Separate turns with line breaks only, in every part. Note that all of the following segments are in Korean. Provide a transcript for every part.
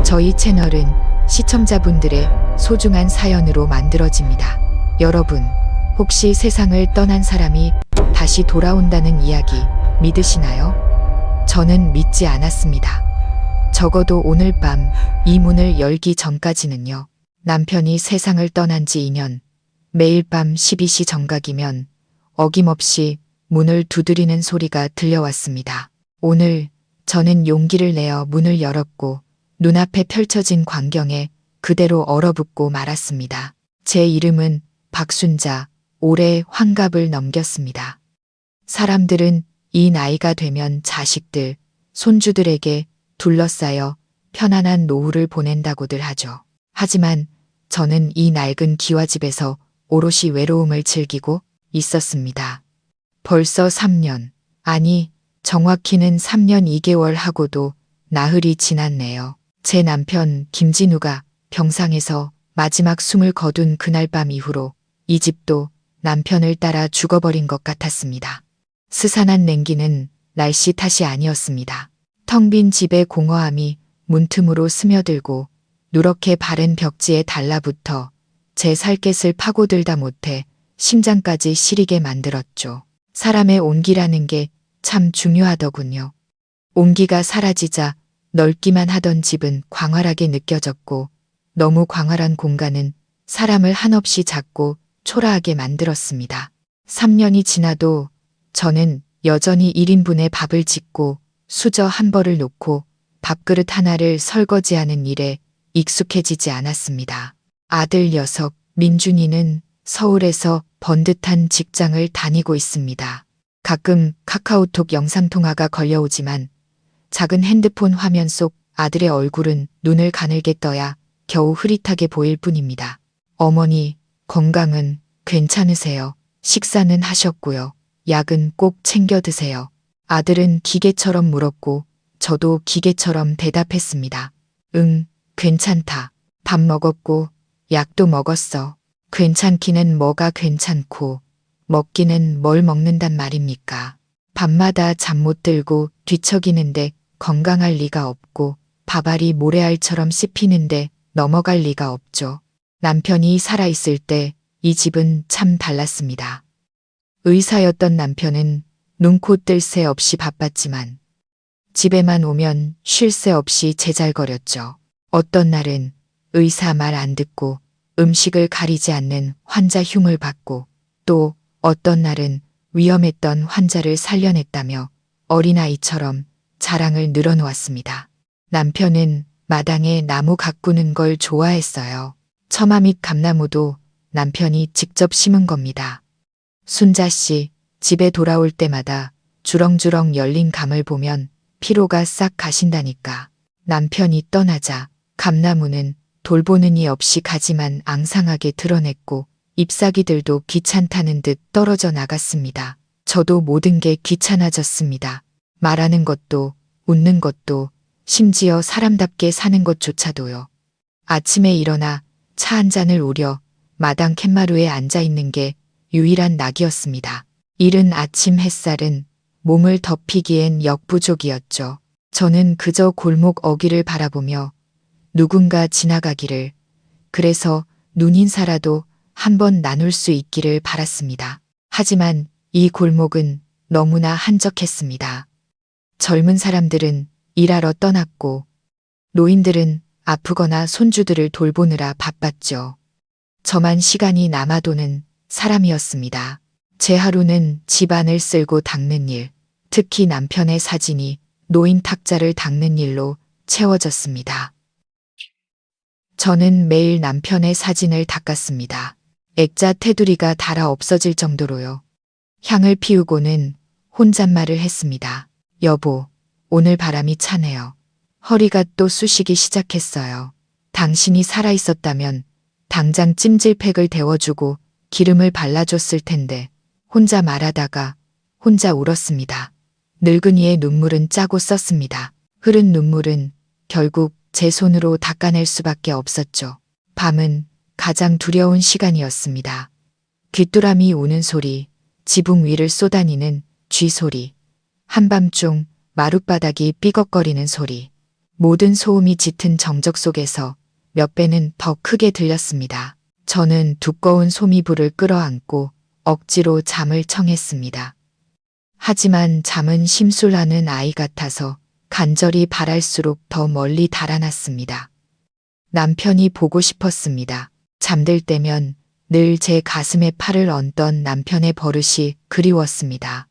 저희 채널은 시청자분들의 소중한 사연으로 만들어집니다. 여러분, 혹시 세상을 떠난 사람이 다시 돌아온다는 이야기 믿으시나요? 저는 믿지 않았습니다. 적어도 오늘 밤 이 문을 열기 전까지는요. 남편이 세상을 떠난 지 2년, 매일 밤 12시 정각이면 어김없이 문을 두드리는 소리가 들려왔습니다. 오늘 저는 용기를 내어 문을 열었고 눈앞에 펼쳐진 광경에 그대로 얼어붙고 말았습니다. 제 이름은 박순자, 올해 환갑을 넘겼습니다. 사람들은 이 나이가 되면 자식들, 손주들에게 둘러싸여 편안한 노후를 보낸다고들 하죠. 하지만 저는 이 낡은 기와집에서 오롯이 외로움을 즐기고 있었습니다. 벌써 3년, 아니 정확히는 3년 2개월 하고도 나흘이 지났네요. 제 남편 김진우가 병상에서 마지막 숨을 거둔 그날 밤 이후로 이 집도 남편을 따라 죽어버린 것 같았습니다. 스산한 냉기는 날씨 탓이 아니었습니다. 텅 빈 집의 공허함이 문틈으로 스며들고 누렇게 바른 벽지에 달라붙어 제 살갗을 파고들다 못해 심장까지 시리게 만들었죠. 사람의 온기라는 게 참 중요하더군요. 온기가 사라지자 넓기만 하던 집은 광활하게 느껴졌고 너무 광활한 공간은 사람을 한없이 작고 초라하게 만들었습니다. 3년이 지나도 저는 여전히 1인분의 밥을 짓고 수저 한 벌을 놓고 밥그릇 하나를 설거지하는 일에 익숙해지지 않았습니다. 아들 녀석 민준이는 서울에서 번듯한 직장을 다니고 있습니다. 가끔 카카오톡 영상통화가 걸려오지만 작은 핸드폰 화면 속 아들의 얼굴은 눈을 가늘게 떠야 겨우 흐릿하게 보일 뿐입니다. 어머니, 건강은 괜찮으세요? 식사는 하셨고요. 약은 꼭 챙겨 드세요. 아들은 기계처럼 물었고 저도 기계처럼 대답했습니다. 응, 괜찮다. 밥 먹었고 약도 먹었어. 괜찮기는 뭐가 괜찮고 먹기는 뭘 먹는단 말입니까? 밤마다 잠 못 들고 뒤척이는데 건강할 리가 없고 밥알이 모래알처럼 씹히는데 넘어갈 리가 없죠. 남편이 살아있을 때 이 집은 참 달랐습니다. 의사였던 남편은 눈코 뜰 새 없이 바빴지만 집에만 오면 쉴 새 없이 제잘거렸죠. 어떤 날은 의사 말 안 듣고 음식을 가리지 않는 환자 흉을 받고 또 어떤 날은 위험했던 환자를 살려냈다며 어린아이처럼 자랑을 늘어놓았습니다. 남편은 마당에 나무 가꾸는 걸 좋아했어요. 처마 및 감나무도 남편이 직접 심은 겁니다. 순자 씨, 집에 돌아올 때마다 주렁주렁 열린 감을 보면 피로가 싹 가신다니까. 남편이 떠나자 감나무는 돌보는 이 없이 가지만 앙상하게 드러냈고 잎사귀들도 귀찮다는 듯 떨어져 나갔습니다. 저도 모든 게 귀찮아졌습니다. 말하는 것도 웃는 것도 심지어 사람답게 사는 것조차도요. 아침에 일어나 차 한 잔을 우려 마당 캔마루에 앉아 있는 게 유일한 낙이었습니다. 이른 아침 햇살은 몸을 덮이기엔 역부족이었죠. 저는 그저 골목 어귀를 바라보며 누군가 지나가기를, 그래서 눈인사라도 한번 나눌 수 있기를 바랐습니다. 하지만 이 골목은 너무나 한적했습니다. 젊은 사람들은 일하러 떠났고 노인들은 아프거나 손주들을 돌보느라 바빴죠. 저만 시간이 남아도는 사람이었습니다. 제 하루는 집안을 쓸고 닦는 일, 특히 남편의 사진이 노인 탁자를 닦는 일로 채워졌습니다. 저는 매일 남편의 사진을 닦았습니다. 액자 테두리가 닳아 없어질 정도로요. 향을 피우고는 혼잣말을 했습니다. 여보, 오늘 바람이 차네요. 허리가 또 쑤시기 시작했어요. 당신이 살아있었다면 당장 찜질팩을 데워주고 기름을 발라줬을 텐데 혼자 말하다가 혼자 울었습니다. 늙은이의 눈물은 짜고 썼습니다. 흐른 눈물은 결국 제 손으로 닦아낼 수밖에 없었죠. 밤은 가장 두려운 시간이었습니다. 귀뚜라미 우는 소리, 지붕 위를 쏘다니는 쥐 소리, 한밤중 마룻바닥이 삐걱거리는 소리. 모든 소음이 짙은 정적 속에서 몇 배는 더 크게 들렸습니다. 저는 두꺼운 소미불을 끌어안고 억지로 잠을 청했습니다. 하지만 잠은 심술하는 아이 같아서 간절히 바랄수록 더 멀리 달아났습니다. 남편이 보고 싶었습니다. 잠들 때면 늘 제 가슴에 팔을 얹던 남편의 버릇이 그리웠습니다.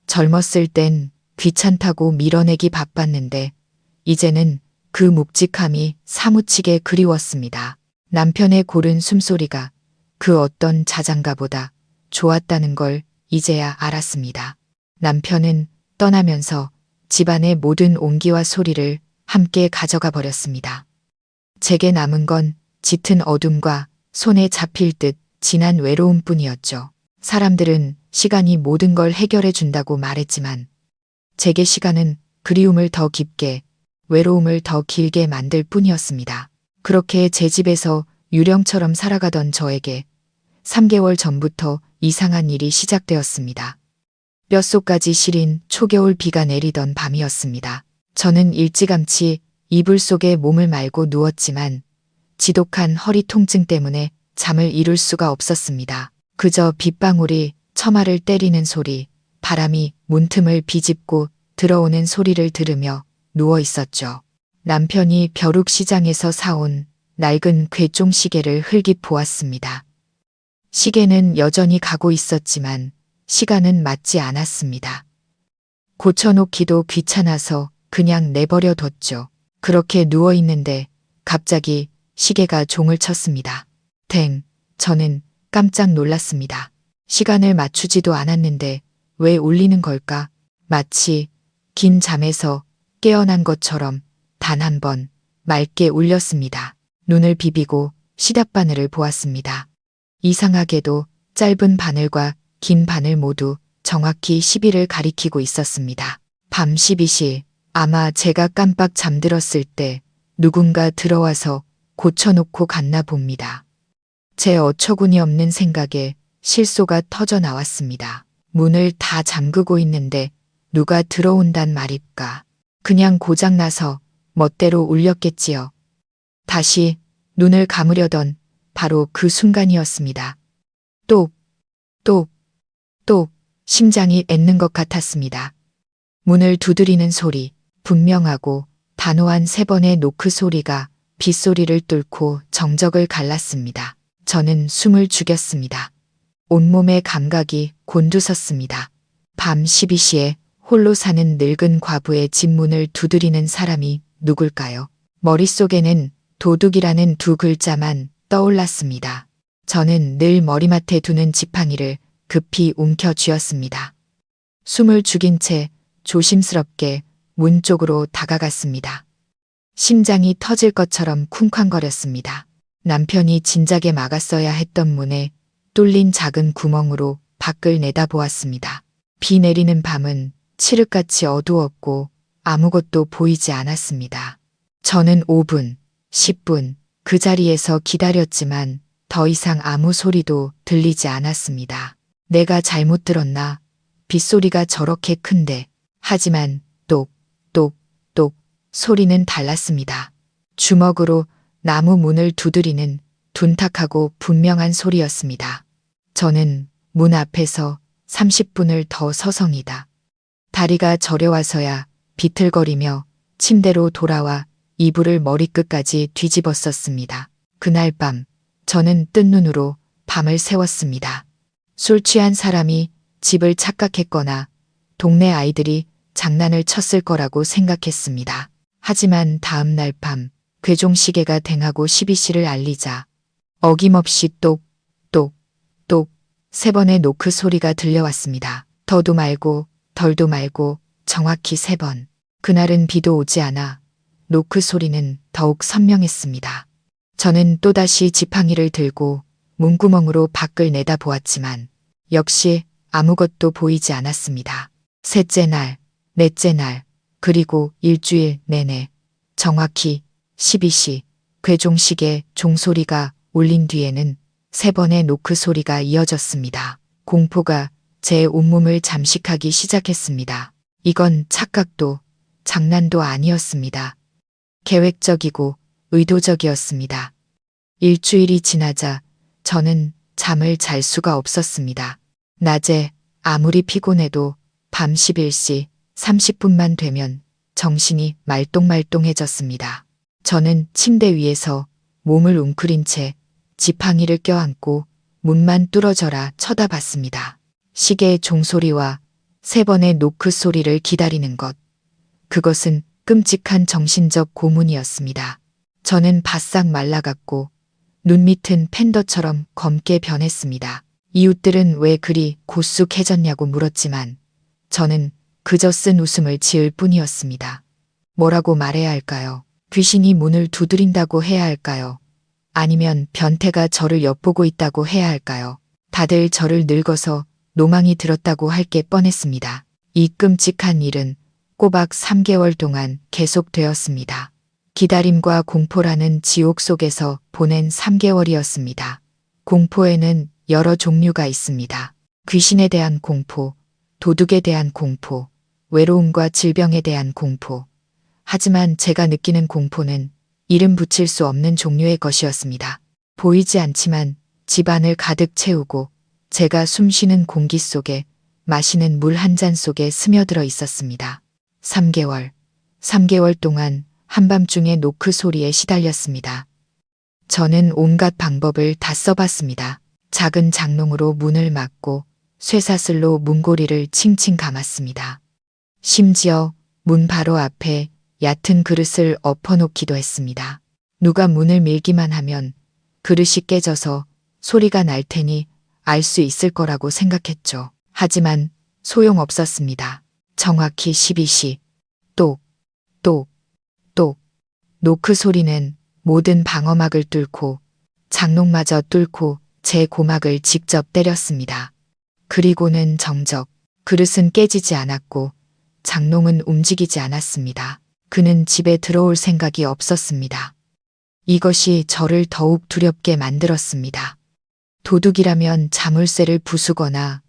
젊었을 땐 귀찮다고 밀어내기 바빴는데 이제는 그 묵직함이 사무치게 그리웠습니다. 남편의 고른 숨소리가 그 어떤 자장가보다 좋았다는 걸 이제야 알았습니다. 남편은 떠나면서 집안의 모든 온기와 소리를 함께 가져가 버렸습니다. 제게 남은 건 짙은 어둠과 손에 잡힐 듯 진한 외로움뿐이었죠. 사람들은 시간이 모든 걸 해결해 준다고 말했지만 제게 시간은 그리움을 더 깊게, 외로움을 더 길게 만들 뿐이었습니다. 그렇게 제 집에서 유령처럼 살아가던 저에게 3개월 전부터 이상한 일이 시작되었습니다. 뼛속까지 시린 초겨울 비가 내리던 밤이었습니다. 저는 일찌감치 이불 속에 몸을 말고 누웠지만 지독한 허리 통증 때문에 잠을 이룰 수가 없었습니다. 그저 빗방울이 처마를 때리는 소리, 바람이 문틈을 비집고 들어오는 소리를 들으며 누워 있었죠. 남편이 벼룩시장에서 사온 낡은 괴종 시계를 흘깃 보았습니다. 시계는 여전히 가고 있었지만 시간은 맞지 않았습니다. 고쳐놓기도 귀찮아서 그냥 내버려 뒀죠. 그렇게 누워 있는데 갑자기 시계가 종을 쳤습니다. 탱, 저는 깜짝 놀랐습니다. 시간을 맞추지도 않았는데 왜 울리는 걸까? 마치 긴 잠에서 깨어난 것처럼 단 한 번 맑게 울렸습니다. 눈을 비비고 시답바늘을 보았습니다. 이상하게도 짧은 바늘과 긴 바늘 모두 정확히 10일을 가리키고 있었습니다. 밤 12시, 아마 제가 깜빡 잠들었을 때 누군가 들어와서 고쳐놓고 갔나 봅니다. 제 어처구니 없는 생각에 실소가 터져 나왔습니다. 문을 다 잠그고 있는데 누가 들어온단 말입까? 그냥 고장나서 멋대로 울렸겠지요. 다시 눈을 감으려던 바로 그 순간이었습니다. 똑, 똑, 똑, 심장이 ඈ는 것 같았습니다. 문을 두드리는 소리, 분명하고 단호한 3번의 노크 소리가 빗소리를 뚫고 정적을 갈랐습니다. 저는 숨을 죽였습니다. 온몸의 감각이 곤두섰습니다. 밤 12시에 홀로 사는 늙은 과부의 집 문을 두드리는 사람이 누굴까요? 머릿속에는 도둑이라는 2글자만 떠올랐습니다. 저는 늘 머리맡에 두는 지팡이를 급히 움켜쥐었습니다. 숨을 죽인 채 조심스럽게 문 쪽으로 다가갔습니다. 심장이 터질 것처럼 쿵쾅거렸습니다. 남편이 진작에 막았어야 했던 문에 뚫린 작은 구멍으로 밖을 내다보았습니다. 비 내리는 밤은 칠흑같이 어두웠고 아무것도 보이지 않았습니다. 저는 5분, 10분 그 자리에서 기다렸지만 더 이상 아무 소리도 들리지 않았습니다. 내가 잘못 들었나? 빗소리가 저렇게 큰데. 하지만 똑, 똑, 똑 소리는 달랐습니다. 주먹으로 나무 문을 두드리는 둔탁하고 분명한 소리였습니다. 저는 문 앞에서 30분을 더 서성이다. 다리가 저려와서야 비틀거리며 침대로 돌아와 이불을 머리끝까지 뒤집었었습니다. 그날 밤 저는 뜬 눈으로 밤을 새웠습니다. 술 취한 사람이 집을 착각했거나 동네 아이들이 장난을 쳤을 거라고 생각했습니다. 하지만 다음 날 밤 괴종시계가 댕하고 12시를 알리자 어김없이 똑, 똑, 똑 3번의 노크 소리가 들려왔습니다. 더도 말고 덜도 말고 정확히 3번. 그날은 비도 오지 않아 노크 소리는 더욱 선명했습니다. 저는 또다시 지팡이를 들고 문구멍으로 밖을 내다보았지만 역시 아무것도 보이지 않았습니다. 셋째 날, 넷째 날, 그리고 일주일 내내 정확히 12시 괴종시계 종소리가 울린 뒤에는 3번의 노크 소리가 이어졌습니다. 공포가 제 온몸을 잠식하기 시작했습니다. 이건 착각도 장난도 아니었습니다. 계획적이고 의도적이었습니다. 일주일이 지나자 저는 잠을 잘 수가 없었습니다. 낮에 아무리 피곤해도 밤 11시 30분만 되면 정신이 말똥말똥해졌습니다. 저는 침대 위에서 몸을 웅크린 채 지팡이를 껴안고 문만 뚫어져라 쳐다봤습니다. 시계의 종소리와 3번의 노크 소리를 기다리는 것. 그것은 끔찍한 정신적 고문이었습니다. 저는 바싹 말라갔고 눈 밑은 팬더처럼 검게 변했습니다. 이웃들은 왜 그리 고쑥해졌냐고 물었지만 저는 그저 쓴 웃음을 지을 뿐이었습니다. 뭐라고 말해야 할까요? 귀신이 문을 두드린다고 해야 할까요? 아니면 변태가 저를 엿보고 있다고 해야 할까요? 다들 저를 늙어서 노망이 들었다고 할 게 뻔했습니다. 이 끔찍한 일은 꼬박 3개월 동안 계속되었습니다. 기다림과 공포라는 지옥 속에서 보낸 3개월이었습니다. 공포에는 여러 종류가 있습니다. 귀신에 대한 공포, 도둑에 대한 공포, 외로움과 질병에 대한 공포. 하지만 제가 느끼는 공포는 이름 붙일 수 없는 종류의 것이었습니다. 보이지 않지만 집안을 가득 채우고 제가 숨쉬는 공기 속에 마시는 물 한 잔 속에 스며들어 있었습니다. 3개월 동안 한밤중에 노크 소리에 시달렸습니다. 저는 온갖 방법을 다 써봤습니다. 작은 장롱으로 문을 막고 쇠사슬로 문고리를 칭칭 감았습니다. 심지어 문 바로 앞에 얕은 그릇을 엎어놓기도 했습니다. 누가 문을 밀기만 하면 그릇이 깨져서 소리가 날 테니 알 수 있을 거라고 생각했죠. 하지만 소용없었습니다. 정확히 12시. 똑, 똑, 똑. 노크 소리는 모든 방어막을 뚫고 장롱마저 뚫고 제 고막을 직접 때렸습니다. 그리고는 정적. 그릇은 깨지지 않았고 장롱은 움직이지 않았습니다. 그는 집에 들어올 생각이 없었습니다. 이것이 저를 더욱 두렵게 만들었습니다. 도둑이라면 자물쇠를 부수거나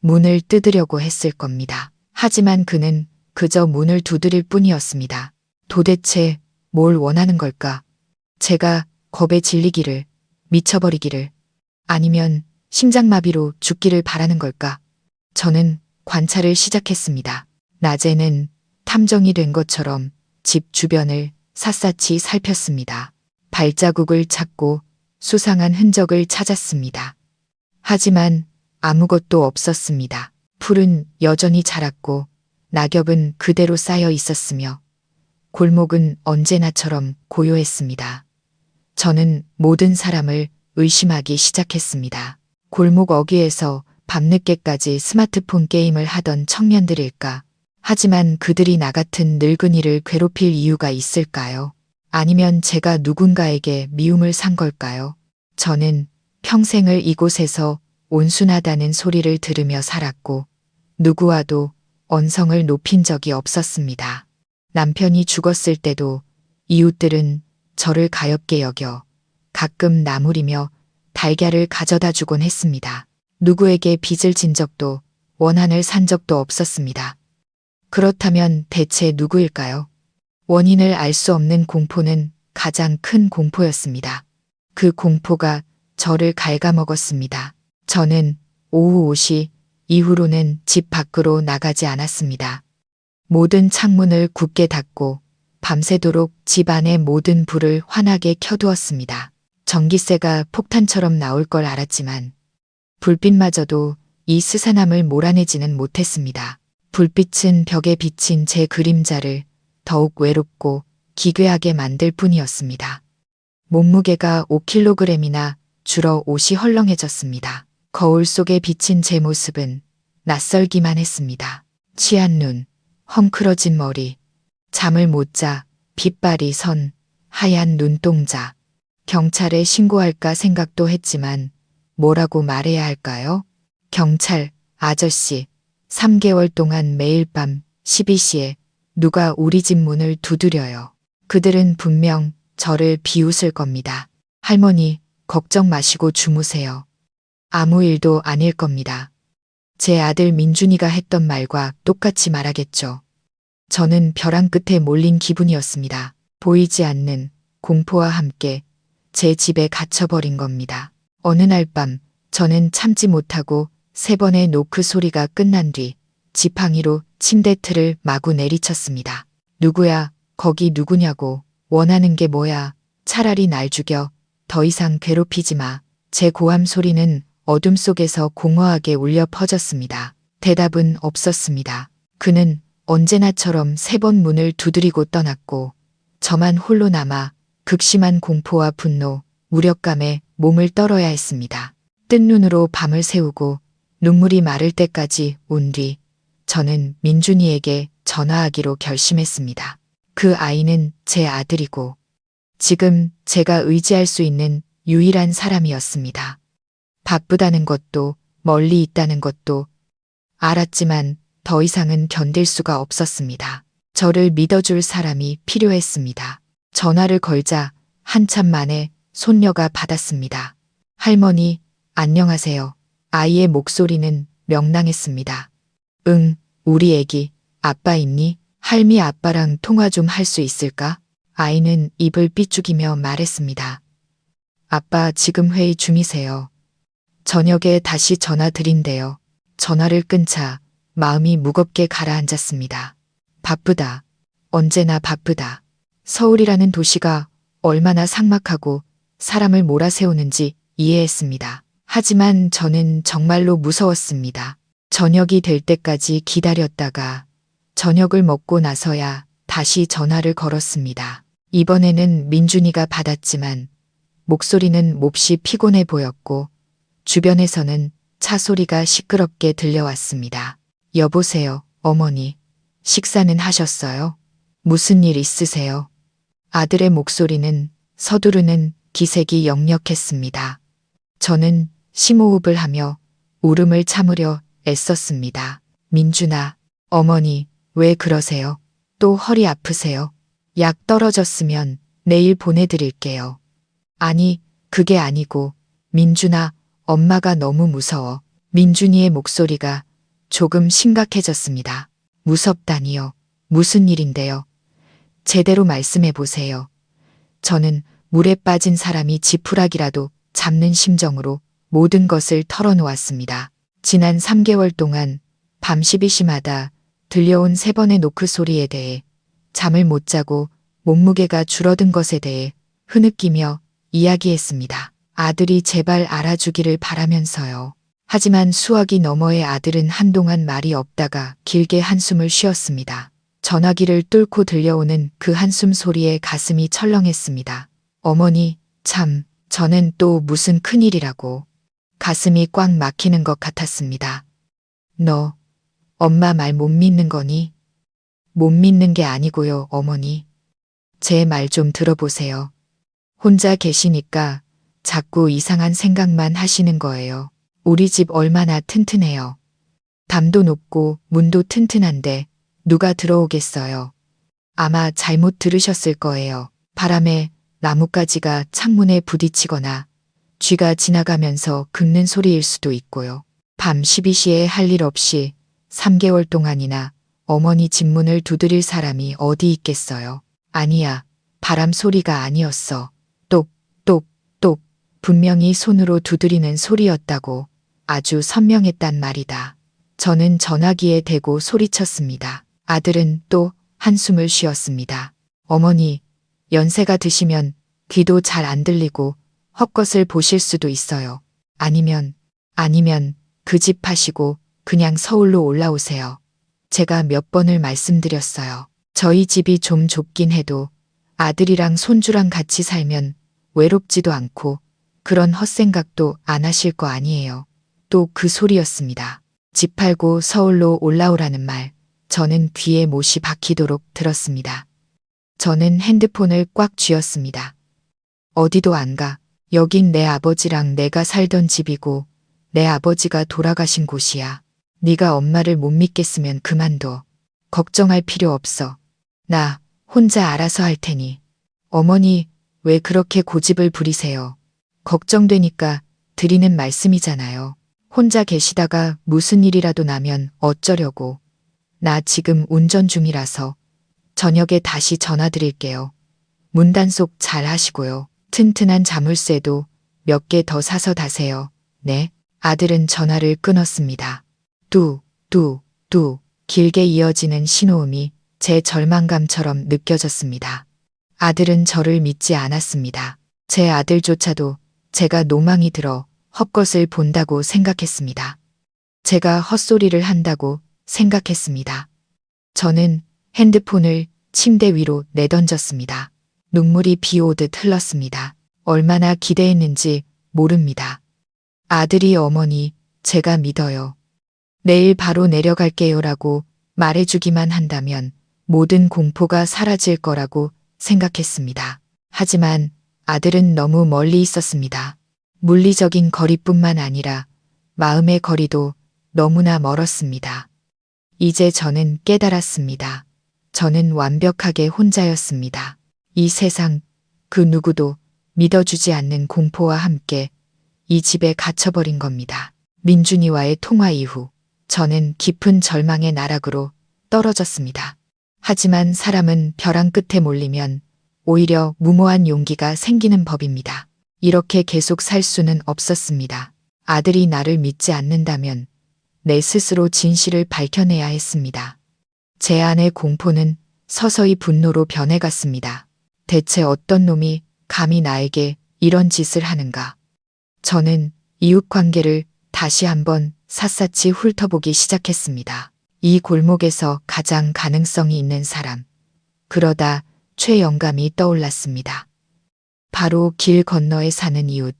문을 뜯으려고 했을 겁니다. 하지만 그는 그저 문을 두드릴 뿐이었습니다. 도대체 뭘 원하는 걸까? 제가 겁에 질리기를, 미쳐버리기를, 아니면 심장마비로 죽기를 바라는 걸까? 저는 관찰을 시작했습니다. 낮에는 탐정이 된 것처럼 집 주변을 샅샅이 살폈습니다. 발자국을 찾고 수상한 흔적을 찾았습니다. 하지만 아무것도 없었습니다. 풀은 여전히 자랐고 낙엽은 그대로 쌓여 있었으며 골목은 언제나처럼 고요했습니다. 저는 모든 사람을 의심하기 시작했습니다. 골목 어귀에서 밤늦게까지 스마트폰 게임을 하던 청년들일까? 하지만 그들이 나 같은 늙은이를 괴롭힐 이유가 있을까요? 아니면 제가 누군가에게 미움을 산 걸까요? 저는 평생을 이곳에서 온순하다는 소리를 들으며 살았고 누구와도 언성을 높인 적이 없었습니다. 남편이 죽었을 때도 이웃들은 저를 가엾게 여겨 가끔 나무리며 달걀을 가져다 주곤 했습니다. 누구에게 빚을 진 적도 원한을 산 적도 없었습니다. 그렇다면 대체 누구일까요? 원인을 알 수 없는 공포는 가장 큰 공포였습니다. 그 공포가 저를 갉아먹었습니다. 저는 오후 5시 이후로는 집 밖으로 나가지 않았습니다. 모든 창문을 굳게 닫고 밤새도록 집 안의 모든 불을 환하게 켜두었습니다. 전기세가 폭탄처럼 나올 걸 알았지만 불빛마저도 이 스산함을 몰아내지는 못했습니다. 불빛은 벽에 비친 제 그림자를 더욱 외롭고 기괴하게 만들 뿐이었습니다. 몸무게가 5kg이나 줄어 옷이 헐렁해졌습니다. 거울 속에 비친 제 모습은 낯설기만 했습니다. 취한 눈, 헝클어진 머리, 잠을 못 자, 빗발이 선, 하얀 눈동자. 경찰에 신고할까 생각도 했지만 뭐라고 말해야 할까요? 경찰, 아저씨, 3개월 동안 매일 밤 12시에 누가 우리 집 문을 두드려요. 그들은 분명 저를 비웃을 겁니다. 할머니, 걱정 마시고 주무세요. 아무 일도 아닐 겁니다. 제 아들 민준이가 했던 말과 똑같이 말하겠죠. 저는 벼랑 끝에 몰린 기분이었습니다. 보이지 않는 공포와 함께 제 집에 갇혀버린 겁니다. 어느 날 밤 저는 참지 못하고 3번의 노크 소리가 끝난 뒤 지팡이로 침대 틀을 마구 내리쳤습니다. 누구야? 거기 누구냐고. 원하는 게 뭐야? 차라리 날 죽여. 더 이상 괴롭히지 마. 제 고함 소리는 어둠 속에서 공허하게 울려 퍼졌습니다. 대답은 없었습니다. 그는 언제나처럼 3번 문을 두드리고 떠났고 저만 홀로 남아 극심한 공포와 분노, 무력감에 몸을 떨어야 했습니다. 뜬 눈으로 밤을 새우고 눈물이 마를 때까지 운 뒤 저는 민준이에게 전화하기로 결심했습니다. 그 아이는 제 아들이고 지금 제가 의지할 수 있는 유일한 사람이었습니다. 바쁘다는 것도 멀리 있다는 것도 알았지만 더 이상은 견딜 수가 없었습니다. 저를 믿어줄 사람이 필요했습니다. 전화를 걸자 한참 만에 손녀가 받았습니다. 할머니, 안녕하세요. 아이의 목소리는 명랑했습니다. 응, 우리 애기, 아빠 있니? 할미 아빠랑 통화 좀 할 수 있을까? 아이는 입을 삐죽이며 말했습니다. 아빠 지금 회의 중이세요. 저녁에 다시 전화 드린대요. 전화를 끊자 마음이 무겁게 가라앉았습니다. 바쁘다. 언제나 바쁘다. 서울이라는 도시가 얼마나 삭막하고 사람을 몰아세우는지 이해했습니다. 하지만 저는 정말로 무서웠습니다. 저녁이 될 때까지 기다렸다가 저녁을 먹고 나서야 다시 전화를 걸었습니다. 이번에는 민준이가 받았지만 목소리는 몹시 피곤해 보였고 주변에서는 차 소리가 시끄럽게 들려왔습니다. 여보세요, 어머니. 식사는 하셨어요? 무슨 일 있으세요? 아들의 목소리는 서두르는 기색이 역력했습니다. 저는 심호흡을 하며 울음을 참으려 애썼습니다. 민준아, 어머니, 왜 그러세요? 또 허리 아프세요? 약 떨어졌으면 내일 보내드릴게요. 아니, 그게 아니고, 민준아, 엄마가 너무 무서워. 민준이의 목소리가 조금 심각해졌습니다. 무섭다니요. 무슨 일인데요? 제대로 말씀해 보세요. 저는 물에 빠진 사람이 지푸라기라도 잡는 심정으로 모든 것을 털어놓았습니다. 지난 3개월 동안 밤 12시마다 들려온 3번의 노크 소리에 대해 잠을 못 자고 몸무게가 줄어든 것에 대해 흐느끼며 이야기했습니다. 아들이 제발 알아주기를 바라면서요. 하지만 수화기 너머의 아들은 한동안 말이 없다가 길게 한숨을 쉬었습니다. 전화기를 뚫고 들려오는 그 한숨 소리에 가슴이 철렁했습니다. 어머니, 참, 저는 또 무슨 큰일이라고. 가슴이 꽉 막히는 것 같았습니다. 너, 엄마 말 못 믿는 거니? 못 믿는 게 아니고요, 어머니. 제 말 좀 들어보세요. 혼자 계시니까 자꾸 이상한 생각만 하시는 거예요. 우리 집 얼마나 튼튼해요. 담도 높고 문도 튼튼한데 누가 들어오겠어요. 아마 잘못 들으셨을 거예요. 바람에 나뭇가지가 창문에 부딪히거나 쥐가 지나가면서 긁는 소리일 수도 있고요. 밤 12시에 할 일 없이 3개월 동안이나 어머니 집 문을 두드릴 사람이 어디 있겠어요. 아니야, 바람 소리가 아니었어. 똑, 똑, 똑, 분명히 손으로 두드리는 소리였다고. 아주 선명했단 말이다. 저는 전화기에 대고 소리쳤습니다. 아들은 또 한숨을 쉬었습니다. 어머니, 연세가 드시면 귀도 잘 안 들리고 헛것을 보실 수도 있어요. 아니면 그 집 파시고 그냥 서울로 올라오세요. 제가 몇 번을 말씀드렸어요. 저희 집이 좀 좁긴 해도 아들이랑 손주랑 같이 살면 외롭지도 않고 그런 헛생각도 안 하실 거 아니에요. 또 그 소리였습니다. 집 팔고 서울로 올라오라는 말, 저는 귀에 못이 박히도록 들었습니다. 저는 핸드폰을 꽉 쥐었습니다. 어디도 안 가. 여긴 내 아버지랑 내가 살던 집이고 내 아버지가 돌아가신 곳이야. 네가 엄마를 못 믿겠으면 그만둬. 걱정할 필요 없어. 나 혼자 알아서 할 테니. 어머니, 왜 그렇게 고집을 부리세요? 걱정되니까 드리는 말씀이잖아요. 혼자 계시다가 무슨 일이라도 나면 어쩌려고. 나 지금 운전 중이라서 저녁에 다시 전화 드릴게요. 문단속 잘 하시고요. 튼튼한 자물쇠도 몇 개 더 사서 다세요. 네. 아들은 전화를 끊었습니다. 뚜 길게 이어지는 신호음이 제 절망감처럼 느껴졌습니다. 아들은 저를 믿지 않았습니다. 제 아들조차도 제가 노망이 들어 헛것을 본다고 생각했습니다. 제가 헛소리를 한다고 생각했습니다. 저는 핸드폰을 침대 위로 내던졌습니다. 눈물이 비 오듯 흘렀습니다. 얼마나 기대했는지 모릅니다. 아들이 어머니, 제가 믿어요. 내일 바로 내려갈게요라고 말해주기만 한다면 모든 공포가 사라질 거라고 생각했습니다. 하지만 아들은 너무 멀리 있었습니다. 물리적인 거리뿐만 아니라 마음의 거리도 너무나 멀었습니다. 이제 저는 깨달았습니다. 저는 완벽하게 혼자였습니다. 이 세상 그 누구도 믿어주지 않는 공포와 함께 이 집에 갇혀버린 겁니다. 민준이와의 통화 이후 저는 깊은 절망의 나락으로 떨어졌습니다. 하지만 사람은 벼랑 끝에 몰리면 오히려 무모한 용기가 생기는 법입니다. 이렇게 계속 살 수는 없었습니다. 아들이 나를 믿지 않는다면 내 스스로 진실을 밝혀내야 했습니다. 제 안의 공포는 서서히 분노로 변해갔습니다. 대체 어떤 놈이 감히 나에게 이런 짓을 하는가? 저는 이웃관계를 다시 한번 샅샅이 훑어보기 시작했습니다. 이 골목에서 가장 가능성이 있는 사람. 그러다 최영감이 떠올랐습니다. 바로 길 건너에 사는 이웃.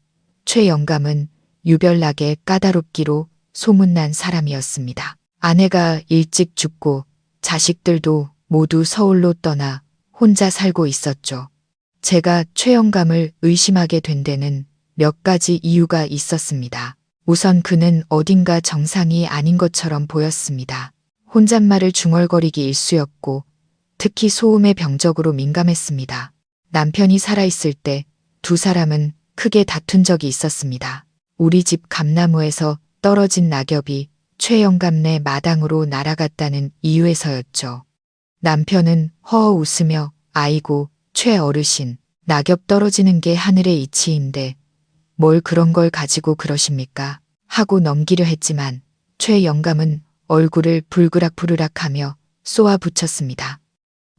최영감은 유별나게 까다롭기로 소문난 사람이었습니다. 아내가 일찍 죽고 자식들도 모두 서울로 떠나 혼자 살고 있었죠. 제가 최영감을 의심하게 된 데는 몇 가지 이유가 있었습니다. 우선 그는 어딘가 정상이 아닌 것처럼 보였습니다. 혼잣말을 중얼거리기 일쑤였고 특히 소음에 병적으로 민감했습니다. 남편이 살아있을 때 두 사람은 크게 다툰 적이 있었습니다. 우리 집 감나무에서 떨어진 낙엽이 최영감네 마당으로 날아갔다는 이유에서였죠. 남편은 허허 웃으며 아이고 최 어르신, 낙엽 떨어지는 게 하늘의 이치인데 뭘 그런 걸 가지고 그러십니까? 하고 넘기려 했지만 최영감은 얼굴을 불그락부르락하며 쏘아 붙였습니다.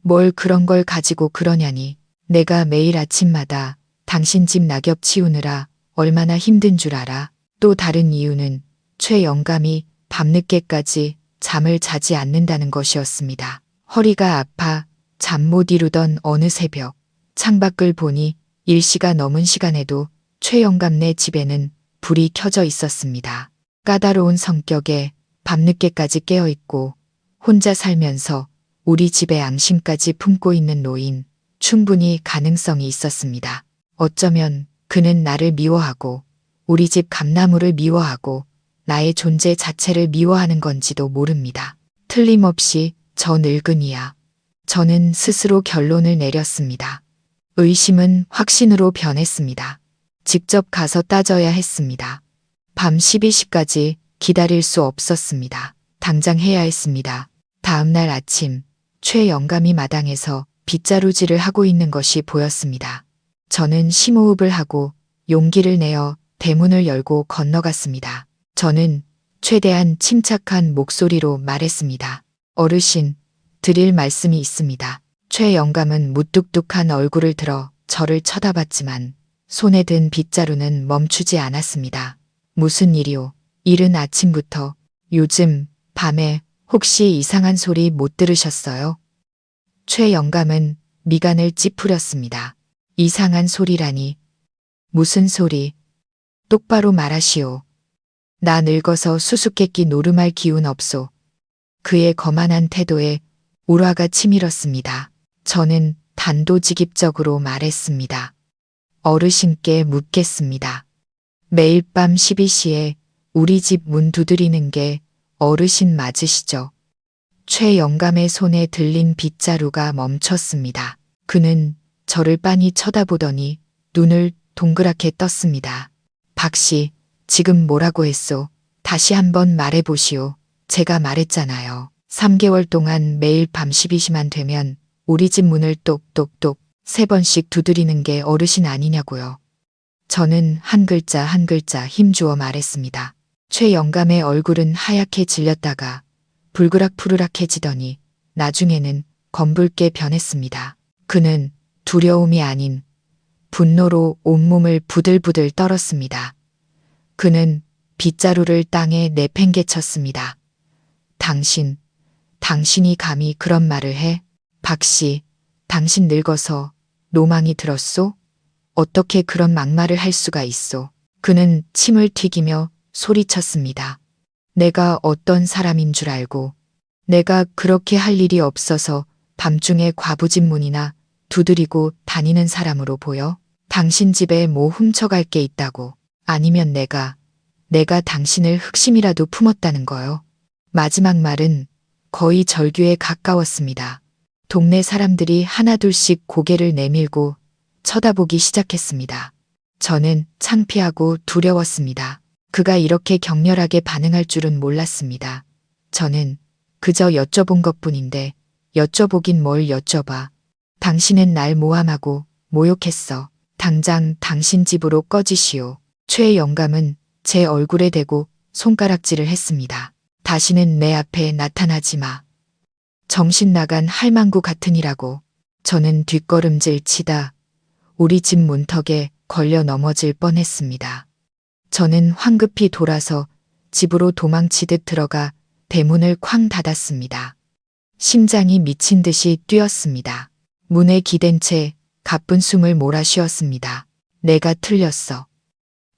뭘 그런 걸 가지고 그러냐니. 내가 매일 아침마다 당신 집 낙엽 치우느라 얼마나 힘든 줄 알아. 또 다른 이유는 최영감이 밤늦게까지 잠을 자지 않는다는 것이었습니다. 허리가 아파 잠 못 이루던 어느 새벽 창밖을 보니 1시가 넘은 시간에도 최영감네 집에는 불이 켜져 있었습니다. 까다로운 성격에 밤늦게까지 깨어있고 혼자 살면서 우리 집의 앙심까지 품고 있는 노인, 충분히 가능성이 있었습니다. 어쩌면 그는 나를 미워하고 우리 집 감나무를 미워하고 나의 존재 자체를 미워하는 건지도 모릅니다. 틀림없이 저 늙은이야. 저는 스스로 결론을 내렸습니다. 의심은 확신으로 변했습니다. 직접 가서 따져야 했습니다. 밤 12시까지 기다릴 수 없었습니다. 당장 해야 했습니다. 다음 날 아침 최영감이 마당에서 빗자루질을 하고 있는 것이 보였습니다. 저는 심호흡을 하고 용기를 내어 대문을 열고 건너갔습니다. 저는 최대한 침착한 목소리로 말했습니다. 어르신, 드릴 말씀이 있습니다. 최영감은 무뚝뚝한 얼굴을 들어 저를 쳐다봤지만 손에 든 빗자루는 멈추지 않았습니다. 무슨 일이오? 이른 아침부터. 요즘 밤에 혹시 이상한 소리 못 들으셨어요? 최영감은 미간을 찌푸렸습니다. 이상한 소리라니. 무슨 소리? 똑바로 말하시오. 나 늙어서 수수께끼 노름할 기운 없소. 그의 거만한 태도에 울화가 치밀었습니다. 저는 단도직입적으로 말했습니다. 어르신께 묻겠습니다. 매일 밤 12시에 우리 집 문 두드리는 게 어르신 맞으시죠? 최영감의 손에 들린 빗자루가 멈췄습니다. 그는 저를 빤히 쳐다보더니 눈을 동그랗게 떴습니다. 박씨, 지금 뭐라고 했소? 다시 한번 말해보시오. 제가 말했잖아요. 3개월 동안 매일 밤 12시만 되면 우리 집 문을 똑똑똑. 3번씩 두드리는 게 어르신 아니냐고요. 저는 한 글자 한 글자 힘주어 말했습니다. 최 영감의 얼굴은 하얗게 질렸다가 불그락푸르락해지더니 나중에는 검붉게 변했습니다. 그는 두려움이 아닌 분노로 온몸을 부들부들 떨었습니다. 그는 빗자루를 땅에 내팽개쳤습니다. 당신이 감히 그런 말을 해? 박씨, 당신 늙어서 노망이 들었소? 어떻게 그런 막말을 할 수가 있소? 그는 침을 튀기며 소리쳤습니다. 내가 어떤 사람인 줄 알고, 내가 그렇게 할 일이 없어서 밤중에 과부진문이나 두드리고 다니는 사람으로 보여? 당신 집에 뭐 훔쳐갈 게 있다고. 아니면 내가 당신을 흑심이라도 품었다는 거요. 마지막 말은 거의 절규에 가까웠습니다. 동네 사람들이 하나둘씩 고개를 내밀고 쳐다보기 시작했습니다. 저는 창피하고 두려웠습니다. 그가 이렇게 격렬하게 반응할 줄은 몰랐습니다. 저는 그저 여쭤본 것뿐인데 여쭤보긴 뭘 여쭤봐. 당신은 날 모함하고 모욕했어. 당장 당신 집으로 꺼지시오. 최 영감은 제 얼굴에 대고 손가락질을 했습니다. 다시는 내 앞에 나타나지 마. 정신 나간 할망구 같으니라고. 저는 뒷걸음질 치다 우리 집 문턱에 걸려 넘어질 뻔했습니다. 저는 황급히 돌아서 집으로 도망치듯 들어가 대문을 쾅 닫았습니다. 심장이 미친 듯이 뛰었습니다. 문에 기댄 채 가쁜 숨을 몰아쉬었습니다. 내가 틀렸어.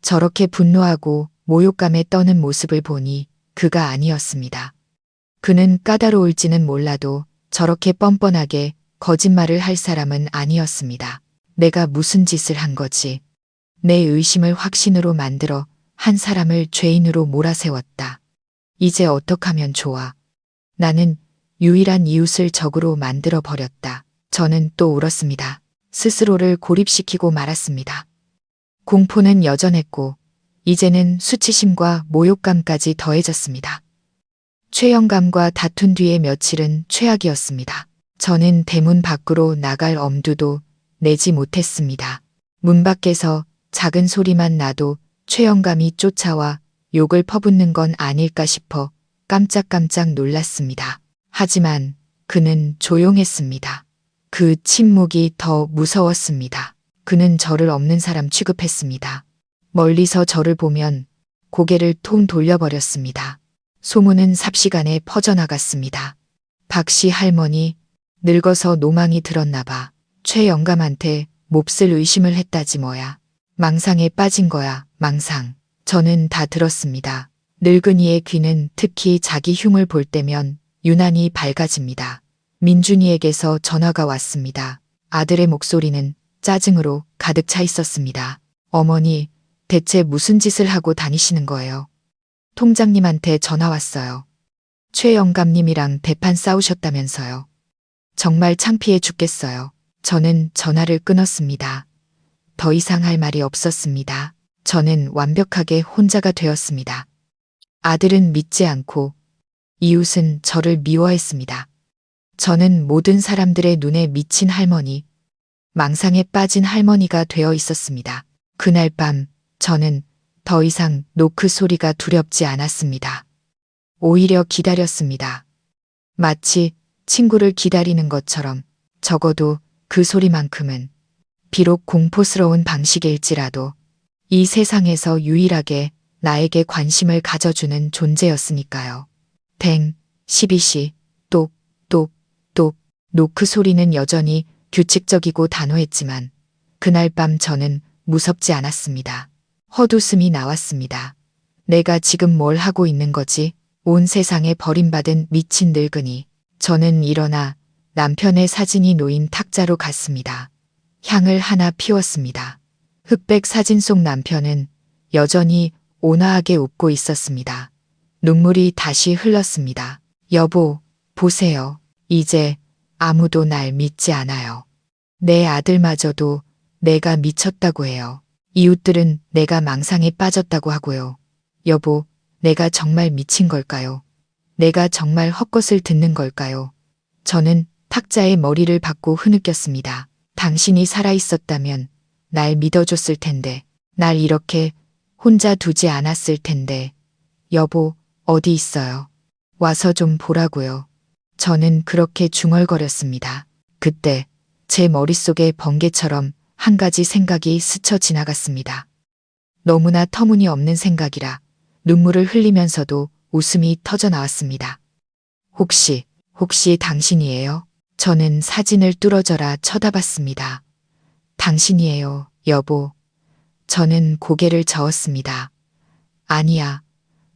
저렇게 분노하고 모욕감에 떠는 모습을 보니 그가 아니었습니다. 그는 까다로울지는 몰라도 저렇게 뻔뻔하게 거짓말을 할 사람은 아니었습니다. 내가 무슨 짓을 한 거지? 내 의심을 확신으로 만들어 한 사람을 죄인으로 몰아세웠다. 이제 어떡하면 좋아? 나는 유일한 이웃을 적으로 만들어 버렸다. 저는 또 울었습니다. 스스로를 고립시키고 말았습니다. 공포는 여전했고 이제는 수치심과 모욕감까지 더해졌습니다. 최 영감과 다툰 뒤의 며칠은 최악이었습니다. 저는 대문 밖으로 나갈 엄두도 내지 못했습니다. 문 밖에서 작은 소리만 나도 최 영감이 쫓아와 욕을 퍼붓는 건 아닐까 싶어 깜짝깜짝 놀랐습니다. 하지만 그는 조용했습니다. 그 침묵이 더 무서웠습니다. 그는 저를 없는 사람 취급했습니다. 멀리서 저를 보면 고개를 통 돌려버렸습니다. 소문은 삽시간에 퍼져나갔습니다. 박씨 할머니 늙어서 노망이 들었나 봐. 최 영감한테 몹쓸 의심을 했다지 뭐야. 망상에 빠진 거야, 망상. 저는 다 들었습니다. 늙은이의 귀는 특히 자기 흉을 볼 때면 유난히 밝아집니다. 민준이에게서 전화가 왔습니다. 아들의 목소리는 짜증으로 가득 차 있었습니다. 어머니, 대체 무슨 짓을 하고 다니시는 거예요? 통장님한테 전화 왔어요. 최 영감님이랑 대판 싸우셨다면서요. 정말 창피해 죽겠어요. 저는 전화를 끊었습니다. 더 이상 할 말이 없었습니다. 저는 완벽하게 혼자가 되었습니다. 아들은 믿지 않고 이웃은 저를 미워했습니다. 저는 모든 사람들의 눈에 미친 할머니, 망상에 빠진 할머니가 되어 있었습니다. 그날 밤 저는 더 이상 노크 소리가 두렵지 않았습니다. 오히려 기다렸습니다. 마치 친구를 기다리는 것처럼. 적어도 그 소리만큼은 비록 공포스러운 방식일지라도 이 세상에서 유일하게 나에게 관심을 가져주는 존재였으니까요. 댕, 12시, 똑, 똑, 똑. 노크 소리는 여전히 규칙적이고 단호했지만 그날 밤 저는 무섭지 않았습니다. 헛웃음이 나왔습니다. 내가 지금 뭘 하고 있는 거지? 온 세상에 버림받은 미친 늙은이. 저는 일어나 남편의 사진이 놓인 탁자로 갔습니다. 향을 하나 피웠습니다. 흑백 사진 속 남편은 여전히 온화하게 웃고 있었습니다. 눈물이 다시 흘렀습니다. 여보, 보세요. 이제 아무도 날 믿지 않아요. 내 아들마저도 내가 미쳤다고 해요. 이웃들은 내가 망상에 빠졌다고 하고요. 여보, 내가 정말 미친 걸까요? 내가 정말 헛것을 듣는 걸까요? 저는 탁자에 머리를 박고 흐느꼈습니다. 당신이 살아있었다면 날 믿어줬을 텐데, 날 이렇게 혼자 두지 않았을 텐데. 여보, 어디 있어요? 와서 좀 보라고요. 저는 그렇게 중얼거렸습니다. 그때 제 머릿속에 번개처럼 한 가지 생각이 스쳐 지나갔습니다. 너무나 터무니없는 생각이라 눈물을 흘리면서도 웃음이 터져 나왔습니다. 혹시 당신이에요? 저는 사진을 뚫어져라 쳐다봤습니다. 당신이에요, 여보. 저는 고개를 저었습니다. 아니야.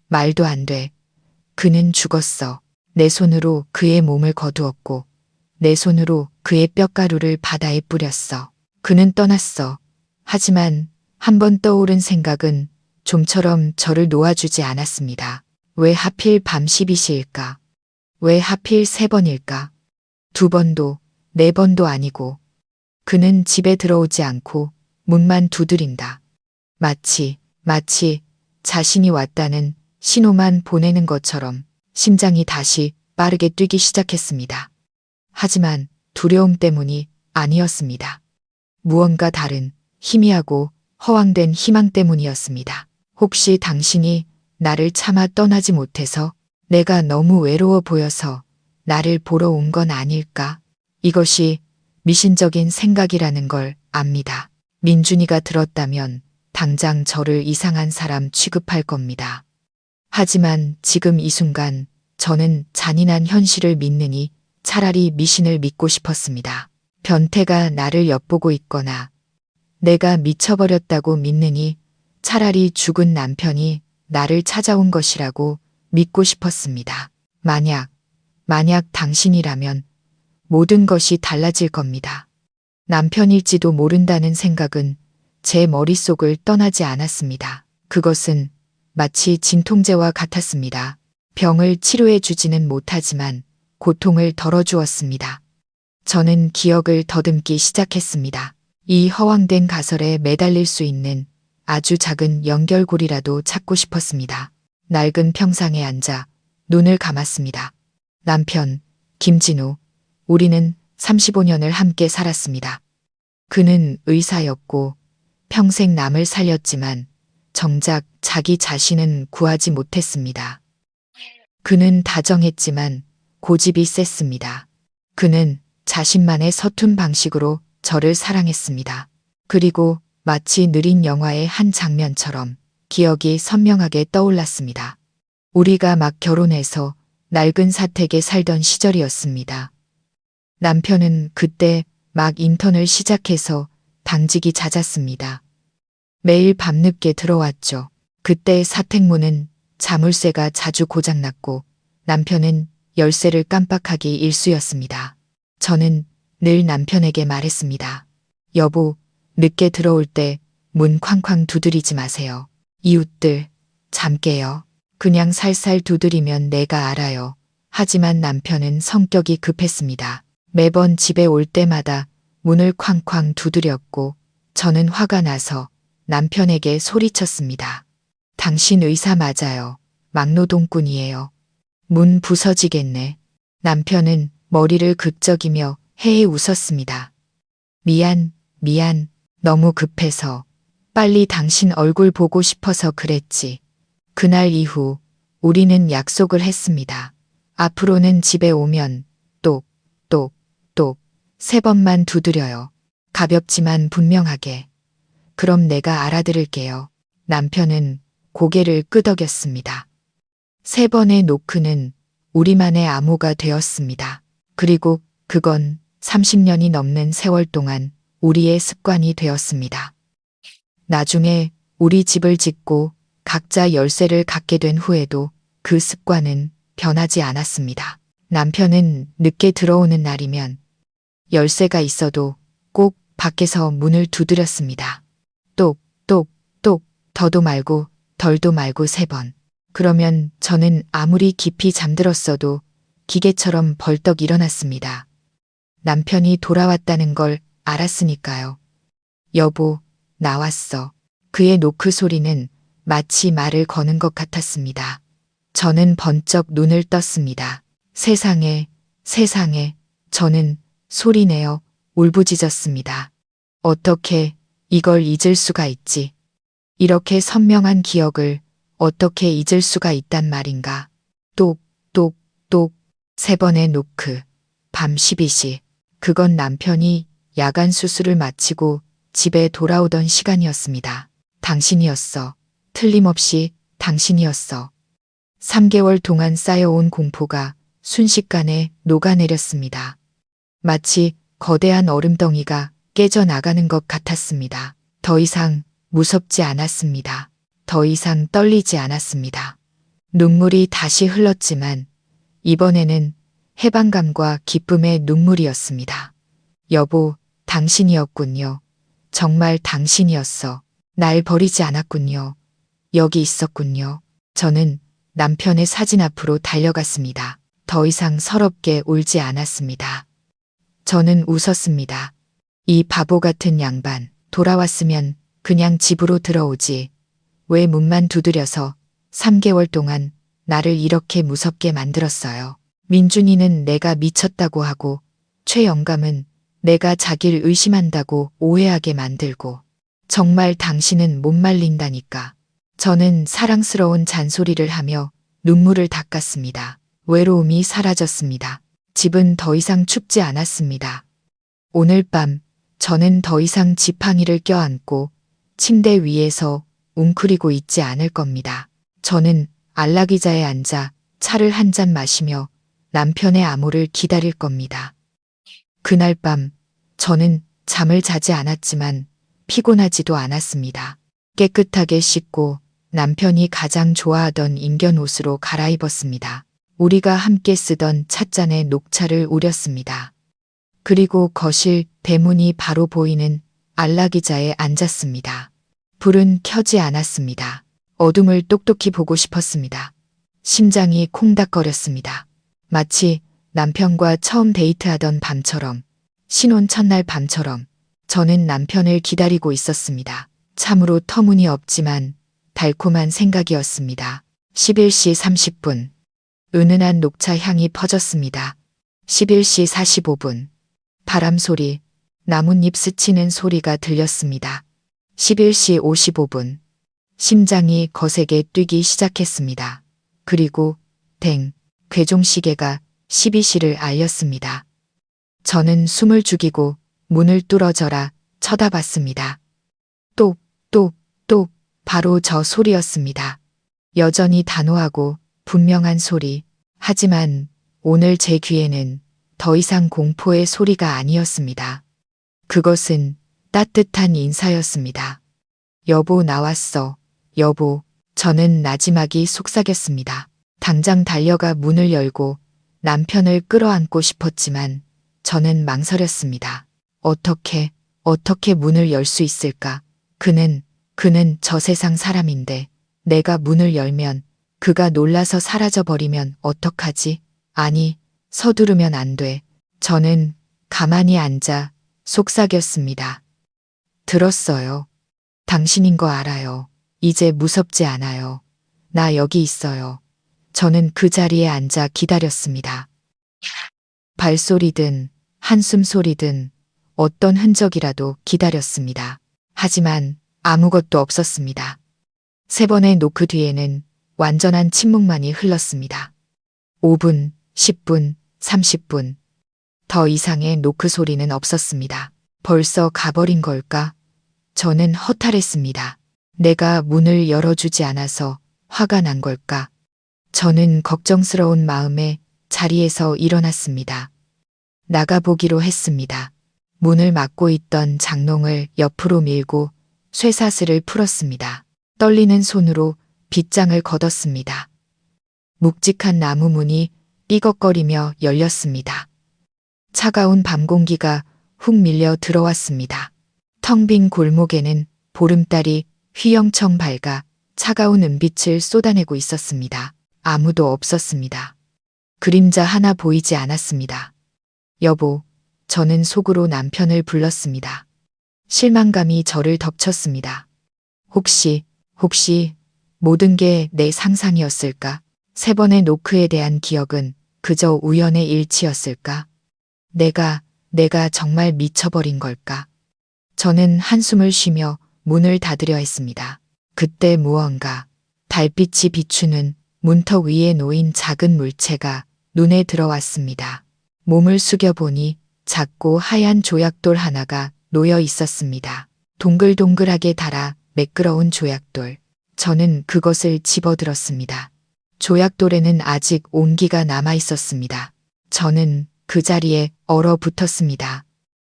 말도 안 돼. 그는 죽었어. 내 손으로 그의 몸을 거두었고 내 손으로 그의 뼈가루를 바다에 뿌렸어. 그는 떠났어. 하지만 한 번 떠오른 생각은 좀처럼 저를 놓아주지 않았습니다. 왜 하필 밤 12시일까? 왜 하필 3번일까? 2번도 4번도 아니고. 그는 집에 들어오지 않고 문만 두드린다. 마치 자신이 왔다는 신호만 보내는 것처럼 심장이 다시 빠르게 뛰기 시작했습니다. 하지만 두려움 때문이 아니었습니다. 무언가 다른 희미하고 허황된 희망 때문이었습니다. 혹시 당신이 나를 차마 떠나지 못해서, 내가 너무 외로워 보여서 나를 보러 온 건 아닐까? 이것이 미신적인 생각이라는 걸 압니다. 민준이가 들었다면 당장 저를 이상한 사람 취급할 겁니다. 하지만 지금 이 순간 저는 잔인한 현실을 믿느니 차라리 미신을 믿고 싶었습니다. 변태가 나를 엿보고 있거나 내가 미쳐버렸다고 믿느니 차라리 죽은 남편이 나를 찾아온 것이라고 믿고 싶었습니다. 만약 당신이라면 모든 것이 달라질 겁니다. 남편일지도 모른다는 생각은 제 머릿속을 떠나지 않았습니다. 그것은 마치 진통제와 같았습니다. 병을 치료해 주지는 못하지만 고통을 덜어주었습니다. 저는 기억을 더듬기 시작했습니다. 이 허황된 가설에 매달릴 수 있는 아주 작은 연결고리라도 찾고 싶었습니다. 낡은 평상에 앉아 눈을 감았습니다. 남편, 김진우, 우리는 35년을 함께 살았습니다. 그는 의사였고 평생 남을 살렸지만 정작 자기 자신은 구하지 못했습니다. 그는 다정했지만 고집이 셌습니다. 그는 자신만의 서툰 방식으로 저를 사랑했습니다. 그리고 마치 느린 영화의 한 장면처럼 기억이 선명하게 떠올랐습니다. 우리가 막 결혼해서 낡은 사택에 살던 시절이었습니다. 남편은 그때 막 인턴을 시작해서 당직이 잦았습니다. 매일 밤늦게 들어왔죠. 그때 사택문은 자물쇠가 자주 고장났고 남편은 열쇠를 깜빡하기 일쑤였습니다. 저는 늘 남편에게 말했습니다. 여보, 늦게 들어올 때 문 쾅쾅 두드리지 마세요. 이웃들, 잠 깨요. 그냥 살살 두드리면 내가 알아요. 하지만 남편은 성격이 급했습니다. 매번 집에 올 때마다 문을 쾅쾅 두드렸고 저는 화가 나서 남편에게 소리쳤습니다. 당신 의사 맞아요. 막노동꾼이에요. 문 부서지겠네. 남편은 머리를 극적이며 해해 웃었습니다. 미안. 너무 급해서. 빨리 당신 얼굴 보고 싶어서 그랬지. 그날 이후 우리는 약속을 했습니다. 앞으로는 집에 오면 똑 3번만 두드려요. 가볍지만 분명하게. 그럼 내가 알아들을게요. 남편은 고개를 끄덕였습니다. 3번의 노크는 우리만의 암호가 되었습니다. 그리고 그건 30년이 넘는 세월 동안 우리의 습관이 되었습니다. 나중에 우리 집을 짓고 각자 열쇠를 갖게 된 후에도 그 습관은 변하지 않았습니다. 남편은 늦게 들어오는 날이면 열쇠가 있어도 꼭 밖에서 문을 두드렸습니다. 똑, 더도 말고 덜도 말고 3번. 그러면 저는 아무리 깊이 잠들었어도 기계처럼 벌떡 일어났습니다. 남편이 돌아왔다는 걸 알았으니까요. 여보, 나왔어. 그의 노크 소리는 마치 말을 거는 것 같았습니다. 저는 번쩍 눈을 떴습니다. 세상에, 저는 소리내어 울부짖었습니다. 어떻게 이걸 잊을 수가 있지? 이렇게 선명한 기억을 어떻게 잊을 수가 있단 말인가? 똑, 똑, 똑. 3번의 노크. 밤 12시. 그건 남편이 야간 수술을 마치고 집에 돌아오던 시간이었습니다. 당신이었어. 틀림없이 당신이었어. 3개월 동안 쌓여온 공포가 순식간에 녹아내렸습니다. 마치 거대한 얼음덩이가 깨져나가는 것 같았습니다. 더 이상 무섭지 않았습니다. 더 이상 떨리지 않았습니다. 눈물이 다시 흘렀지만 이번에는 해방감과 기쁨의 눈물이었습니다. 여보, 당신이었군요. 정말 당신이었어. 날 버리지 않았군요. 여기 있었군요. 저는 남편의 사진 앞으로 달려갔습니다. 더 이상 서럽게 울지 않았습니다. 저는 웃었습니다. 이 바보 같은 양반, 돌아왔으면 그냥 집으로 들어오지. 왜 문만 두드려서 3개월 동안 나를 이렇게 무섭게 만들었어요. 민준이는 내가 미쳤다고 하고, 최영감은 내가 자기를 의심한다고 오해하게 만들고, 정말 당신은 못 말린다니까. 저는 사랑스러운 잔소리를 하며 눈물을 닦았습니다. 외로움이 사라졌습니다. 집은 더 이상 춥지 않았습니다. 오늘 밤 저는 더 이상 지팡이를 껴안고 침대 위에서 웅크리고 있지 않을 겁니다. 저는 안락의자에 앉아 차를 한 잔 마시며 남편의 암호를 기다릴 겁니다. 그날 밤 저는 잠을 자지 않았지만 피곤하지도 않았습니다. 깨끗하게 씻고 남편이 가장 좋아하던 인견 옷으로 갈아입었습니다. 우리가 함께 쓰던 찻잔에 녹차를 우렸습니다. 그리고 거실 대문이 바로 보이는 안락의자에 앉았습니다. 불은 켜지 않았습니다. 어둠을 똑똑히 보고 싶었습니다. 심장이 콩닥거렸습니다. 마치 남편과 처음 데이트하던 밤처럼, 신혼 첫날 밤처럼 저는 남편을 기다리고 있었습니다. 참으로 터무니없지만 달콤한 생각이었습니다. 11시 30분. 은은한 녹차 향이 퍼졌습니다. 11시 45분. 바람 소리, 나뭇잎 스치는 소리가 들렸습니다. 11시 55분. 심장이 거세게 뛰기 시작했습니다. 그리고 댕, 괴종시계가 12시를 알렸습니다. 저는 숨을 죽이고 문을 뚫어져라 쳐다봤습니다. 똑, 똑, 똑, 바로 저 소리였습니다. 여전히 단호하고 분명한 소리. 하지만 오늘 제 귀에는 더 이상 공포의 소리가 아니었습니다. 그것은 따뜻한 인사였습니다. 여보, 나왔어. 여보. 저는 나지막이 속삭였습니다. 당장 달려가 문을 열고 남편을 끌어안고 싶었지만 저는 망설였습니다. 어떻게 문을 열 수 있을까? 그는 저 세상 사람인데 내가 문을 열면 그가 놀라서 사라져버리면 어떡하지? 아니, 서두르면 안 돼. 저는 가만히 앉아 속삭였습니다. 들었어요. 당신인 거 알아요. 이제 무섭지 않아요. 나 여기 있어요. 저는 그 자리에 앉아 기다렸습니다. 발소리든 한숨 소리든 어떤 흔적이라도 기다렸습니다. 하지만 아무것도 없었습니다. 3번의 노크 뒤에는 완전한 침묵만이 흘렀습니다. 5분, 10분, 30분. 더 이상의 노크 소리는 없었습니다. 벌써 가버린 걸까? 저는 허탈했습니다. 내가 문을 열어주지 않아서 화가 난 걸까? 저는 걱정스러운 마음에 자리에서 일어났습니다. 나가보기로 했습니다. 문을 막고 있던 장롱을 옆으로 밀고 쇠사슬을 풀었습니다. 떨리는 손으로 빗장을 걷었습니다. 묵직한 나무 문이 삐걱거리며 열렸습니다. 차가운 밤 공기가 훅 밀려 들어왔습니다. 텅 빈 골목에는 보름달이 휘영청 밝아 차가운 은빛을 쏟아내고 있었습니다. 아무도 없었습니다. 그림자 하나 보이지 않았습니다. 여보, 저는 속으로 남편을 불렀습니다. 실망감이 저를 덮쳤습니다. 혹시 모든 게 내 상상이었을까? 3번의 노크에 대한 기억은 그저 우연의 일치였을까? 내가 내가 정말 미쳐버린 걸까? 저는 한숨을 쉬며 문을 닫으려 했습니다. 그때 무언가 달빛이 비추는 문턱 위에 놓인 작은 물체가 눈에 들어왔습니다. 몸을 숙여보니 작고 하얀 조약돌 하나가 놓여 있었습니다. 동글동글하게 달아 매끄러운 조약돌. 저는 그것을 집어들었습니다. 조약돌에는 아직 온기가 남아 있었습니다. 저는 그 자리에 얼어붙었습니다.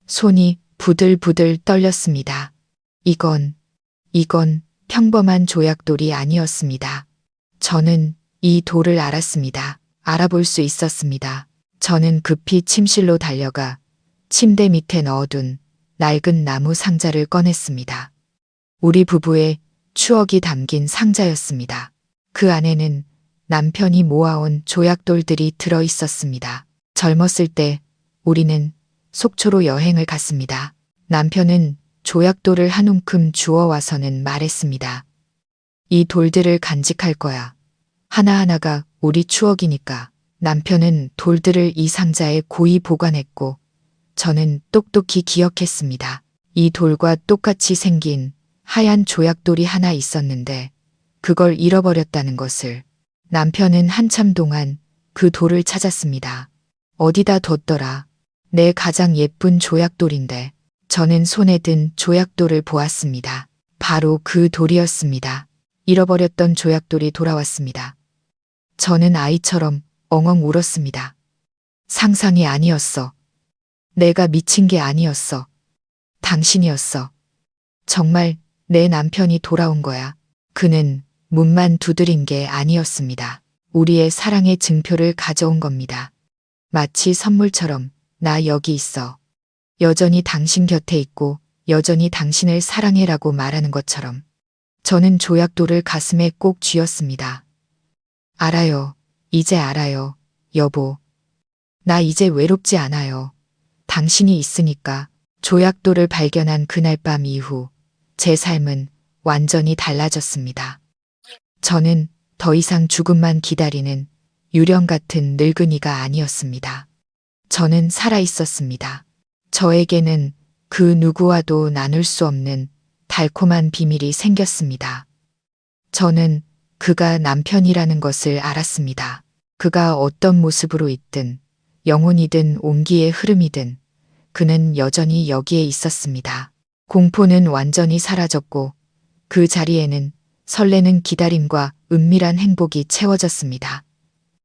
손이 부들부들 떨렸습니다. 이건 평범한 조약돌이 아니었습니다. 저는 이 돌을 알았습니다. 알아볼 수 있었습니다. 저는 급히 침실로 달려가 침대 밑에 넣어둔 낡은 나무 상자를 꺼냈습니다. 우리 부부의 추억이 담긴 상자였습니다. 그 안에는 남편이 모아온 조약돌들이 들어 있었습니다. 젊었을 때 우리는 속초로 여행을 갔습니다. 남편은 조약돌을 한 움큼 주워와서는 말했습니다. 이 돌들을 간직할 거야. 하나하나가 우리 추억이니까. 남편은 돌들을 이 상자에 고이 보관했고 저는 똑똑히 기억했습니다. 이 돌과 똑같이 생긴 하얀 조약돌이 하나 있었는데 그걸 잃어버렸다는 것을. 남편은 한참 동안 그 돌을 찾았습니다. 어디다 뒀더라. 내 가장 예쁜 조약돌인데. 저는 손에 든 조약돌을 보았습니다. 바로 그 돌이었습니다. 잃어버렸던 조약돌이 돌아왔습니다. 저는 아이처럼 엉엉 울었습니다. 상상이 아니었어. 내가 미친 게 아니었어. 당신이었어. 정말 내 남편이 돌아온 거야. 그는 문만 두드린 게 아니었습니다. 우리의 사랑의 증표를 가져온 겁니다. 마치 선물처럼 나 여기 있어. 여전히 당신 곁에 있고 여전히 당신을 사랑해라고 말하는 것처럼. 저는 조약돌을 가슴에 꼭 쥐었습니다. 알아요. 이제 알아요. 여보. 나 이제 외롭지 않아요. 당신이 있으니까. 조약돌을 발견한 그날 밤 이후 제 삶은 완전히 달라졌습니다. 저는 더 이상 죽음만 기다리는 유령 같은 늙은이가 아니었습니다. 저는 살아 있었습니다. 저에게는 그 누구와도 나눌 수 없는 달콤한 비밀이 생겼습니다. 저는 그가 남편이라는 것을 알았습니다. 그가 어떤 모습으로 있든 영혼이든 온기의 흐름이든 그는 여전히 여기에 있었습니다. 공포는 완전히 사라졌고 그 자리에는 설레는 기다림과 은밀한 행복이 채워졌습니다.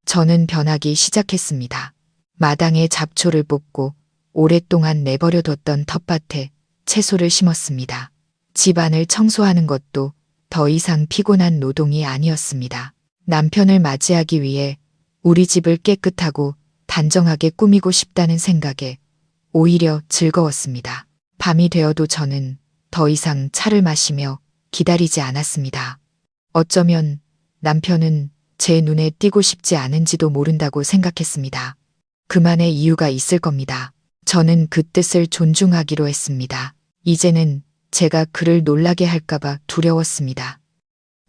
저는 변하기 시작했습니다. 마당에 잡초를 뽑고 오랫동안 내버려뒀던 텃밭에 채소를 심었습니다. 집안을 청소하는 것도 더 이상 피곤한 노동이 아니었습니다. 남편을 맞이하기 위해 우리 집을 깨끗하고 단정하게 꾸미고 싶다는 생각에 오히려 즐거웠습니다. 밤이 되어도 저는 더 이상 차를 마시며 기다리지 않았습니다. 어쩌면 남편은 제 눈에 띄고 싶지 않은지도 모른다고 생각했습니다. 그만의 이유가 있을 겁니다. 저는 그 뜻을 존중하기로 했습니다. 이제는 제가 그를 놀라게 할까봐 두려웠습니다.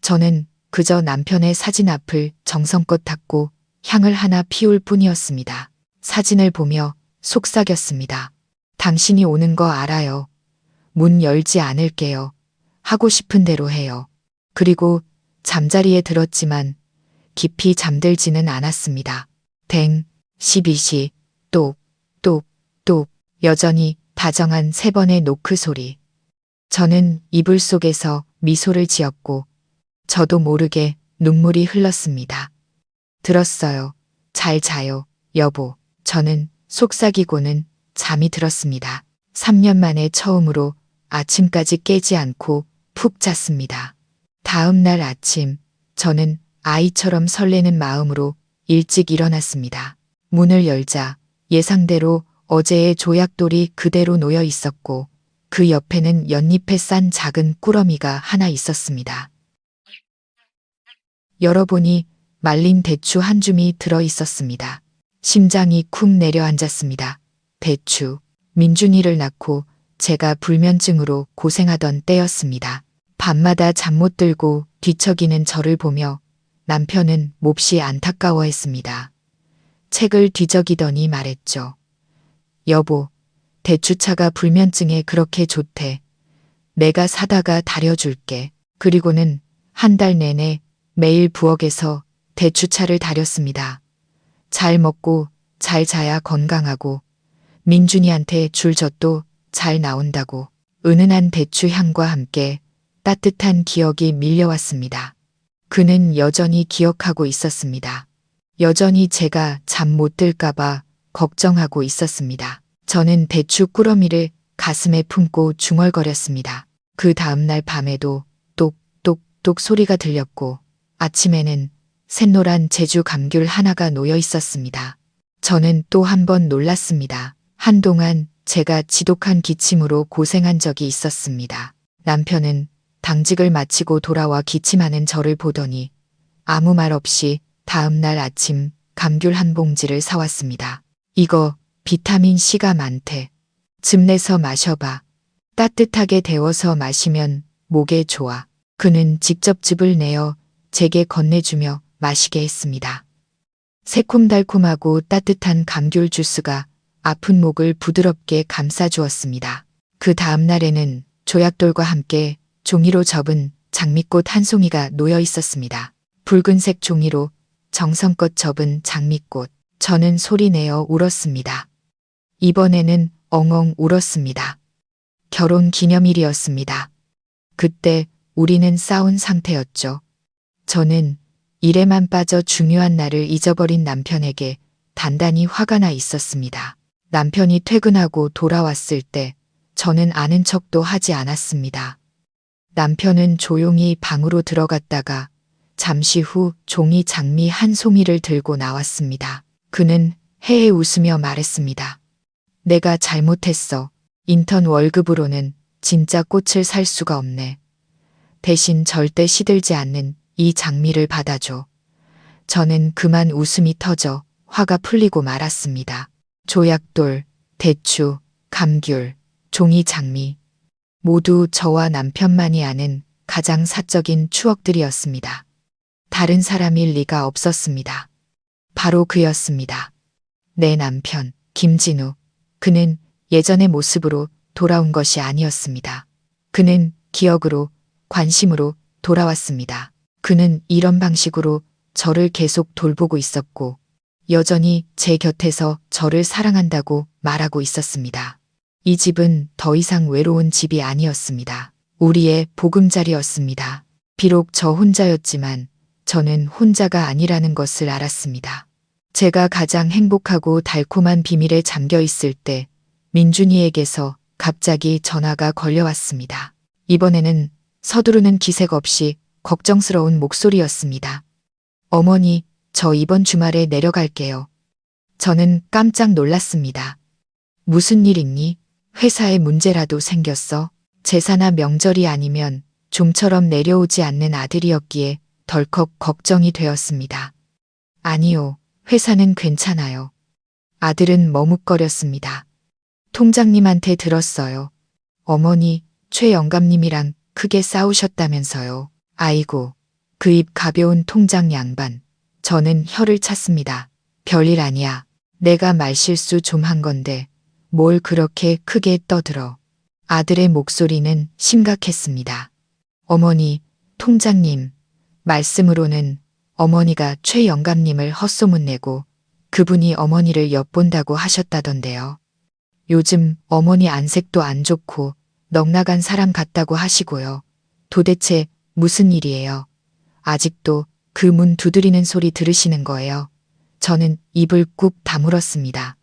저는 그저 남편의 사진 앞을 정성껏 닦고 향을 하나 피울 뿐이었습니다. 사진을 보며 속삭였습니다. 당신이 오는 거 알아요. 문 열지 않을게요. 하고 싶은 대로 해요. 그리고 잠자리에 들었지만 깊이 잠들지는 않았습니다. 댕, 12시, 똑, 똑, 똑, 여전히 다정한 3번의 노크 소리. 저는 이불 속에서 미소를 지었고 저도 모르게 눈물이 흘렀습니다. 들었어요. 잘 자요, 여보. 저는 속삭이고는 잠이 들었습니다. 3년 만에 처음으로 아침까지 깨지 않고 푹 잤습니다. 다음 날 아침 저는 아이처럼 설레는 마음으로 일찍 일어났습니다. 문을 열자 예상대로 어제의 조약돌이 그대로 놓여 있었고 그 옆에는 연잎에 싼 작은 꾸러미가 하나 있었습니다. 열어보니 말린 대추 한 줌이 들어 있었습니다. 심장이 쿵 내려앉았습니다. 대추. 민준이를 낳고 제가 불면증으로 고생하던 때였습니다. 밤마다 잠 못 들고 뒤척이는 저를 보며 남편은 몹시 안타까워했습니다. 책을 뒤적이더니 말했죠. 여보, 대추차가 불면증에 그렇게 좋대. 내가 사다가 다려줄게. 그리고는 한 달 내내 매일 부엌에서 대추차를 다렸습니다. 잘 먹고 잘 자야 건강하고 민준이한테 줄 젖도 잘 나온다고. 은은한 대추 향과 함께 따뜻한 기억이 밀려왔습니다. 그는 여전히 기억하고 있었습니다. 여전히 제가 잠 못 들까봐 걱정하고 있었습니다. 저는 대추 꾸러미를 가슴에 품고 중얼거렸습니다. 그 다음날 밤에도 똑똑똑 소리가 들렸고 아침에는 샛노란 제주 감귤 하나가 놓여 있었습니다. 저는 또 한 번 놀랐습니다. 한동안 제가 지독한 기침으로 고생한 적이 있었습니다. 남편은 당직을 마치고 돌아와 기침하는 저를 보더니 아무 말 없이 다음날 아침 감귤 한 봉지를 사왔습니다. 이거 비타민C가 많대. 즙 내서 마셔봐. 따뜻하게 데워서 마시면 목에 좋아. 그는 직접 즙을 내어 제게 건네주며 마시게 했습니다. 새콤달콤하고 따뜻한 감귤 주스가 아픈 목을 부드럽게 감싸주었습니다. 그 다음 날에는 조약돌과 함께 종이로 접은 장미꽃 한 송이가 놓여 있었습니다. 붉은색 종이로 정성껏 접은 장미꽃. 저는 소리내어 울었습니다. 이번에는 엉엉 울었습니다. 결혼 기념일이었습니다. 그때 우리는 싸운 상태였죠. 저는 일에만 빠져 중요한 날을 잊어버린 남편에게 단단히 화가 나 있었습니다. 남편이 퇴근하고 돌아왔을 때 저는 아는 척도 하지 않았습니다. 남편은 조용히 방으로 들어갔다가 잠시 후 종이 장미 한 송이를 들고 나왔습니다. 그는 해해 웃으며 말했습니다. 내가 잘못했어. 인턴 월급으로는 진짜 꽃을 살 수가 없네. 대신 절대 시들지 않는 이 장미를 받아줘. 저는 그만 웃음이 터져 화가 풀리고 말았습니다. 조약돌, 대추, 감귤, 종이 장미. 모두 저와 남편만이 아는 가장 사적인 추억들이었습니다. 다른 사람일 리가 없었습니다. 바로 그였습니다. 내 남편, 김진우. 그는 예전의 모습으로 돌아온 것이 아니었습니다. 그는 기억으로, 관심으로 돌아왔습니다. 그는 이런 방식으로 저를 계속 돌보고 있었고, 여전히 제 곁에서 저를 사랑한다고 말하고 있었습니다. 이 집은 더 이상 외로운 집이 아니었습니다. 우리의 보금자리였습니다. 비록 저 혼자였지만 저는 혼자가 아니라는 것을 알았습니다. 제가 가장 행복하고 달콤한 비밀에 잠겨 있을 때 민준이에게서 갑자기 전화가 걸려왔습니다. 이번에는 서두르는 기색 없이 걱정스러운 목소리였습니다. 어머니, 저 이번 주말에 내려갈게요. 저는 깜짝 놀랐습니다. 무슨 일 있니? 회사에 문제라도 생겼어? 제사나 명절이 아니면 좀처럼 내려오지 않는 아들이었기에 덜컥 걱정이 되었습니다. 아니요, 회사는 괜찮아요. 아들은 머뭇거렸습니다. 통장님한테 들었어요. 어머니, 최 영감님이랑 크게 싸우셨다면서요. 아이고, 그 입 가벼운 통장 양반. 저는 혀를 찼습니다. 별일 아니야. 내가 말실수 좀 한 건데 뭘 그렇게 크게 떠들어. 아들의 목소리는 심각했습니다. 어머니, 통장님. 말씀으로는 어머니가 최 영감님을 헛소문내고 그분이 어머니를 엿본다고 하셨다던데요. 요즘 어머니 안색도 안 좋고 넉나간 사람 같다고 하시고요. 도대체 무슨 일이에요? 아직도 그 문 두드리는 소리 들으시는 거예요? 저는 입을 꾹 다물었습니다.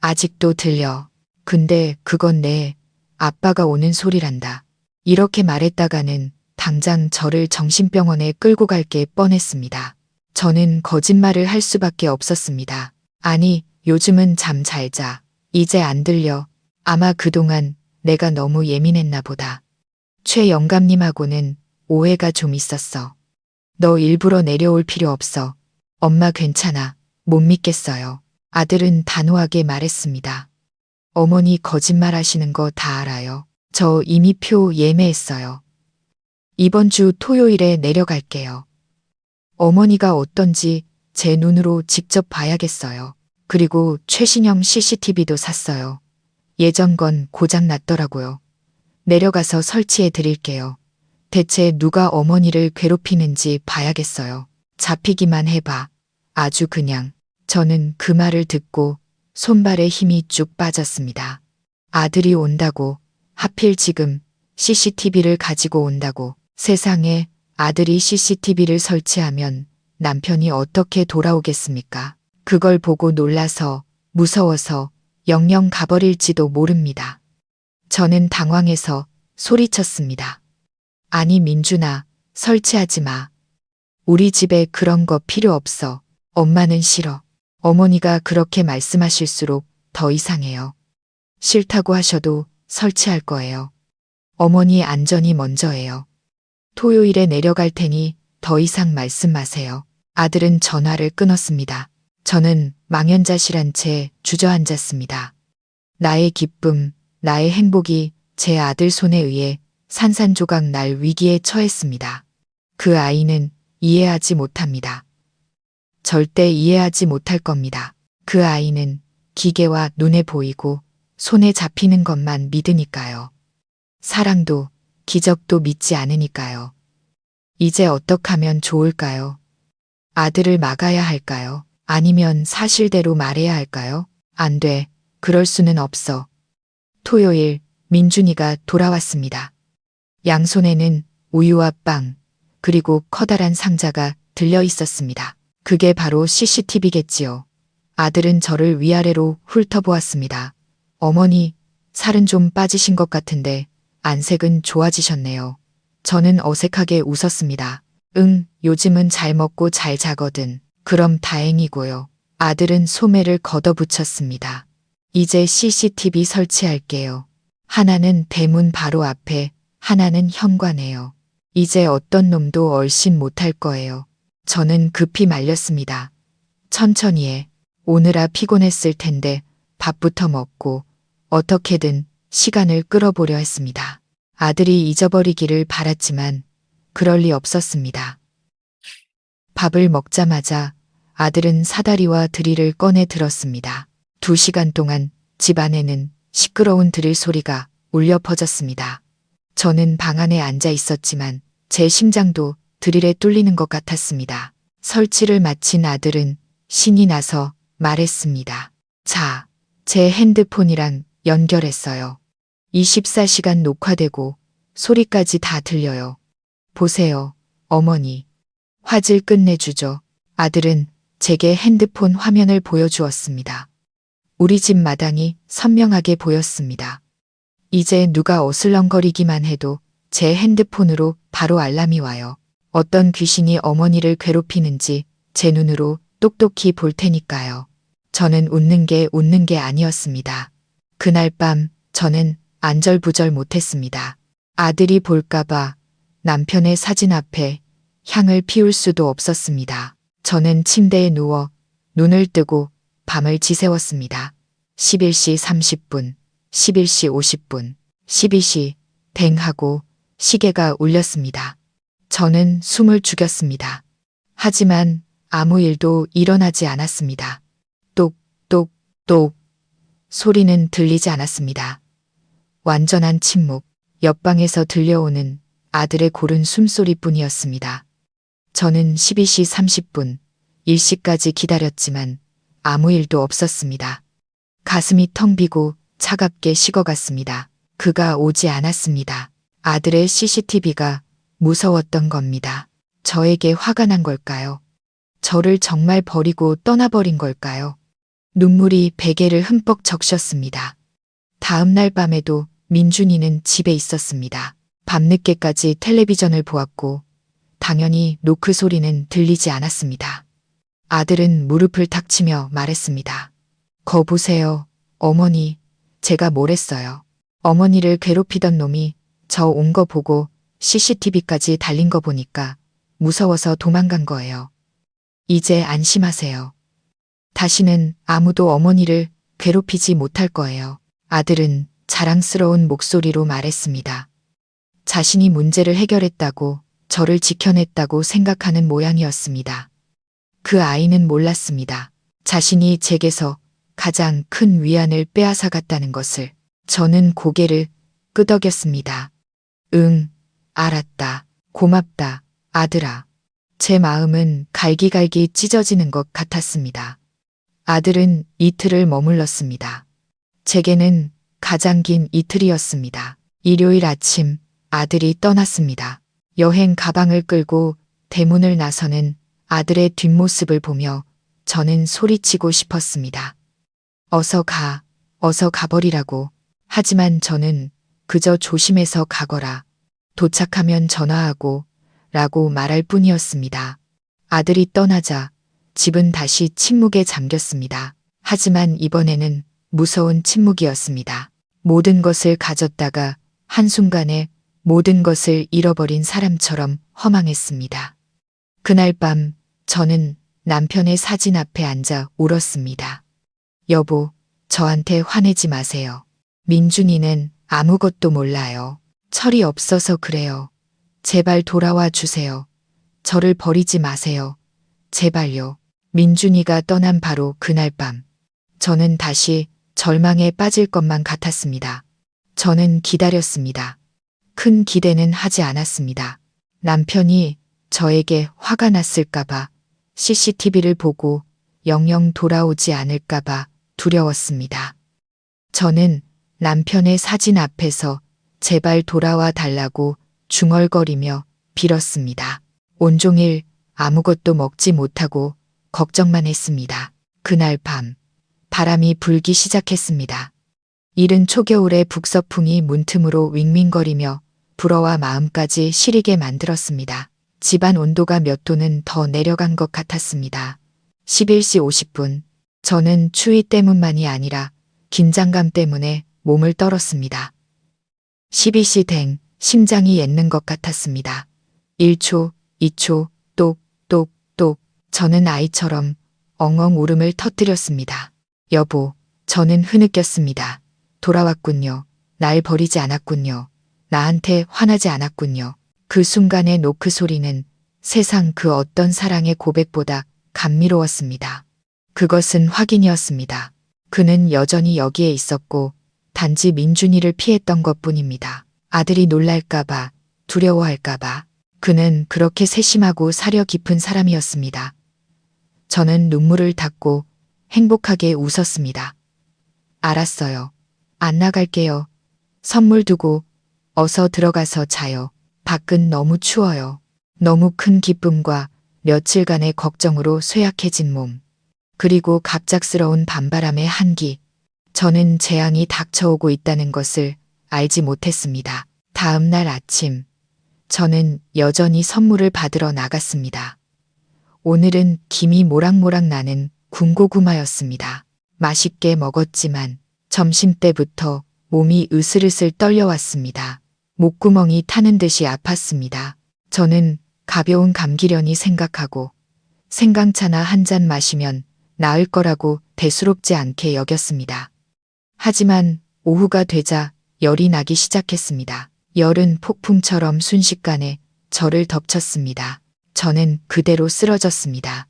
아직도 들려. 근데 그건 내 아빠가 오는 소리란다. 이렇게 말했다가는 당장 저를 정신병원에 끌고 갈 게 뻔했습니다. 저는 거짓말을 할 수밖에 없었습니다. 아니, 요즘은 잠 잘 자. 이제 안 들려. 아마 그동안 내가 너무 예민했나 보다. 최 영감님하고는 오해가 좀 있었어. 너 일부러 내려올 필요 없어. 엄마 괜찮아. 못 믿겠어요. 아들은 단호하게 말했습니다. 어머니 거짓말 하시는 거 다 알아요. 저 이미 표 예매했어요. 이번 주 토요일에 내려갈게요. 어머니가 어떤지 제 눈으로 직접 봐야겠어요. 그리고 최신형 CCTV도 샀어요. 예전 건 고장 났더라고요. 내려가서 설치해 드릴게요. 대체 누가 어머니를 괴롭히는지 봐야겠어요. 잡히기만 해봐. 아주 그냥. 저는 그 말을 듣고 손발에 힘이 쭉 빠졌습니다. 아들이 온다고, 하필 지금 CCTV를 가지고 온다고. 세상에, 아들이 CCTV를 설치하면 남편이 어떻게 돌아오겠습니까? 그걸 보고 놀라서, 무서워서 영영 가버릴지도 모릅니다. 저는 당황해서 소리쳤습니다. 아니 민준아, 설치하지 마. 우리 집에 그런 거 필요 없어. 엄마는 싫어. 어머니가 그렇게 말씀하실수록 더 이상해요. 싫다고 하셔도 설치할 거예요. 어머니 안전이 먼저예요. 토요일에 내려갈 테니 더 이상 말씀 마세요. 아들은 전화를 끊었습니다. 저는 망연자실한 채 주저앉았습니다. 나의 기쁨, 나의 행복이 제 아들 손에 의해 산산조각 날 위기에 처했습니다. 그 아이는 이해하지 못합니다. 절대 이해하지 못할 겁니다. 그 아이는 기계와 눈에 보이고 손에 잡히는 것만 믿으니까요. 사랑도 기적도 믿지 않으니까요. 이제 어떡하면 좋을까요? 아들을 막아야 할까요? 아니면 사실대로 말해야 할까요? 안 돼. 그럴 수는 없어. 토요일 민준이가 돌아왔습니다. 양손에는 우유와 빵, 그리고 커다란 상자가 들려 있었습니다. 그게 바로 CCTV겠지요. 아들은 저를 위아래로 훑어보았습니다. 어머니, 살은 좀 빠지신 것 같은데 안색은 좋아지셨네요. 저는 어색하게 웃었습니다. 응, 요즘은 잘 먹고 잘 자거든. 그럼 다행이고요. 아들은 소매를 걷어붙였습니다. 이제 CCTV 설치할게요. 하나는 대문 바로 앞에, 하나는 현관에요. 이제 어떤 놈도 얼씬 못할 거예요. 저는 급히 말렸습니다. 천천히 해. 오느라 피곤했을 텐데 밥부터 먹고 어떻게든 시간을 끌어보려 했습니다. 아들이 잊어버리기를 바랐지만 그럴 리 없었습니다. 밥을 먹자마자 아들은 사다리와 드릴을 꺼내 들었습니다. 2시간 동안 집 안에는 시끄러운 드릴 소리가 울려 퍼졌습니다. 저는 방 안에 앉아 있었지만 제 심장도 드릴에 뚫리는 것 같았습니다. 설치를 마친 아들은 신이 나서 말했습니다. 자, 제 핸드폰이랑 연결했어요. 24시간 녹화되고 소리까지 다 들려요. 보세요, 어머니. 화질 끝내주죠. 아들은 제게 핸드폰 화면을 보여주었습니다. 우리 집 마당이 선명하게 보였습니다. 이제 누가 어슬렁거리기만 해도 제 핸드폰으로 바로 알람이 와요. 어떤 귀신이 어머니를 괴롭히는지 제 눈으로 똑똑히 볼 테니까요. 저는 웃는 게 아니었습니다. 그날 밤 저는 안절부절 못했습니다. 아들이 볼까봐 남편의 사진 앞에 향을 피울 수도 없었습니다. 저는 침대에 누워 눈을 뜨고 밤을 지새웠습니다. 11시 30분, 11시 50분, 12시 뱅 하고 시계가 울렸습니다. 저는 숨을 죽였습니다. 하지만 아무 일도 일어나지 않았습니다. 똑똑똑 소리는 들리지 않았습니다. 완전한 침묵, 옆방에서 들려오는 아들의 고른 숨소리뿐이었습니다. 저는 12시 30분, 1시까지 기다렸지만 아무 일도 없었습니다. 가슴이 텅 비고 차갑게 식어갔습니다. 그가 오지 않았습니다. 아들의 CCTV가 무서웠던 겁니다. 저에게 화가 난 걸까요? 저를 정말 버리고 떠나버린 걸까요? 눈물이 베개를 흠뻑 적셨습니다. 다음 날 밤에도 민준이는 집에 있었습니다. 밤늦게까지 텔레비전을 보았고 당연히 노크 소리는 들리지 않았습니다. 아들은 무릎을 탁 치며 말했습니다. 거 보세요, 어머니. 제가 뭘 했어요. 어머니를 괴롭히던 놈이 저 온 거 보고 CCTV까지 달린 거 보니까 무서워서 도망간 거예요. 이제 안심하세요. 다시는 아무도 어머니를 괴롭히지 못할 거예요. 아들은 자랑스러운 목소리로 말했습니다. 자신이 문제를 해결했다고, 저를 지켜냈다고 생각하는 모양이었습니다. 그 아이는 몰랐습니다. 자신이 제게서 가장 큰 위안을 빼앗아갔다는 것을. 저는 고개를 끄덕였습니다. 응, 알았다. 고맙다, 아들아. 제 마음은 갈기갈기 찢어지는 것 같았습니다. 아들은 이틀을 머물렀습니다. 제게는 가장 긴 이틀이었습니다. 일요일 아침 아들이 떠났습니다. 여행 가방을 끌고 대문을 나서는 아들의 뒷모습을 보며 저는 소리치고 싶었습니다. 어서 가, 어서 가버리라고. 하지만 저는 그저 조심해서 가거라. 도착하면 전화하고 라고 말할 뿐이었습니다. 아들이 떠나자 집은 다시 침묵에 잠겼습니다. 하지만 이번에는 무서운 침묵이었습니다. 모든 것을 가졌다가 한순간에 모든 것을 잃어버린 사람처럼 허망했습니다. 그날 밤 저는 남편의 사진 앞에 앉아 울었습니다. 여보, 저한테 화내지 마세요. 민준이는 아무것도 몰라요. 철이 없어서 그래요. 제발 돌아와 주세요. 저를 버리지 마세요. 제발요. 민준이가 떠난 바로 그날 밤. 저는 다시 절망에 빠질 것만 같았습니다. 저는 기다렸습니다. 큰 기대는 하지 않았습니다. 남편이 저에게 화가 났을까봐, CCTV를 보고 영영 돌아오지 않을까봐 두려웠습니다. 저는 남편의 사진 앞에서 제발 돌아와 달라고 중얼거리며 빌었습니다. 온종일 아무것도 먹지 못하고 걱정만 했습니다. 그날 밤 바람이 불기 시작했습니다. 이른 초겨울의 북서풍이 문틈으로 윙윙거리며 불어와 마음까지 시리게 만들었습니다. 집안 온도가 몇 도는 더 내려간 것 같았습니다. 11시 50분. 저는 추위 때문만이 아니라 긴장감 때문에 몸을 떨었습니다. 12시 댕. 심장이 멎는 것 같았습니다. 1초, 2초, 똑, 똑, 똑. 저는 아이처럼 엉엉 울음을 터뜨렸습니다. 여보, 저는 흐느꼈습니다. 돌아왔군요. 날 버리지 않았군요. 나한테 화나지 않았군요. 그 순간의 노크 소리는 세상 그 어떤 사랑의 고백보다 감미로웠습니다. 그것은 확인이었습니다. 그는 여전히 여기에 있었고 단지 민준이를 피했던 것뿐입니다. 아들이 놀랄까봐, 두려워할까봐. 그는 그렇게 세심하고 사려 깊은 사람이었습니다. 저는 눈물을 닦고 행복하게 웃었습니다. 알았어요. 안 나갈게요. 선물 두고 어서 들어가서 자요. 밖은 너무 추워요. 너무 큰 기쁨과 며칠간의 걱정으로 쇠약해진 몸. 그리고 갑작스러운 밤바람의 한기. 저는 재앙이 닥쳐오고 있다는 것을 알지 못했습니다. 다음 날 아침, 저는 여전히 선물을 받으러 나갔습니다. 오늘은 김이 모락모락 나는 군고구마였습니다. 맛있게 먹었지만 점심때부터 몸이 으슬으슬 떨려왔습니다. 목구멍이 타는 듯이 아팠습니다. 저는 가벼운 감기려니 생각하고 생강차나 한 잔 마시면 나을 거라고 대수롭지 않게 여겼습니다. 하지만 오후가 되자 열이 나기 시작했습니다. 열은 폭풍처럼 순식간에 저를 덮쳤습니다. 저는 그대로 쓰러졌습니다.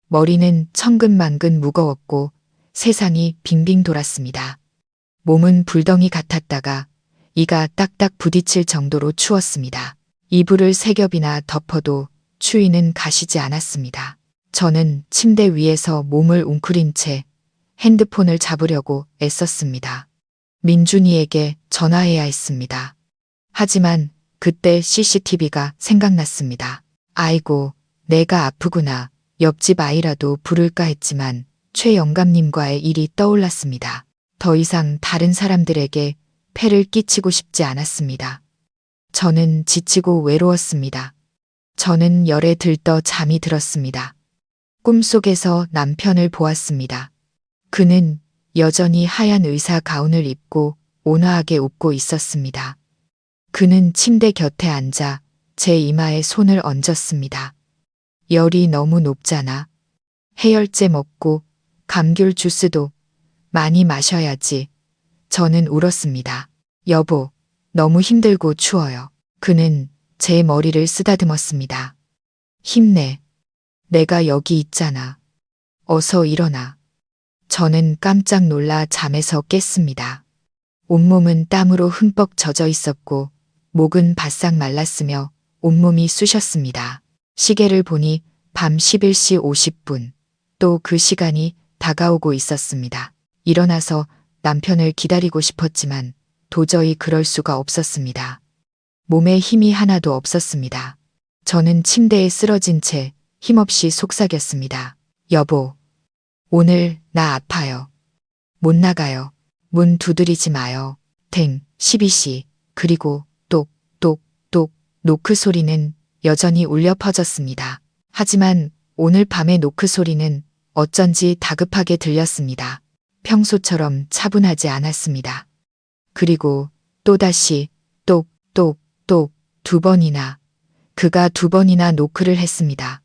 머리는 천근만근 무거웠고 세상이 빙빙 돌았습니다. 몸은 불덩이 같았다가 이가 딱딱 부딪힐 정도로 추웠습니다. 이불을 세 겹이나 덮어도 추위는 가시지 않았습니다. 저는 침대 위에서 몸을 웅크린 채 핸드폰을 잡으려고 애썼습니다. 민준이에게 전화해야 했습니다. 하지만 그때 CCTV가 생각났습니다. 아이고, 내가 아프구나. 옆집 아이라도 부를까 했지만 최 영감님과의 일이 떠올랐습니다. 더 이상 다른 사람들에게 폐를 끼치고 싶지 않았습니다. 저는 지치고 외로웠습니다. 저는 열에 들떠 잠이 들었습니다. 꿈속에서 남편을 보았습니다. 그는 여전히 하얀 의사 가운을 입고 온화하게 웃고 있었습니다. 그는 침대 곁에 앉아 제 이마에 손을 얹었습니다. 열이 너무 높잖아. 해열제 먹고 감귤 주스도 많이 마셔야지. 저는 울었습니다. 여보, 너무 힘들고 추워요. 그는 제 머리를 쓰다듬었습니다. 힘내. 내가 여기 있잖아. 어서 일어나. 저는 깜짝 놀라 잠에서 깼습니다. 온몸은 땀으로 흠뻑 젖어 있었고 목은 바싹 말랐으며 온몸이 쑤셨습니다. 시계를 보니 밤 11시 50분. 또 그 시간이 다가오고 있었습니다. 일어나서 남편을 기다리고 싶었지만 도저히 그럴 수가 없었습니다. 몸에 힘이 하나도 없었습니다. 저는 침대에 쓰러진 채 힘없이 속삭였습니다. 여보, 오늘 나 아파요. 못 나가요. 문 두드리지 마요. 탱, 12시. 그리고 똑, 똑, 똑, 노크 소리는 여전히 울려 퍼졌습니다. 하지만 오늘 밤의 노크 소리는 어쩐지 다급하게 들렸습니다. 평소처럼 차분하지 않았습니다. 그리고 또다시 똑, 똑, 똑, 2번이나. 그가 2번이나 노크를 했습니다.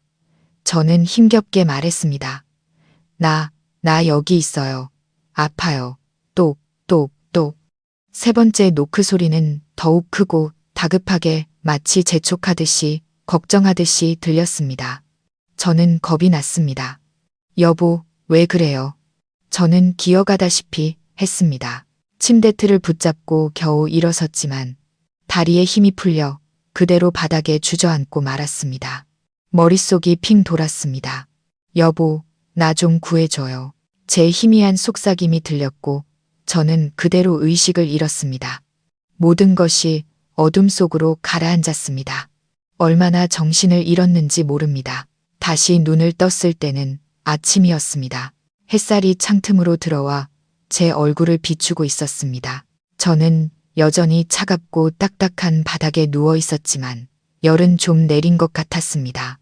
저는 힘겹게 말했습니다. 나 여기 있어요. 아파요. 똑, 똑, 똑. 3번째 노크 소리는 더욱 크고 다급하게 마치 재촉하듯이 걱정하듯이 들렸습니다. 저는 겁이 났습니다. 여보, 왜 그래요? 저는 기어가다시피 했습니다. 침대틀을 붙잡고 겨우 일어섰지만 다리에 힘이 풀려 그대로 바닥에 주저앉고 말았습니다. 머릿속이 핑 돌았습니다. 여보, 나 좀 구해줘요. 제 희미한 속삭임이 들렸고 저는 그대로 의식을 잃었습니다. 모든 것이 어둠 속으로 가라앉았습니다. 얼마나 정신을 잃었는지 모릅니다. 다시 눈을 떴을 때는 아침이었습니다. 햇살이 창틈으로 들어와 제 얼굴을 비추고 있었습니다. 저는 여전히 차갑고 딱딱한 바닥에 누워 있었지만 열은 좀 내린 것 같았습니다.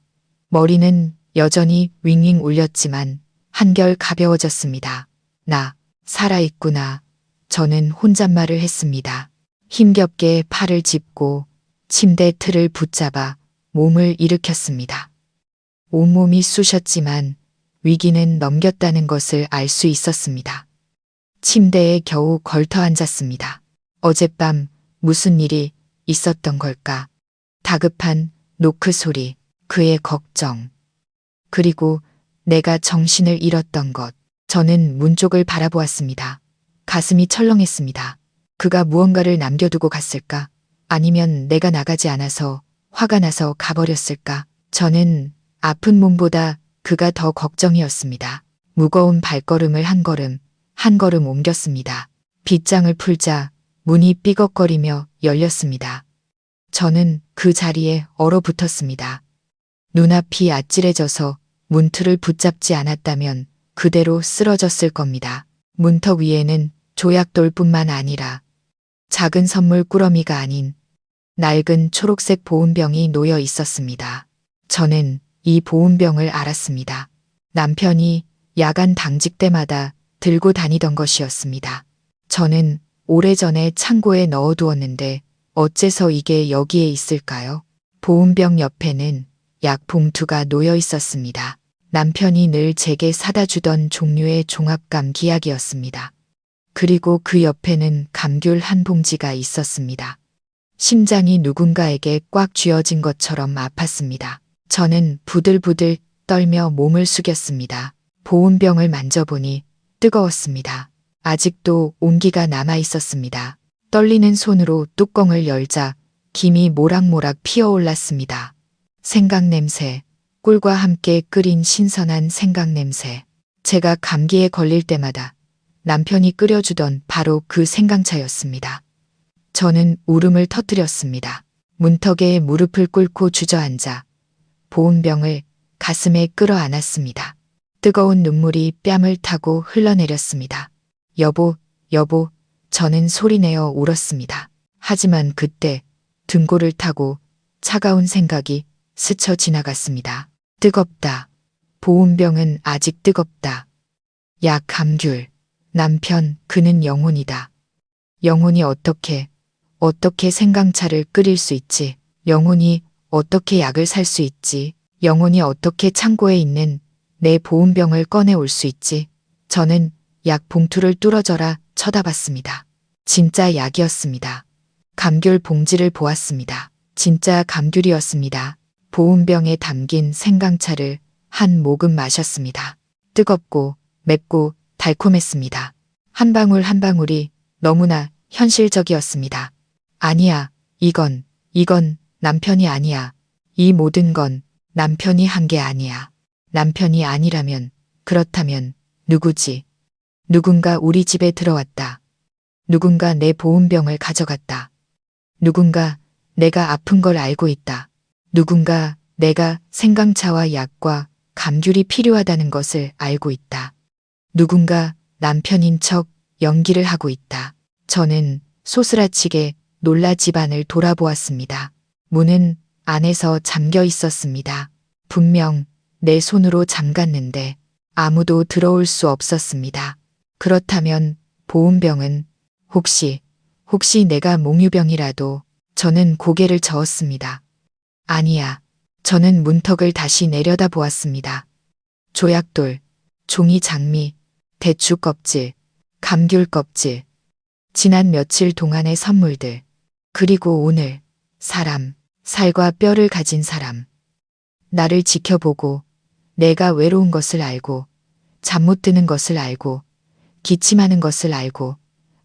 머리는 여전히 윙윙 울렸지만 한결 가벼워졌습니다. 나 살아있구나. 저는 혼잣말을 했습니다. 힘겹게 팔을 짚고 침대 틀을 붙잡아 몸을 일으켰습니다. 온몸이 쑤셨지만 위기는 넘겼다는 것을 알 수 있었습니다. 침대에 겨우 걸터 앉았습니다. 어젯밤 무슨 일이 있었던 걸까? 다급한 노크 소리, 그의 걱정. 그리고 내가 정신을 잃었던 것. 저는 문 쪽을 바라보았습니다. 가슴이 철렁했습니다. 그가 무언가를 남겨두고 갔을까? 아니면 내가 나가지 않아서 화가 나서 가버렸을까? 저는 아픈 몸보다 그가 더 걱정이었습니다. 무거운 발걸음을 한 걸음 옮겼습니다. 빗장을 풀자 문이 삐걱거리며 열렸습니다. 저는 그 자리에 얼어붙었습니다. 눈앞이 아찔해져서 문틀을 붙잡지 않았다면 그대로 쓰러졌을 겁니다. 문턱 위에는 조약돌뿐만 아니라 작은 선물 꾸러미가 아닌 낡은 초록색 보온병이 놓여 있었습니다. 저는 이 보온병을 알았습니다. 남편이 야간 당직 때마다 들고 다니던 것이었습니다. 저는 오래전에 창고에 넣어두었는데 어째서 이게 여기에 있을까요? 보온병 옆에는 약 봉투가 놓여 있었습니다. 남편이 늘 제게 사다 주던 종류의 종합감 기약이었습니다. 그리고 그 옆에는 감귤 한 봉지가 있었습니다. 심장이 누군가에게 꽉 쥐어진 것처럼 아팠습니다. 저는 부들부들 떨며 몸을 숙였습니다. 보온병을 만져보니 뜨거웠습니다. 아직도 온기가 남아 있었습니다. 떨리는 손으로 뚜껑을 열자 김이 모락모락 피어올랐습니다. 생강냄새, 꿀과 함께 끓인 신선한 생강냄새. 제가 감기에 걸릴 때마다 남편이 끓여주던 바로 그 생강차였습니다. 저는 울음을 터뜨렸습니다. 문턱에 무릎을 꿇고 주저앉아 보온병을 가슴에 끌어안았습니다. 뜨거운 눈물이 뺨을 타고 흘러내렸습니다. 여보, 여보, 저는 소리내어 울었습니다. 하지만 그때 등골을 타고 차가운 생각이 스쳐 지나갔습니다. 뜨겁다. 보온병은 아직 뜨겁다. 약 감귤. 남편, 그는 영혼이다. 영혼이 어떻게 생강차를 끓일 수 있지? 영혼이 어떻게 약을 살 수 있지? 영혼이 어떻게 창고에 있는 내 보온병을 꺼내올 수 있지? 저는 약 봉투를 뚫어져라 쳐다봤습니다. 진짜 약이었습니다. 감귤 봉지를 보았습니다. 진짜 감귤이었습니다. 보온병에 담긴 생강차를 한 모금 마셨습니다. 뜨겁고 맵고 달콤했습니다. 한 방울 한 방울이 너무나 현실적이었습니다. 아니야, 이건 남편이 아니야. 이 모든 건 남편이 한 게 아니야. 남편이 아니라면, 그렇다면 누구지? 누군가 우리 집에 들어왔다. 누군가 내 보온병을 가져갔다. 누군가 내가 아픈 걸 알고 있다. 누군가 내가 생강차와 약과 감귤이 필요하다는 것을 알고 있다. 누군가 남편인 척 연기를 하고 있다. 저는 소스라치게 놀라 집안을 돌아보았습니다. 문은 안에서 잠겨 있었습니다. 분명 내 손으로 잠갔는데 아무도 들어올 수 없었습니다. 그렇다면 보온병은 혹시 내가 몽유병이라도. 저는 고개를 저었습니다. 아니야. 저는 문턱을 다시 내려다 보았습니다. 조약돌, 종이 장미, 대추 껍질, 감귤 껍질, 지난 며칠 동안의 선물들, 그리고 오늘 사람, 살과 뼈를 가진 사람. 나를 지켜보고 내가 외로운 것을 알고 잠 못 드는 것을 알고 기침하는 것을 알고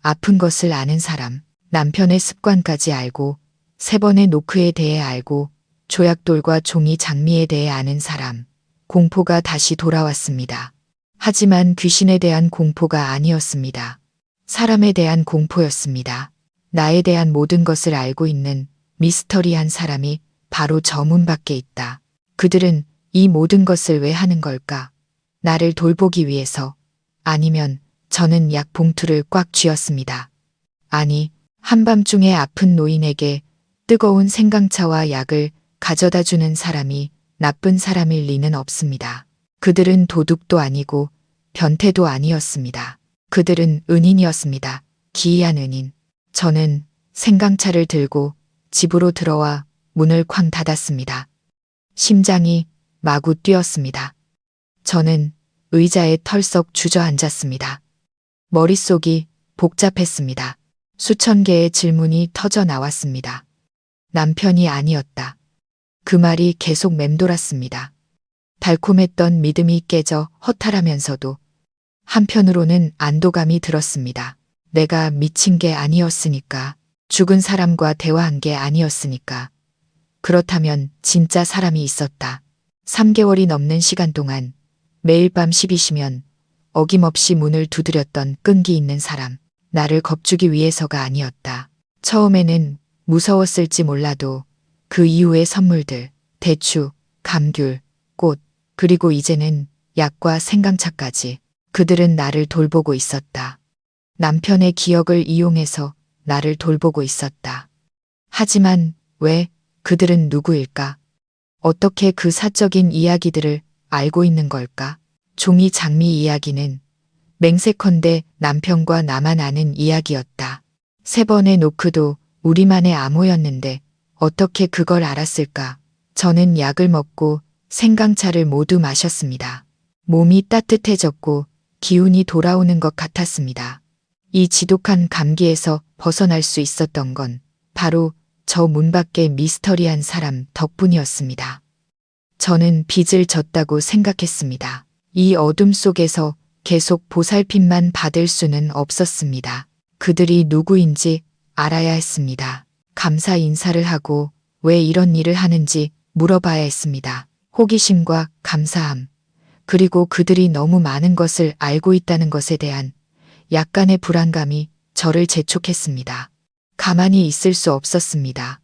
아픈 것을 아는 사람. 남편의 습관까지 알고 3번의 노크에 대해 알고 조약돌과 종이 장미에 대해 아는 사람. 공포가 다시 돌아왔습니다. 하지만 귀신에 대한 공포가 아니었습니다. 사람에 대한 공포였습니다. 나에 대한 모든 것을 알고 있는 미스터리한 사람이 바로 저 문 밖에 있다. 그들은 이 모든 것을 왜 하는 걸까? 나를 돌보기 위해서. 아니면 저는 약 봉투를 꽉 쥐었습니다. 아니, 한밤중에 아픈 노인에게 뜨거운 생강차와 약을 가져다 주는 사람이 나쁜 사람일 리는 없습니다. 그들은 도둑도 아니고 변태도 아니었습니다. 그들은 은인이었습니다. 기이한 은인. 저는 생강차를 들고 집으로 들어와 문을 쾅 닫았습니다. 심장이 마구 뛰었습니다. 저는 의자에 털썩 주저앉았습니다. 머릿속이 복잡했습니다. 수천 개의 질문이 터져 나왔습니다. 남편이 아니었다. 그 말이 계속 맴돌았습니다. 달콤했던 믿음이 깨져 허탈하면서도 한편으로는 안도감이 들었습니다. 내가 미친 게 아니었으니까. 죽은 사람과 대화한 게 아니었으니까. 그렇다면 진짜 사람이 있었다. 3개월이 넘는 시간 동안 매일 밤 12시면 어김없이 문을 두드렸던 끈기 있는 사람. 나를 겁주기 위해서가 아니었다. 처음에는 무서웠을지 몰라도 그 이후의 선물들, 대추, 감귤, 꽃, 그리고 이제는 약과 생강차까지. 그들은 나를 돌보고 있었다. 남편의 기억을 이용해서 나를 돌보고 있었다. 하지만 왜 그들은 누구일까? 어떻게 그 사적인 이야기들을 알고 있는 걸까? 종이 장미 이야기는 맹세컨대 남편과 나만 아는 이야기였다. 3번의 노크도 우리만의 암호였는데 어떻게 그걸 알았을까? 저는 약을 먹고 생강차를 모두 마셨습니다. 몸이 따뜻해졌고 기운이 돌아오는 것 같았습니다. 이 지독한 감기에서 벗어날 수 있었던 건 바로 저 문 밖의 미스터리한 사람 덕분이었습니다. 저는 빚을 졌다고 생각했습니다. 이 어둠 속에서 계속 보살핌만 받을 수는 없었습니다. 그들이 누구인지 알아야 했습니다. 감사 인사를 하고 왜 이런 일을 하는지 물어봐야 했습니다. 호기심과 감사함, 그리고 그들이 너무 많은 것을 알고 있다는 것에 대한 약간의 불안감이 저를 재촉했습니다. 가만히 있을 수 없었습니다.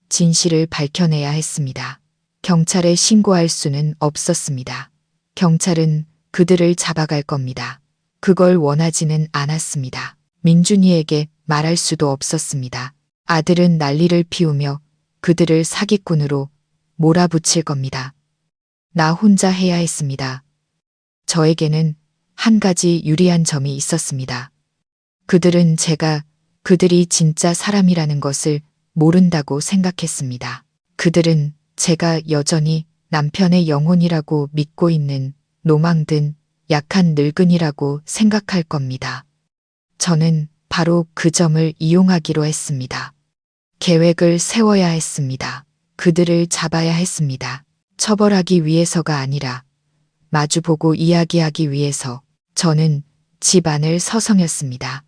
진실을 밝혀내야 했습니다. 경찰에 신고할 수는 없었습니다. 경찰은 그들을 잡아갈 겁니다. 그걸 원하지는 않았습니다. 민준이에게 말할 수도 없었습니다. 아들은 난리를 피우며 그들을 사기꾼으로 몰아붙일 겁니다. 나 혼자 해야 했습니다. 저에게는 한 가지 유리한 점이 있었습니다. 그들은 그들이 진짜 사람이라는 것을 모른다고 생각했습니다. 그들은 제가 여전히 남편의 영혼이라고 믿고 있는 노망든 약한 늙은이라고 생각할 겁니다. 저는 바로 그 점을 이용하기로 했습니다. 계획을 세워야 했습니다. 그들을 잡아야 했습니다. 처벌하기 위해서가 아니라 마주보고 이야기하기 위해서. 저는 집 안을 서성였습니다.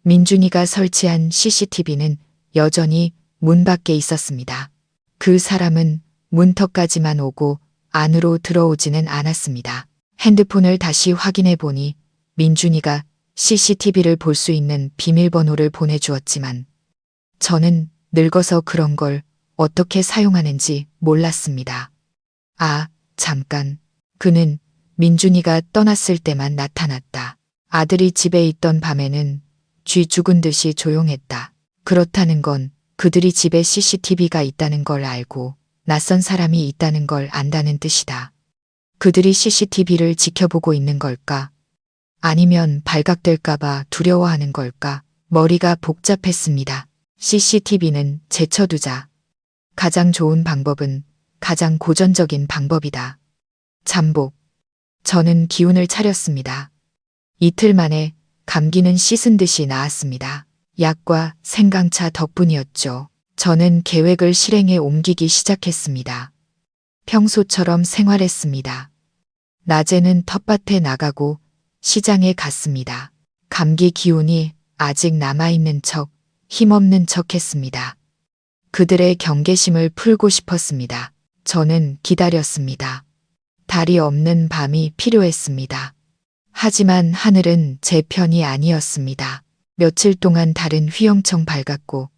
민준이가 설치한 CCTV는 여전히 문 밖에 있었습니다. 그 사람은 문턱까지만 오고 안으로 들어오지는 않았습니다. 핸드폰을 다시 확인해 보니 민준이가 CCTV를 볼 수 있는 비밀번호를 보내주었지만 저는 늙어서 그런 걸 어떻게 사용하는지 몰랐습니다. 아, 잠깐. 그는 민준이가 떠났을 때만 나타났다. 아들이 집에 있던 밤에는 쥐 죽은 듯이 조용했다. 그렇다는 건 그들이 집에 CCTV가 있다는 걸 알고 낯선 사람이 있다는 걸 안다는 뜻이다. 그들이 CCTV를 지켜보고 있는 걸까? 아니면 발각될까봐 두려워하는 걸까? 머리가 복잡했습니다. CCTV는 제쳐두자. 가장 좋은 방법은 가장 고전적인 방법이다. 잠복. 저는 기운을 차렸습니다. 이틀 만에 감기는 씻은 듯이 나았습니다. 약과 생강차 덕분이었죠. 저는 계획을 실행에 옮기기 시작했습니다. 평소처럼 생활했습니다. 낮에는 텃밭에 나가고 시장에 갔습니다. 감기 기운이 아직 남아있는 척, 힘없는 척 했습니다. 그들의 경계심을 풀고 싶었습니다. 저는 기다렸습니다. 달이 없는 밤이 필요했습니다. 하지만 하늘은 제 편이 아니었습니다. 며칠 동안 달은 휘영청 밝았고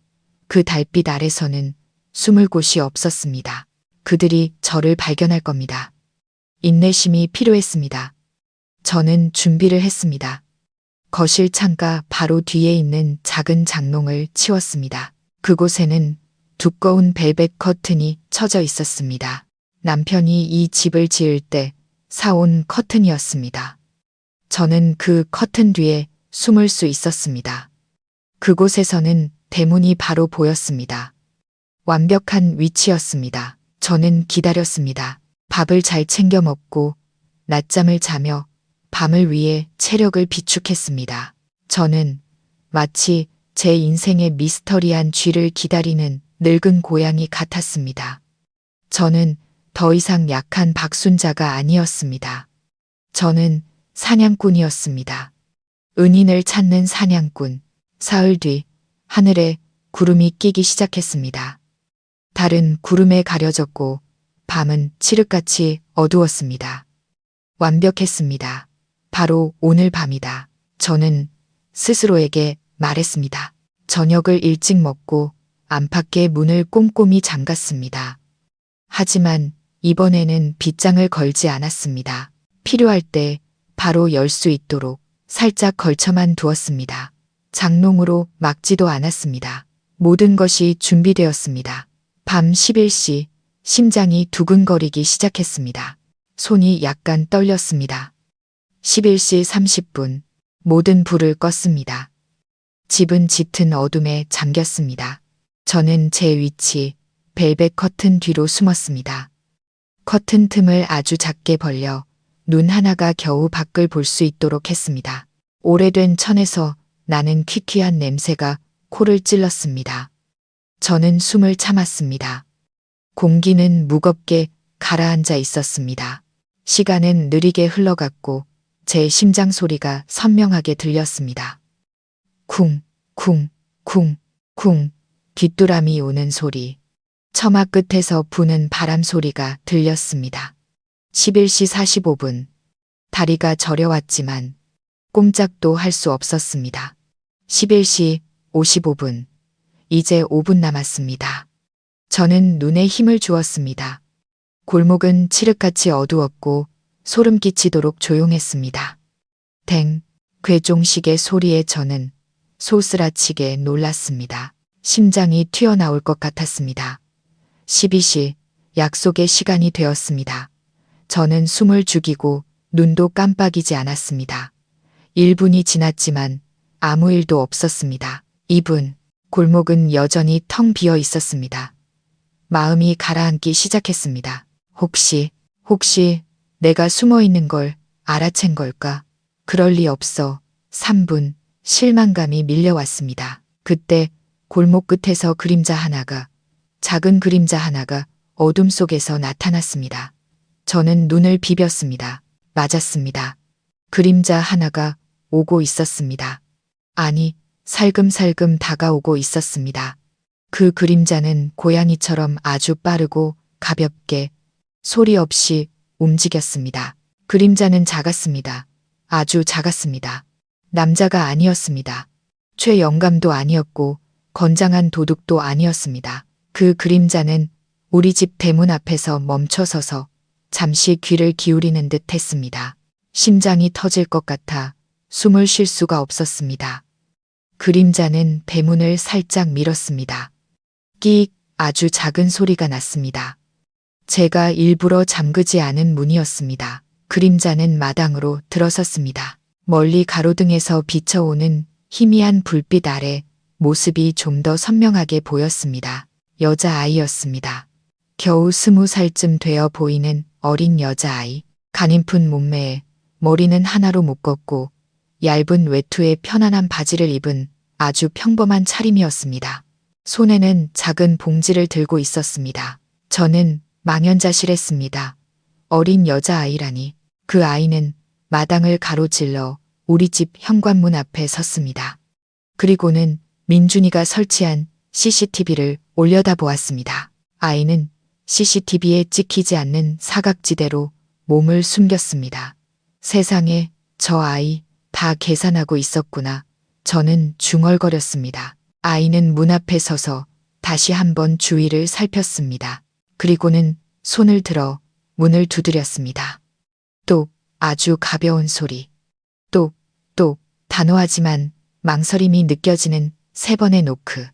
그 달빛 아래서는 숨을 곳이 없었습니다. 그들이 저를 발견할 겁니다. 인내심이 필요했습니다. 저는 준비를 했습니다. 거실 창가 바로 뒤에 있는 작은 장롱을 치웠습니다. 그곳에는 두꺼운 벨벳 커튼이 쳐져 있었습니다. 남편이 이 집을 지을 때 사온 커튼이었습니다. 저는 그 커튼 뒤에 숨을 수 있었습니다. 그곳에서는 대문이 바로 보였습니다. 완벽한 위치였습니다. 저는 기다렸습니다. 밥을 잘 챙겨 먹고 낮잠을 자며 밤을 위해 체력을 비축했습니다. 저는 마치 제 인생의 미스터리한 쥐를 기다리는 늙은 고양이 같았습니다. 저는 더 이상 약한 박순자가 아니었습니다. 저는 사냥꾼이었습니다. 은인을 찾는 사냥꾼. 사흘 뒤 하늘에 구름이 끼기 시작했습니다. 달은 구름에 가려졌고 밤은 칠흑같이 어두웠습니다. 완벽했습니다. 바로 오늘 밤이다. 저는 스스로에게 말했습니다. 저녁을 일찍 먹고 안팎의 문을 꼼꼼히 잠갔습니다. 하지만 이번에는 빗장을 걸지 않았습니다. 필요할 때 바로 열 수 있도록 살짝 걸쳐만 두었습니다. 장롱으로 막지도 않았습니다. 모든 것이 준비되었습니다. 밤 11시 심장이 두근거리기 시작했습니다. 손이 약간 떨렸습니다. 11시 30분 모든 불을 껐습니다. 집은 짙은 어둠에 잠겼습니다. 저는 제 위치 벨벳 커튼 뒤로 숨었습니다. 커튼 틈을 아주 작게 벌려 눈 하나가 겨우 밖을 볼 수 있도록 했습니다. 오래된 천에서 나는 퀴퀴한 냄새가 코를 찔렀습니다. 저는 숨을 참았습니다. 공기는 무겁게 가라앉아 있었습니다. 시간은 느리게 흘러갔고 제 심장 소리가 선명하게 들렸습니다. 쿵, 쿵, 쿵, 쿵, 귀뚜라미 우는 소리. 처마 끝에서 부는 바람 소리가 들렸습니다. 11시 45분. 다리가 저려왔지만 꼼짝도 할 수 없었습니다. 11시 55분. 이제 5분 남았습니다. 저는 눈에 힘을 주었습니다. 골목은 칠흑같이 어두웠고 소름 끼치도록 조용했습니다. 댕, 괴종식의 소리에 저는 소스라치게 놀랐습니다. 심장이 튀어나올 것 같았습니다. 12시, 약속의 시간이 되었습니다. 저는 숨을 죽이고 눈도 깜빡이지 않았습니다. 1분이 지났지만 아무 일도 없었습니다. 2분, 골목은 여전히 텅 비어 있었습니다. 마음이 가라앉기 시작했습니다. 혹시 내가 숨어 있는 걸 알아챈 걸까? 그럴 리 없어. 3분, 실망감이 밀려왔습니다. 그때 골목 끝에서 작은 그림자 하나가 어둠 속에서 나타났습니다. 저는 눈을 비볐습니다. 맞았습니다. 그림자 하나가 오고 있었습니다. 아니, 살금살금 다가오고 있었습니다. 그 그림자는 고양이처럼 아주 빠르고 가볍게 소리 없이 움직였습니다. 그림자는 작았습니다. 아주 작았습니다. 남자가 아니었습니다. 최영감도 아니었고 건장한 도둑도 아니었습니다. 그 그림자는 우리 집 대문 앞에서 멈춰서서 잠시 귀를 기울이는 듯 했습니다. 심장이 터질 것 같아 숨을 쉴 수가 없었습니다. 그림자는 대문을 살짝 밀었습니다. 끼익 아주 작은 소리가 났습니다. 제가 일부러 잠그지 않은 문이었습니다. 그림자는 마당으로 들어섰습니다. 멀리 가로등에서 비쳐오는 희미한 불빛 아래 모습이 좀 더 선명하게 보였습니다. 여자아이였습니다. 겨우 20살쯤 되어 보이는 어린 여자아이. 간임푼 몸매에 머리는 하나로 묶었고 얇은 외투에 편안한 바지를 입은 아주 평범한 차림이었습니다. 손에는 작은 봉지를 들고 있었습니다. 저는 망연자실했습니다. 어린 여자아이라니. 그 아이는 마당을 가로질러 우리 집 현관문 앞에 섰습니다. 그리고는 민준이가 설치한 CCTV를 올려다보았습니다. 아이는 CCTV에 찍히지 않는 사각지대로 몸을 숨겼습니다. 세상에, 저 아이 다 계산하고 있었구나. 저는 중얼거렸습니다. 아이는 문 앞에 서서 다시 한번 주위를 살폈습니다. 그리고는 손을 들어 문을 두드렸습니다. 똑, 아주 가벼운 소리. 똑, 똑, 단호하지만 망설임이 느껴지는 3번의 노크.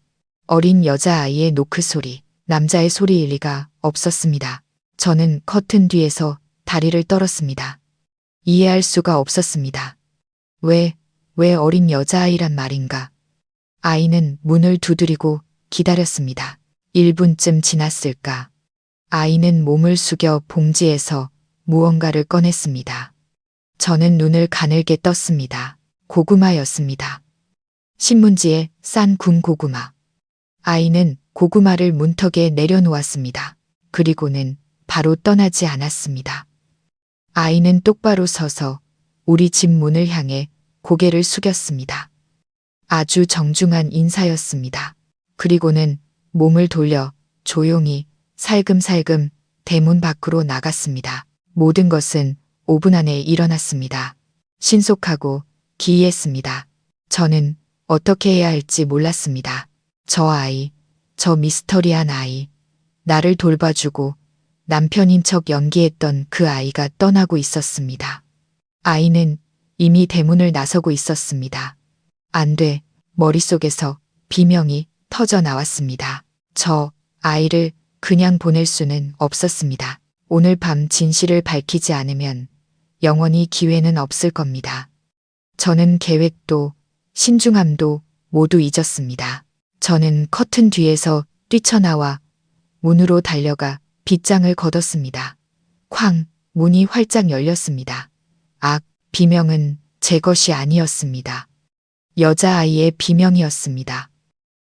어린 여자아이의 노크 소리, 남자의 소리일 리가 없었습니다. 저는 커튼 뒤에서 다리를 떨었습니다. 이해할 수가 없었습니다. 왜 어린 여자아이란 말인가? 아이는 문을 두드리고 기다렸습니다. 1분쯤 지났을까? 아이는 몸을 숙여 봉지에서 무언가를 꺼냈습니다. 저는 눈을 가늘게 떴습니다. 고구마였습니다. 신문지에 싼 군고구마. 아이는 고구마를 문턱에 내려놓았습니다. 그리고는 바로 떠나지 않았습니다. 아이는 똑바로 서서 우리 집 문을 향해 고개를 숙였습니다. 아주 정중한 인사였습니다. 그리고는 몸을 돌려 조용히 살금살금 대문 밖으로 나갔습니다. 모든 것은 5분 안에 일어났습니다. 신속하고 기이했습니다. 저는 어떻게 해야 할지 몰랐습니다. 저 아이, 저 미스터리한 아이, 나를 돌봐주고 남편인 척 연기했던 그 아이가 떠나고 있었습니다. 아이는 이미 대문을 나서고 있었습니다. 안 돼, 머릿속에서 비명이 터져 나왔습니다. 저 아이를 그냥 보낼 수는 없었습니다. 오늘 밤 진실을 밝히지 않으면 영원히 기회는 없을 겁니다. 저는 계획도 신중함도 모두 잊었습니다. 저는 커튼 뒤에서 뛰쳐나와 문으로 달려가 빗장을 걷었습니다. 쾅! 문이 활짝 열렸습니다. 악! 비명은 제 것이 아니었습니다. 여자아이의 비명이었습니다.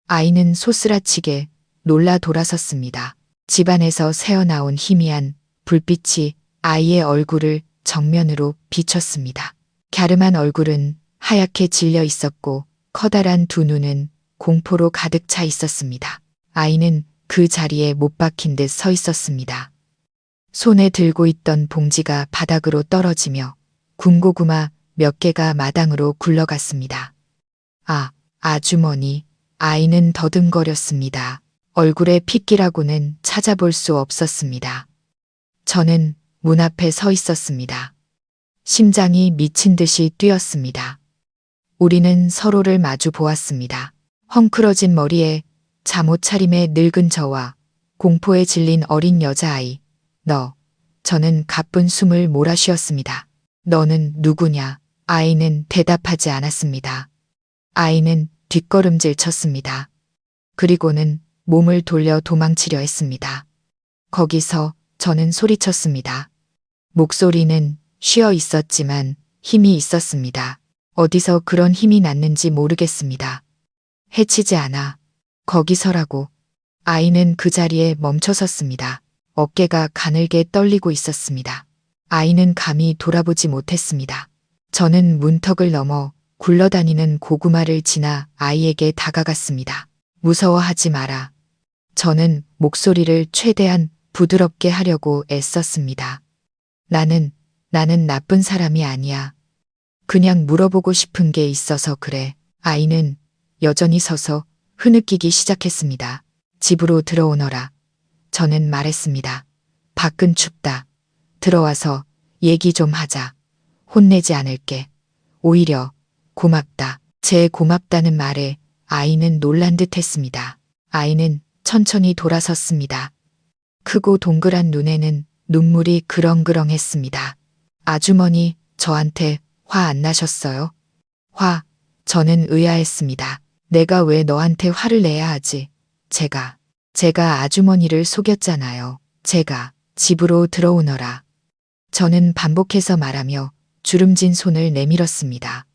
아이는 소스라치게 놀라 돌아섰습니다. 집안에서 새어나온 희미한 불빛이 아이의 얼굴을 정면으로 비췄습니다. 갸름한 얼굴은 하얗게 질려 있었고 커다란 두 눈은 공포로 가득 차 있었습니다. 아이는 그 자리에 못 박힌 듯 서 있었습니다. 손에 들고 있던 봉지가 바닥으로 떨어지며 군고구마 몇 개가 마당으로 굴러갔습니다. 아, 아주머니. 아이는 더듬거렸습니다. 얼굴에 핏기라고는 찾아볼 수 없었습니다. 저는 문 앞에 서 있었습니다. 심장이 미친 듯이 뛰었습니다. 우리는 서로를 마주 보았습니다. 헝클어진 머리에 잠옷 차림의 늙은 저와 공포에 질린 어린 여자아이. 저는 가쁜 숨을 몰아쉬었습니다. 너는 누구냐? 아이는 대답하지 않았습니다. 아이는 뒷걸음질 쳤습니다. 그리고는 몸을 돌려 도망치려 했습니다. 거기서 저는 소리쳤습니다. 목소리는 쉬어 있었지만 힘이 있었습니다. 어디서 그런 힘이 났는지 모르겠습니다. 해치지 않아. 거기 서라고. 아이는 그 자리에 멈춰 섰습니다. 어깨가 가늘게 떨리고 있었습니다. 아이는 감히 돌아보지 못했습니다. 저는 문턱을 넘어 굴러다니는 고구마를 지나 아이에게 다가갔습니다. 무서워하지 마라. 저는 목소리를 최대한 부드럽게 하려고 애썼습니다. 나는 나쁜 사람이 아니야. 그냥 물어보고 싶은 게 있어서 그래. 아이는 여전히 서서 흐느끼기 시작했습니다. 집으로 들어오너라. 저는 말했습니다. 밖은 춥다. 들어와서 얘기 좀 하자. 혼내지 않을게. 오히려 고맙다. 제 고맙다는 말에 아이는 놀란 듯 했습니다. 아이는 천천히 돌아섰습니다. 크고 동그란 눈에는 눈물이 그렁그렁했습니다. 아주머니, 저한테 화 안 나셨어요? 화, 저는 의아했습니다. 내가 왜 너한테 화를 내야 하지? 제가 아주머니를 속였잖아요. 제가 집으로 들어오너라. 저는 반복해서 말하며 주름진 손을 내밀었습니다.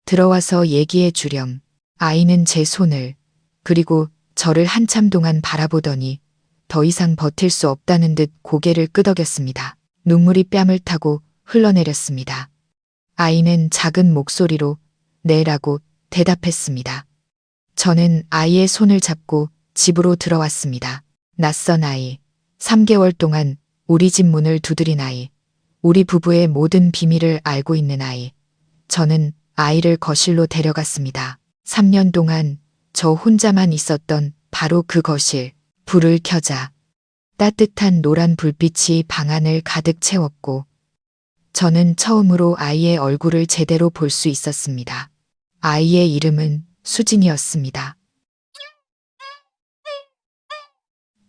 들어와서 얘기해 주렴. 아이는 제 손을, 그리고 저를 한참 동안 바라보더니 더 이상 버틸 수 없다는 듯 고개를 끄덕였습니다. 눈물이 뺨을 타고 흘러내렸습니다. 아이는 작은 목소리로 네라고 대답했습니다. 저는 아이의 손을 잡고 집으로 들어왔습니다. 낯선 아이, 3개월 동안 우리 집 문을 두드린 아이, 우리 부부의 모든 비밀을 알고 있는 아이. 저는 아이를 거실로 데려갔습니다. 3년 동안 저 혼자만 있었던 바로 그 거실. 불을 켜자 따뜻한 노란 불빛이 방 안을 가득 채웠고 저는 처음으로 아이의 얼굴을 제대로 볼 수 있었습니다. 아이의 이름은 수진이었습니다.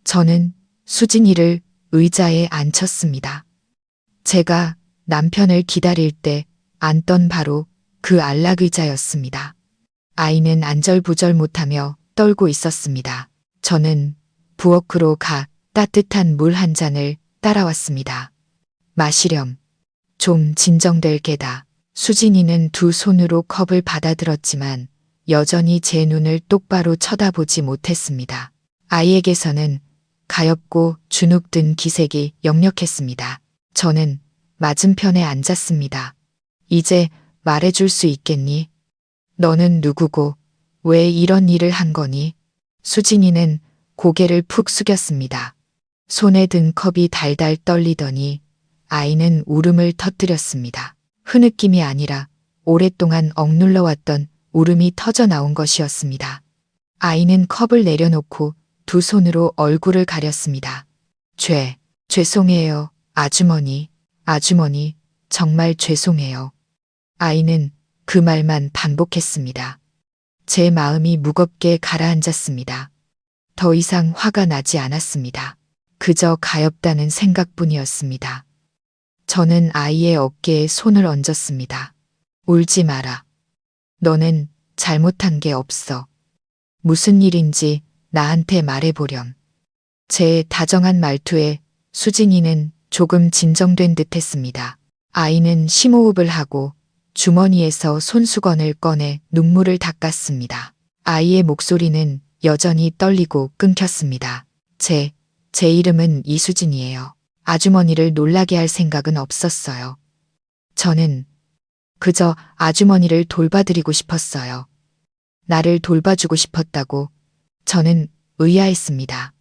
저는 수진이를 의자에 앉혔습니다. 제가 남편을 기다릴 때 앉던 바로 그 안락의자였습니다. 아이는 안절부절 못하며 떨고 있었습니다. 저는 부엌으로 가 따뜻한 물 한 잔을 따라왔습니다. 마시렴. 좀 진정될 게다. 수진이는 두 손으로 컵을 받아들었지만 여전히 제 눈을 똑바로 쳐다보지 못했습니다. 아이에게서는 가엾고 주눅든 기색이 역력했습니다. 저는 맞은편에 앉았습니다. 이제 말해줄 수 있겠니? 너는 누구고 왜 이런 일을 한 거니? 수진이는 고개를 푹 숙였습니다. 손에 든 컵이 달달 떨리더니 아이는 울음을 터뜨렸습니다. 흐느낌이 아니라 오랫동안 억눌러왔던 울음이 터져 나온 것이었습니다. 아이는 컵을 내려놓고 두 손으로 얼굴을 가렸습니다. 죄송해요, 아주머니. 아주머니, 정말 죄송해요. 아이는 그 말만 반복했습니다. 제 마음이 무겁게 가라앉았습니다. 더 이상 화가 나지 않았습니다. 그저 가엾다는 생각뿐이었습니다. 저는 아이의 어깨에 손을 얹었습니다. 울지 마라. 너는 잘못한 게 없어. 무슨 일인지 나한테 말해보렴. 제 다정한 말투에 수진이는 조금 진정된 듯 했습니다. 아이는 심호흡을 하고 주머니에서 손수건을 꺼내 눈물을 닦았습니다. 아이의 목소리는 여전히 떨리고 끊겼습니다. 제 이름은 이수진이에요. 아주머니를 놀라게 할 생각은 없었어요. 저는 그저 아주머니를 돌봐드리고 싶었어요. 나를 돌봐주고 싶었다고 저는 의아했습니다.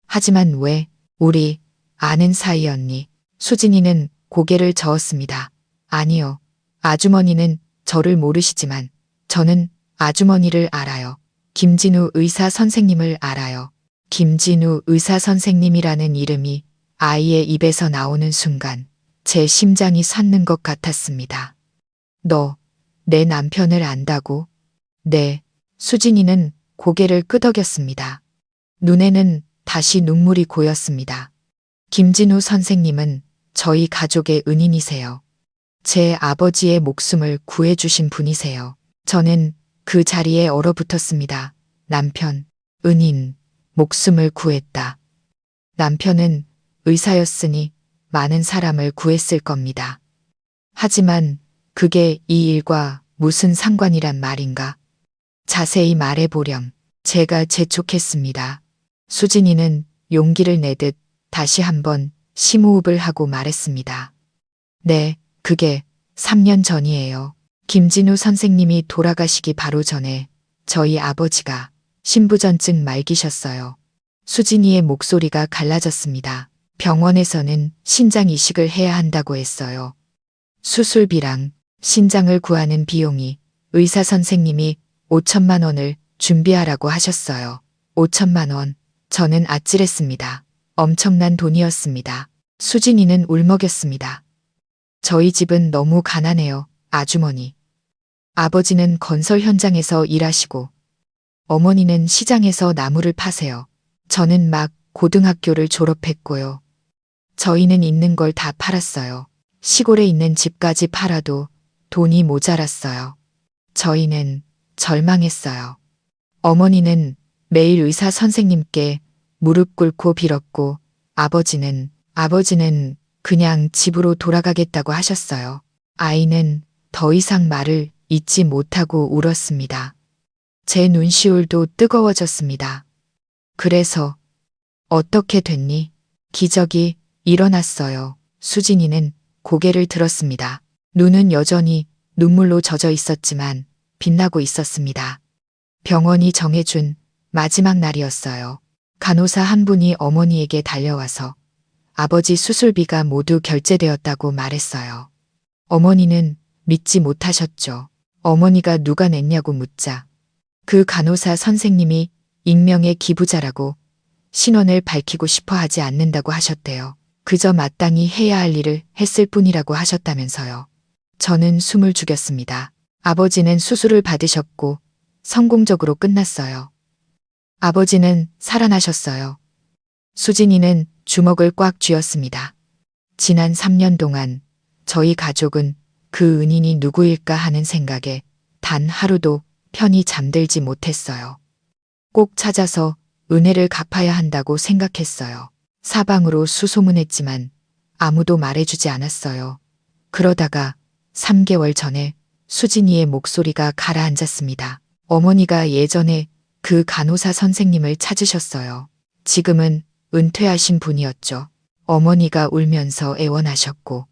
하지만 왜 우리 아는 사이였니? 수진이는 고개를 저었습니다. 아니요. 아주머니는 저를 모르시지만 저는 아주머니를 알아요. 김진우 의사 선생님을 알아요. 김진우 의사 선생님이라는 이름이 아이의 입에서 나오는 순간 제 심장이 솟는 것 같았습니다. 너 내 남편을 안다고? 네. 수진이는 고개를 끄덕였습니다. 눈에는 다시 눈물이 고였습니다. 김진우 선생님은 저희 가족의 은인이세요. 제 아버지의 목숨을 구해주신 분이세요. 저는 그 자리에 얼어붙었습니다. 남편, 은인, 목숨을 구했다. 남편은 의사였으니 많은 사람을 구했을 겁니다. 하지만 그게 이 일과 무슨 상관이란 말인가? 자세히 말해보렴. 제가 재촉했습니다. 수진이는 용기를 내듯 다시 한번 심호흡을 하고 말했습니다. 네, 그게 3년 전이에요. 김진우 선생님이 돌아가시기 바로 전에 저희 아버지가 신부전증 말기셨어요. 수진이의 목소리가 갈라졌습니다. 병원에서는 신장 이식을 해야 한다고 했어요. 수술비랑 신장을 구하는 비용이 의사 선생님이 5천만 원을 준비하라고 하셨어요. 5천만 원. 저는 아찔했습니다. 엄청난 돈이었습니다. 수진이는 울먹였습니다. 저희 집은 너무 가난해요, 아주머니. 아버지는 건설 현장에서 일하시고 어머니는 시장에서 나무를 파세요. 저는 막 고등학교를 졸업했고요. 저희는 있는 걸 다 팔았어요. 시골에 있는 집까지 팔아도 돈이 모자랐어요. 저희는 절망했어요. 어머니는 매일 의사 선생님께 무릎 꿇고 빌었고 아버지는 그냥 집으로 돌아가겠다고 하셨어요. 아이는 더 이상 말을 잇지 못하고 울었습니다. 제 눈시울도 뜨거워졌습니다. 그래서 어떻게 됐니? 기적이 일어났어요. 수진이는 고개를 들었습니다. 눈은 여전히 눈물로 젖어 있었지만 빛나고 있었습니다. 병원이 정해준 마지막 날이었어요. 간호사 한 분이 어머니에게 달려와서 아버지 수술비가 모두 결제되었다고 말했어요. 어머니는 믿지 못하셨죠. 어머니가 누가 냈냐고 묻자 그 간호사 선생님이 익명의 기부자라고 신원을 밝히고 싶어 하지 않는다고 하셨대요. 그저 마땅히 해야 할 일을 했을 뿐이라고 하셨다면서요. 저는 숨을 죽였습니다. 아버지는 수술을 받으셨고 성공적으로 끝났어요. 아버지는 살아나셨어요. 수진이는 주먹을 꽉 쥐었습니다. 지난 3년 동안 저희 가족은 그 은인이 누구일까 하는 생각에 단 하루도 편히 잠들지 못했어요. 꼭 찾아서 은혜를 갚아야 한다고 생각했어요. 사방으로 수소문했지만 아무도 말해주지 않았어요. 그러다가 3개월 전에 수진이의 목소리가 가라앉았습니다. 어머니가 예전에 그 간호사 선생님을 찾으셨어요. 지금은 은퇴하신 분이었죠. 어머니가 울면서 애원하셨고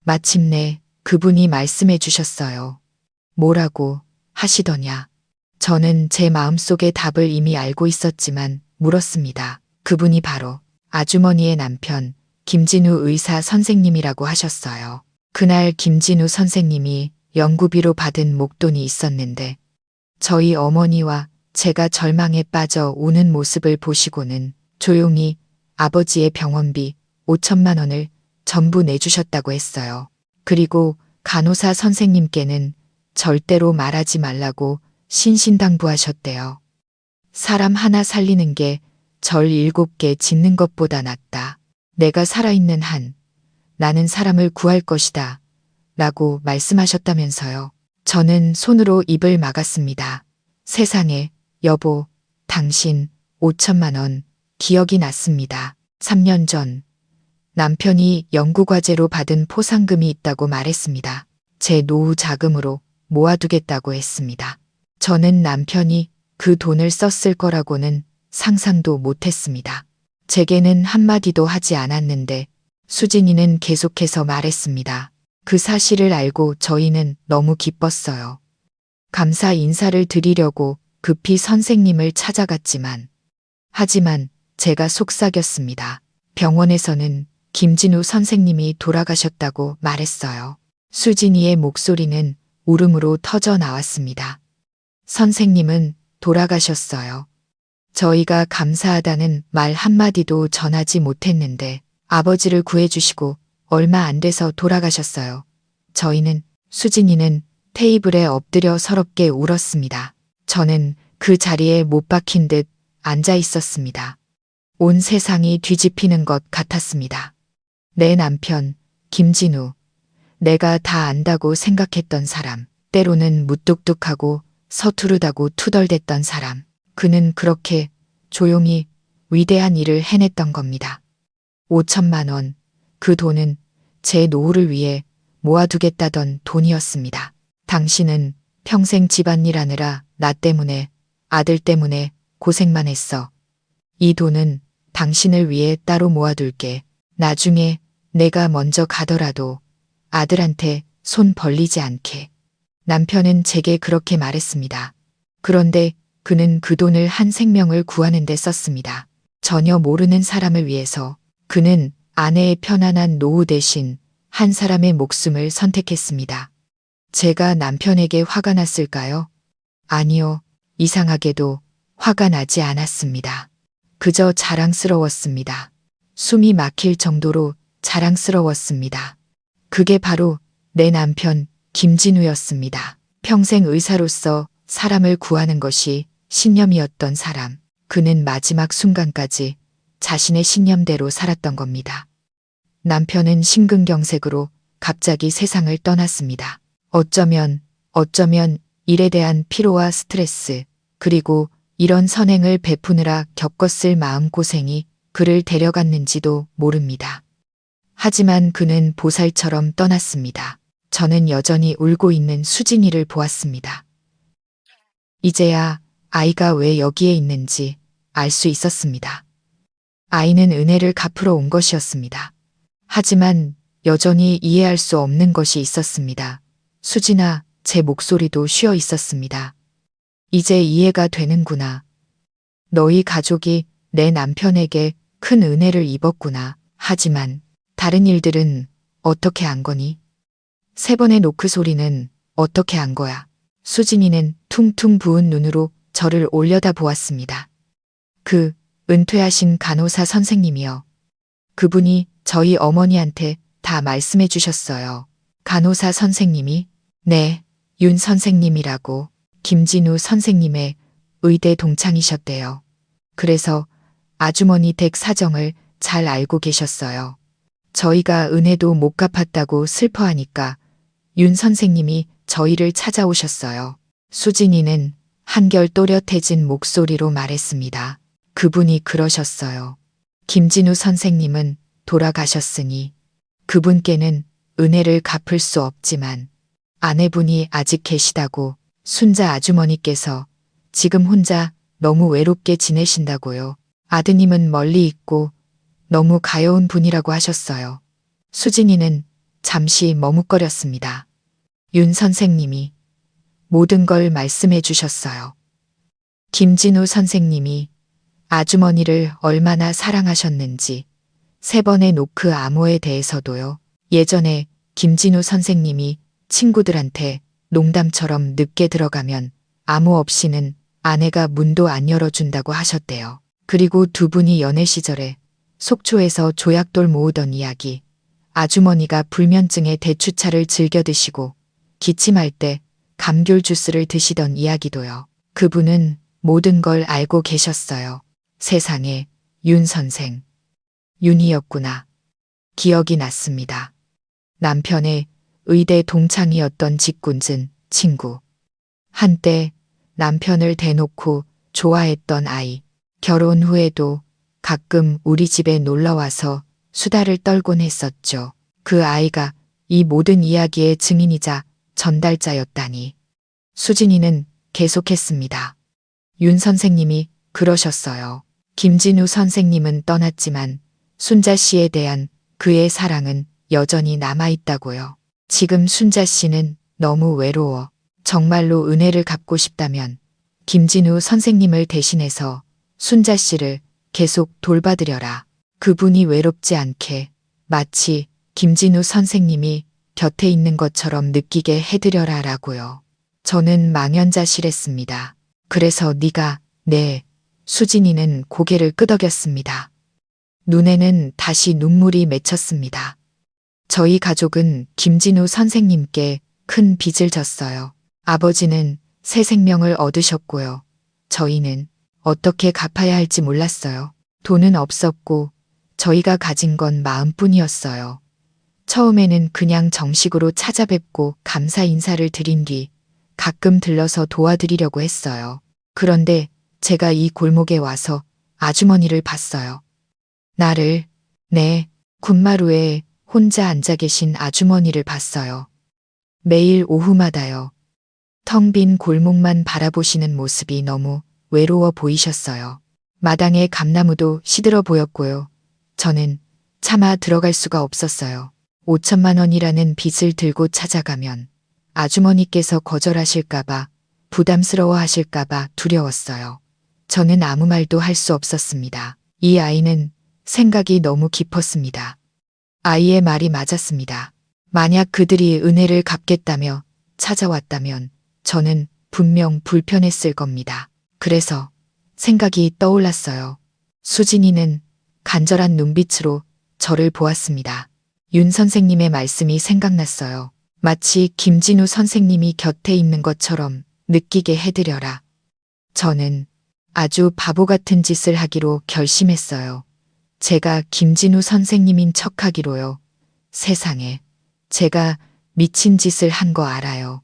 마침내 그분이 말씀해 주셨어요. 뭐라고 하시더냐. 저는 제 마음속의 답을 이미 알고 있었지만 물었습니다. 그분이 바로 아주머니의 남편 김진우 의사 선생님이라고 하셨어요. 그날 김진우 선생님이 연구비로 받은 목돈이 있었는데 저희 어머니와 제가 절망에 빠져 우는 모습을 보시고는 조용히 아버지의 병원비 5천만 원을 전부 내주셨다고 했어요. 그리고 간호사 선생님께는 절대로 말하지 말라고 신신당부하셨대요. 사람 하나 살리는 게 절 7개 짓는 것보다 낫다. 내가 살아있는 한 나는 사람을 구할 것이다. 라고 말씀하셨다면서요. 저는 손으로 입을 막았습니다. 세상에, 여보, 당신 5천만 원 기억이 났습니다. 3년 전 남편이 연구과제로 받은 포상금이 있다고 말했습니다. 제 노후 자금으로 모아두겠다고 했습니다. 저는 남편이 그 돈을 썼을 거라고는 상상도 못했습니다. 제게는 한마디도 하지 않았는데 수진이는 계속해서 말했습니다. 그 사실을 알고 저희는 너무 기뻤어요. 감사 인사를 드리려고 급히 선생님을 찾아갔지만 하지만 제가 속삭였습니다. 병원에서는 김진우 선생님이 돌아가셨다고 말했어요. 수진이의 목소리는 울음으로 터져 나왔습니다. 선생님은 돌아가셨어요. 저희가 감사하다는 말 한마디도 전하지 못했는데 아버지를 구해주시고 얼마 안 돼서 돌아가셨어요. 수진이는 테이블에 엎드려 서럽게 울었습니다. 저는 그 자리에 못 박힌 듯 앉아 있었습니다. 온 세상이 뒤집히는 것 같았습니다. 내 남편, 김진우, 내가 다 안다고 생각했던 사람, 때로는 무뚝뚝하고 서투르다고 투덜댔던 사람, 그는 그렇게 조용히 위대한 일을 해냈던 겁니다. 5천만 원, 그 돈은 제 노후를 위해 모아두겠다던 돈이었습니다. 당신은 평생 집안일 하느라 나 때문에, 아들 때문에 고생만 했어. 이 돈은 당신을 위해 따로 모아둘게. 나중에 내가 먼저 가더라도 아들한테 손 벌리지 않게. 남편은 제게 그렇게 말했습니다. 그런데 그는 그 돈을 한 생명을 구하는 데 썼습니다. 전혀 모르는 사람을 위해서 그는 아내의 편안한 노후 대신 한 사람의 목숨을 선택했습니다. 제가 남편에게 화가 났을까요? 아니요. 이상하게도 화가 나지 않았습니다. 그저 자랑스러웠습니다. 숨이 막힐 정도로 자랑스러웠습니다. 그게 바로 내 남편 김진우였습니다. 평생 의사로서 사람을 구하는 것이 신념이었던 사람. 그는 마지막 순간까지 자신의 신념대로 살았던 겁니다. 남편은 심근경색으로 갑자기 세상을 떠났습니다. 어쩌면 일에 대한 피로와 스트레스, 그리고 이런 선행을 베푸느라 겪었을 마음고생이 그를 데려갔는지도 모릅니다. 하지만 그는 보살처럼 떠났습니다. 저는 여전히 울고 있는 수진이를 보았습니다. 이제야 아이가 왜 여기에 있는지 알 수 있었습니다. 아이는 은혜를 갚으러 온 것이었습니다. 하지만 여전히 이해할 수 없는 것이 있었습니다. 수진아, 제 목소리도 쉬어 있었습니다. 이제 이해가 되는구나. 너희 가족이 내 남편에게 큰 은혜를 입었구나. 하지만 다른 일들은 어떻게 안 거니? 3번의 노크 소리는 어떻게 안 거야? 수진이는 퉁퉁 부은 눈으로 저를 올려다 보았습니다. 그 은퇴하신 간호사 선생님이요. 그분이 저희 어머니한테 다 말씀해 주셨어요. 간호사 선생님이? 네, 윤 선생님이라고. 김진우 선생님의 의대 동창이셨대요. 그래서 아주머니 댁 사정을 잘 알고 계셨어요. 저희가 은혜도 못 갚았다고 슬퍼하니까 윤 선생님이 저희를 찾아오셨어요. 수진이는 한결 또렷해진 목소리로 말했습니다. 그분이 그러셨어요. 김진우 선생님은 돌아가셨으니 그분께는 은혜를 갚을 수 없지만 아내분이 아직 계시다고 순자 아주머니께서 지금 혼자 너무 외롭게 지내신다고요. 아드님은 멀리 있고 너무 가여운 분이라고 하셨어요. 수진이는 잠시 머뭇거렸습니다. 윤 선생님이 모든 걸 말씀해 주셨어요. 김진우 선생님이 아주머니를 얼마나 사랑하셨는지 3번의 노크 암호에 대해서도요. 예전에 김진우 선생님이 친구들한테 농담처럼 늦게 들어가면 암호 없이는 아내가 문도 안 열어준다고 하셨대요. 그리고 두 분이 연애 시절에 속초에서 조약돌 모으던 이야기, 아주머니가 불면증에 대추차를 즐겨 드시고 기침할 때 감귤 주스를 드시던 이야기도요. 그분은 모든 걸 알고 계셨어요. 세상에 윤 선생, 윤이었구나. 기억이 났습니다. 남편의 의대 동창이었던 직군진 친구. 한때 남편을 대놓고 좋아했던 아이. 결혼 후에도 가끔 우리 집에 놀러와서 수다를 떨곤 했었죠. 그 아이가 이 모든 이야기의 증인이자 전달자였다니. 수진이는 계속했습니다. 윤 선생님이 그러셨어요. 김진우 선생님은 떠났지만 순자 씨에 대한 그의 사랑은 여전히 남아있다고요. 지금 순자 씨는 너무 외로워. 정말로 은혜를 갚고 싶다면 김진우 선생님을 대신해서 순자 씨를 계속 돌봐드려라. 그분이 외롭지 않게 마치 김진우 선생님이 곁에 있는 것처럼 느끼게 해드려라 라고요. 저는 망연자실했습니다. 그래서 네가 네. 수진이는 고개를 끄덕였습니다. 눈에는 다시 눈물이 맺혔습니다. 저희 가족은 김진우 선생님께 큰 빚을 졌어요. 아버지는 새 생명을 얻으셨고요. 저희는 어떻게 갚아야 할지 몰랐어요. 돈은 없었고 저희가 가진 건 마음뿐이었어요. 처음에는 그냥 정식으로 찾아뵙고 감사 인사를 드린 뒤 가끔 들러서 도와드리려고 했어요. 그런데 제가 이 골목에 와서 아주머니를 봤어요. 나를, 네, 군마루에 혼자 앉아 계신 아주머니를 봤어요. 매일 오후마다요. 텅 빈 골목만 바라보시는 모습이 너무 외로워 보이셨어요. 마당에 감나무도 시들어 보였고요. 저는 차마 들어갈 수가 없었어요. 5천만 원이라는 빚을 들고 찾아가면 아주머니께서 거절하실까봐, 부담스러워하실까봐 두려웠어요. 저는 아무 말도 할 수 없었습니다. 이 아이는 생각이 너무 깊었습니다. 아이의 말이 맞았습니다. 만약 그들이 은혜를 갚겠다며 찾아왔다면 저는 분명 불편했을 겁니다. 그래서 생각이 떠올랐어요. 수진이는 간절한 눈빛으로 저를 보았습니다. 윤 선생님의 말씀이 생각났어요. 마치 김진우 선생님이 곁에 있는 것처럼 느끼게 해드려라. 저는 아주 바보 같은 짓을 하기로 결심했어요. 제가 김진우 선생님인 척하기로요. 세상에, 제가 미친 짓을 한 거 알아요.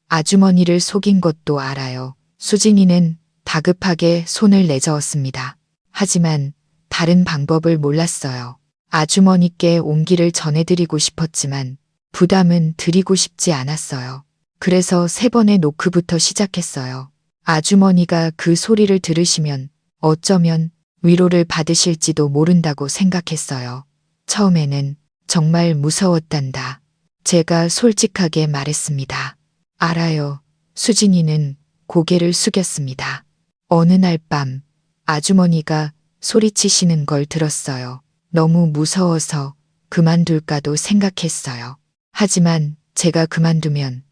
아주머니를 속인 것도 알아요. 수진이는 다급하게 손을 내저었습니다. 하지만 다른 방법을 몰랐어요. 아주머니께 온기를 전해드리고 싶었지만 부담은 드리고 싶지 않았어요. 그래서 3번의 노크부터 시작했어요. 아주머니가 그 소리를 들으시면 어쩌면 위로를 받으실지도 모른다고 생각했어요. 처음에는 정말 무서웠단다. 제가 솔직하게 말했습니다. 알아요. 수진이는 고개를 숙였습니다. 어느 날 밤 아주머니가 소리치시는 걸 들었어요. 너무 무서워서 그만둘까도 생각했어요. 하지만 제가 그만두면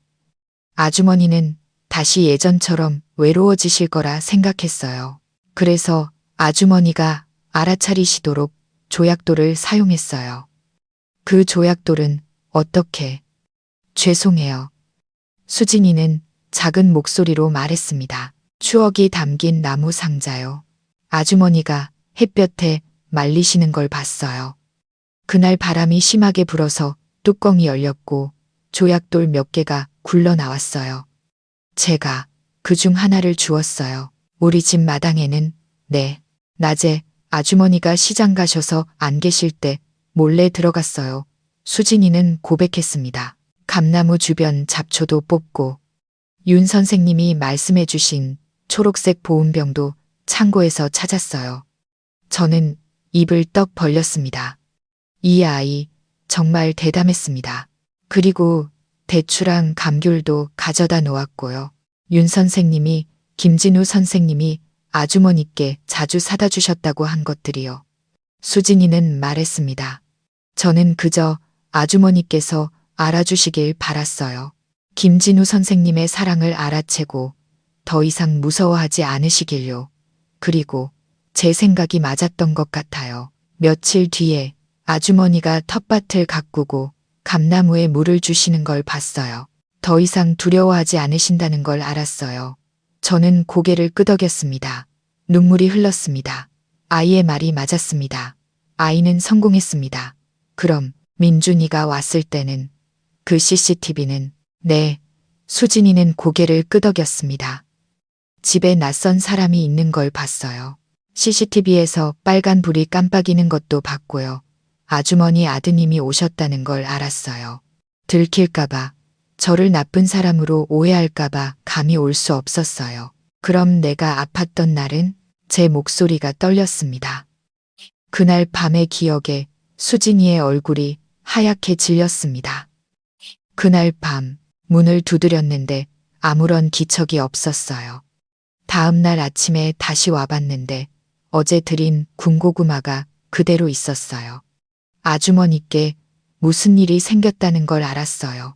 아주머니는 다시 예전처럼 외로워지실 거라 생각했어요. 그래서 아주머니가 알아차리시도록 조약돌을 사용했어요. 그 조약돌은 어떻게? 죄송해요. 수진이는 작은 목소리로 말했습니다. 추억이 담긴 나무 상자요. 아주머니가 햇볕에 말리시는 걸 봤어요. 그날 바람이 심하게 불어서 뚜껑이 열렸고 조약돌 몇 개가 굴러 나왔어요. 제가 그중 하나를 주었어요. 우리 집 마당에는 낮에 아주머니가 시장 가셔서 안 계실 때 몰래 들어갔어요. 수진이는 고백했습니다. 감나무 주변 잡초도 뽑고 윤 선생님이 말씀해 주신 초록색 보온병도 창고에서 찾았어요. 저는 입을 떡 벌렸습니다. 이 아이 정말 대담했습니다. 그리고 대추랑 감귤도 가져다 놓았고요. 윤 선생님이, 김진우 선생님이 아주머니께 자주 사다 주셨다고 한 것들이요. 수진이는 말했습니다. 저는 그저 아주머니께서 알아주시길 바랐어요. 김진우 선생님의 사랑을 알아채고 더 이상 무서워하지 않으시길요. 그리고 제 생각이 맞았던 것 같아요. 며칠 뒤에 아주머니가 텃밭을 가꾸고 감나무에 물을 주시는 걸 봤어요. 더 이상 두려워하지 않으신다는 걸 알았어요. 저는 고개를 끄덕였습니다. 눈물이 흘렀습니다. 아이의 말이 맞았습니다. 아이는 성공했습니다. 그럼 민준이가 왔을 때는 그 CCTV는 수진이는 고개를 끄덕였습니다. 집에 낯선 사람이 있는 걸 봤어요. CCTV에서 빨간 불이 깜빡이는 것도 봤고요. 아주머니 아드님이 오셨다는 걸 알았어요. 들킬까봐, 저를 나쁜 사람으로 오해할까봐 감이 올 수 없었어요. 그럼 내가 아팠던 날은? 제 목소리가 떨렸습니다. 그날 밤의 기억에 수진이의 얼굴이 하얗게 질렸습니다. 그날 밤 문을 두드렸는데 아무런 기척이 없었어요. 다음 날 아침에 다시 와봤는데 어제 드린 군고구마가 그대로 있었어요. 아주머니께 무슨 일이 생겼다는 걸 알았어요.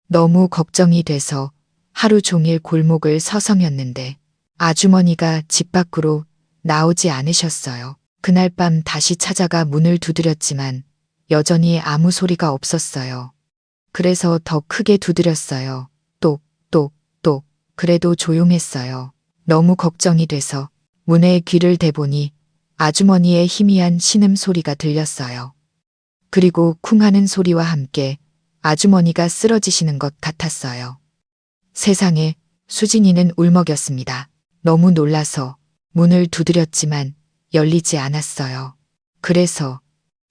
너무 걱정이 돼서 하루 종일 골목을 서성였는데 아주머니가 집 밖으로 나오지 않으셨어요. 그날 밤 다시 찾아가 문을 두드렸지만 여전히 아무 소리가 없었어요. 그래서 더 크게 두드렸어요. 똑, 똑, 똑. 그래도 조용했어요. 너무 걱정이 돼서 문에 귀를 대보니 아주머니의 희미한 신음소리가 들렸어요. 그리고 쿵 하는 소리와 함께 아주머니가 쓰러지시는 것 같았어요. 세상에, 수진이는 울먹였습니다. 너무 놀라서 문을 두드렸지만 열리지 않았어요. 그래서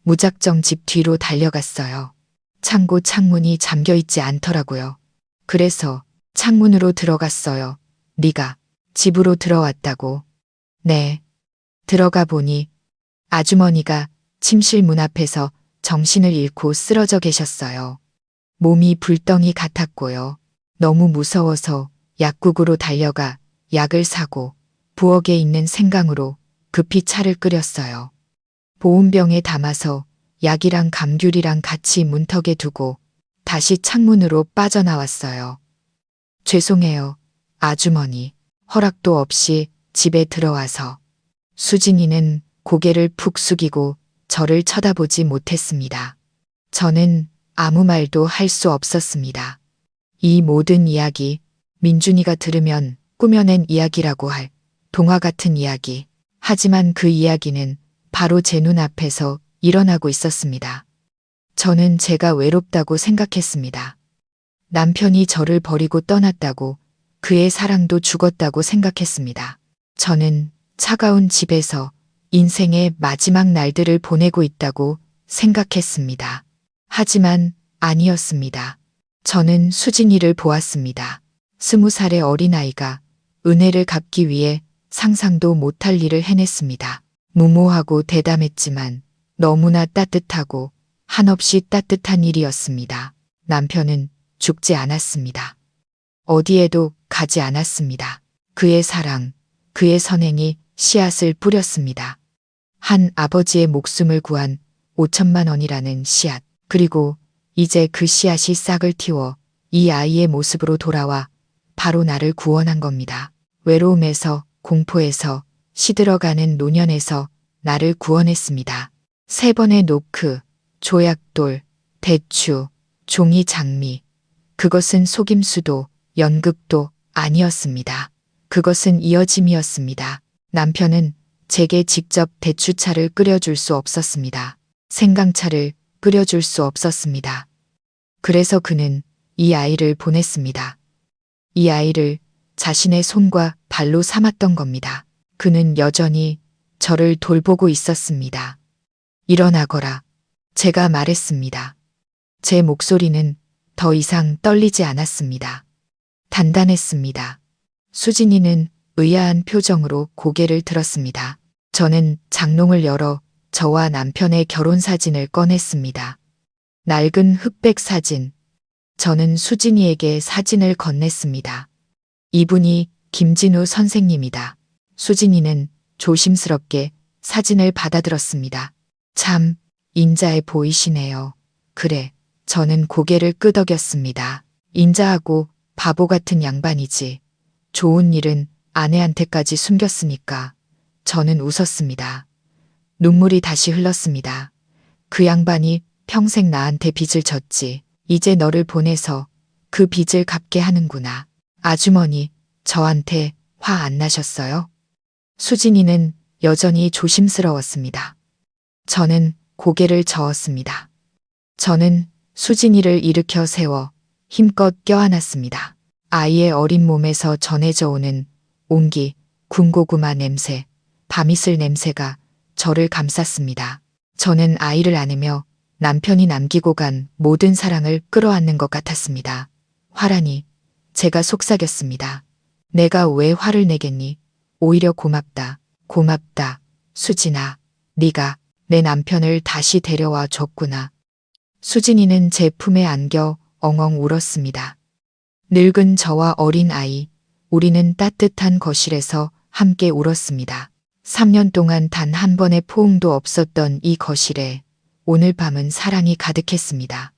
무작정 집 뒤로 달려갔어요. 창고 창문이 잠겨있지 않더라고요. 그래서 창문으로 들어갔어요. 네가 집으로 들어왔다고. 네. 들어가 보니 아주머니가 침실 문 앞에서 정신을 잃고 쓰러져 계셨어요. 몸이 불덩이 같았고요. 너무 무서워서 약국으로 달려가 약을 사고 부엌에 있는 생강으로 급히 차를 끓였어요. 보온병에 담아서 약이랑 감귤이랑 같이 문턱에 두고 다시 창문으로 빠져나왔어요. 죄송해요, 아주머니. 허락도 없이 집에 들어와서. 수진이는 고개를 푹 숙이고 저를 쳐다보지 못했습니다. 저는 아무 말도 할 수 없었습니다. 이 모든 이야기, 민준이가 들으면 꾸며낸 이야기라고 할 동화 같은 이야기. 하지만 그 이야기는 바로 제 눈앞에서 일어나고 있었습니다. 저는 제가 외롭다고 생각했습니다. 남편이 저를 버리고 떠났다고, 그의 사랑도 죽었다고 생각했습니다. 저는 차가운 집에서 인생의 마지막 날들을 보내고 있다고 생각했습니다. 하지만 아니었습니다. 저는 수진이를 보았습니다. 20살의 어린아이가 은혜를 갚기 위해 상상도 못할 일을 해냈습니다. 무모하고 대담했지만 너무나 따뜻하고 한없이 따뜻한 일이었습니다. 남편은 죽지 않았습니다. 어디에도 가지 않았습니다. 그의 사랑, 그의 선행이 씨앗을 뿌렸습니다. 한 아버지의 목숨을 구한 5천만 원이라는 씨앗. 그리고 이제 그 씨앗이 싹을 틔워 이 아이의 모습으로 돌아와 바로 나를 구원한 겁니다. 외로움에서, 공포에서, 시들어가는 노년에서 나를 구원했습니다. 3번의 노크, 조약돌, 대추, 종이 장미. 그것은 속임수도 연극도 아니었습니다. 그것은 이어짐이었습니다. 남편은 제게 직접 대추차를 끓여줄 수 없었습니다. 생강차를 끓여줄 수 없었습니다. 그래서 그는 이 아이를 보냈습니다. 이 아이를 자신의 손과 발로 삼았던 겁니다. 그는 여전히 저를 돌보고 있었습니다. 일어나거라. 제가 말했습니다. 제 목소리는 더 이상 떨리지 않았습니다. 단단했습니다. 수진이는 의아한 표정으로 고개를 들었습니다. 저는 장롱을 열어 저와 남편의 결혼 사진을 꺼냈습니다. 낡은 흑백 사진. 저는 수진이에게 사진을 건넸습니다. 이분이 김진우 선생님이다. 수진이는 조심스럽게 사진을 받아들었습니다. 참 인자해 보이시네요. 그래, 저는 고개를 끄덕였습니다. 인자하고 바보 같은 양반이지. 좋은 일은 아내한테까지 숨겼으니까. 저는 웃었습니다. 눈물이 다시 흘렀습니다. 그 양반이 평생 나한테 빚을 졌지. 이제 너를 보내서 그 빚을 갚게 하는구나. 아주머니, 저한테 화 안 나셨어요? 수진이는 여전히 조심스러웠습니다. 저는 고개를 저었습니다. 저는 수진이를 일으켜 세워 힘껏 껴안았습니다. 아이의 어린 몸에서 전해져 오는 온기, 군고구마 냄새, 밤이슬 냄새가 저를 감쌌습니다. 저는 아이를 안으며 남편이 남기고 간 모든 사랑을 끌어안는 것 같았습니다. 화라니, 제가 속삭였습니다. 내가 왜 화를 내겠니? 오히려 고맙다. 고맙다. 수진아, 네가 내 남편을 다시 데려와 줬구나. 수진이는 제 품에 안겨 엉엉 울었습니다. 늙은 저와 어린 아이, 우리는 따뜻한 거실에서 함께 울었습니다. 3년 동안 단 한 번의 포옹도 없었던 이 거실에 오늘 밤은 사랑이 가득했습니다.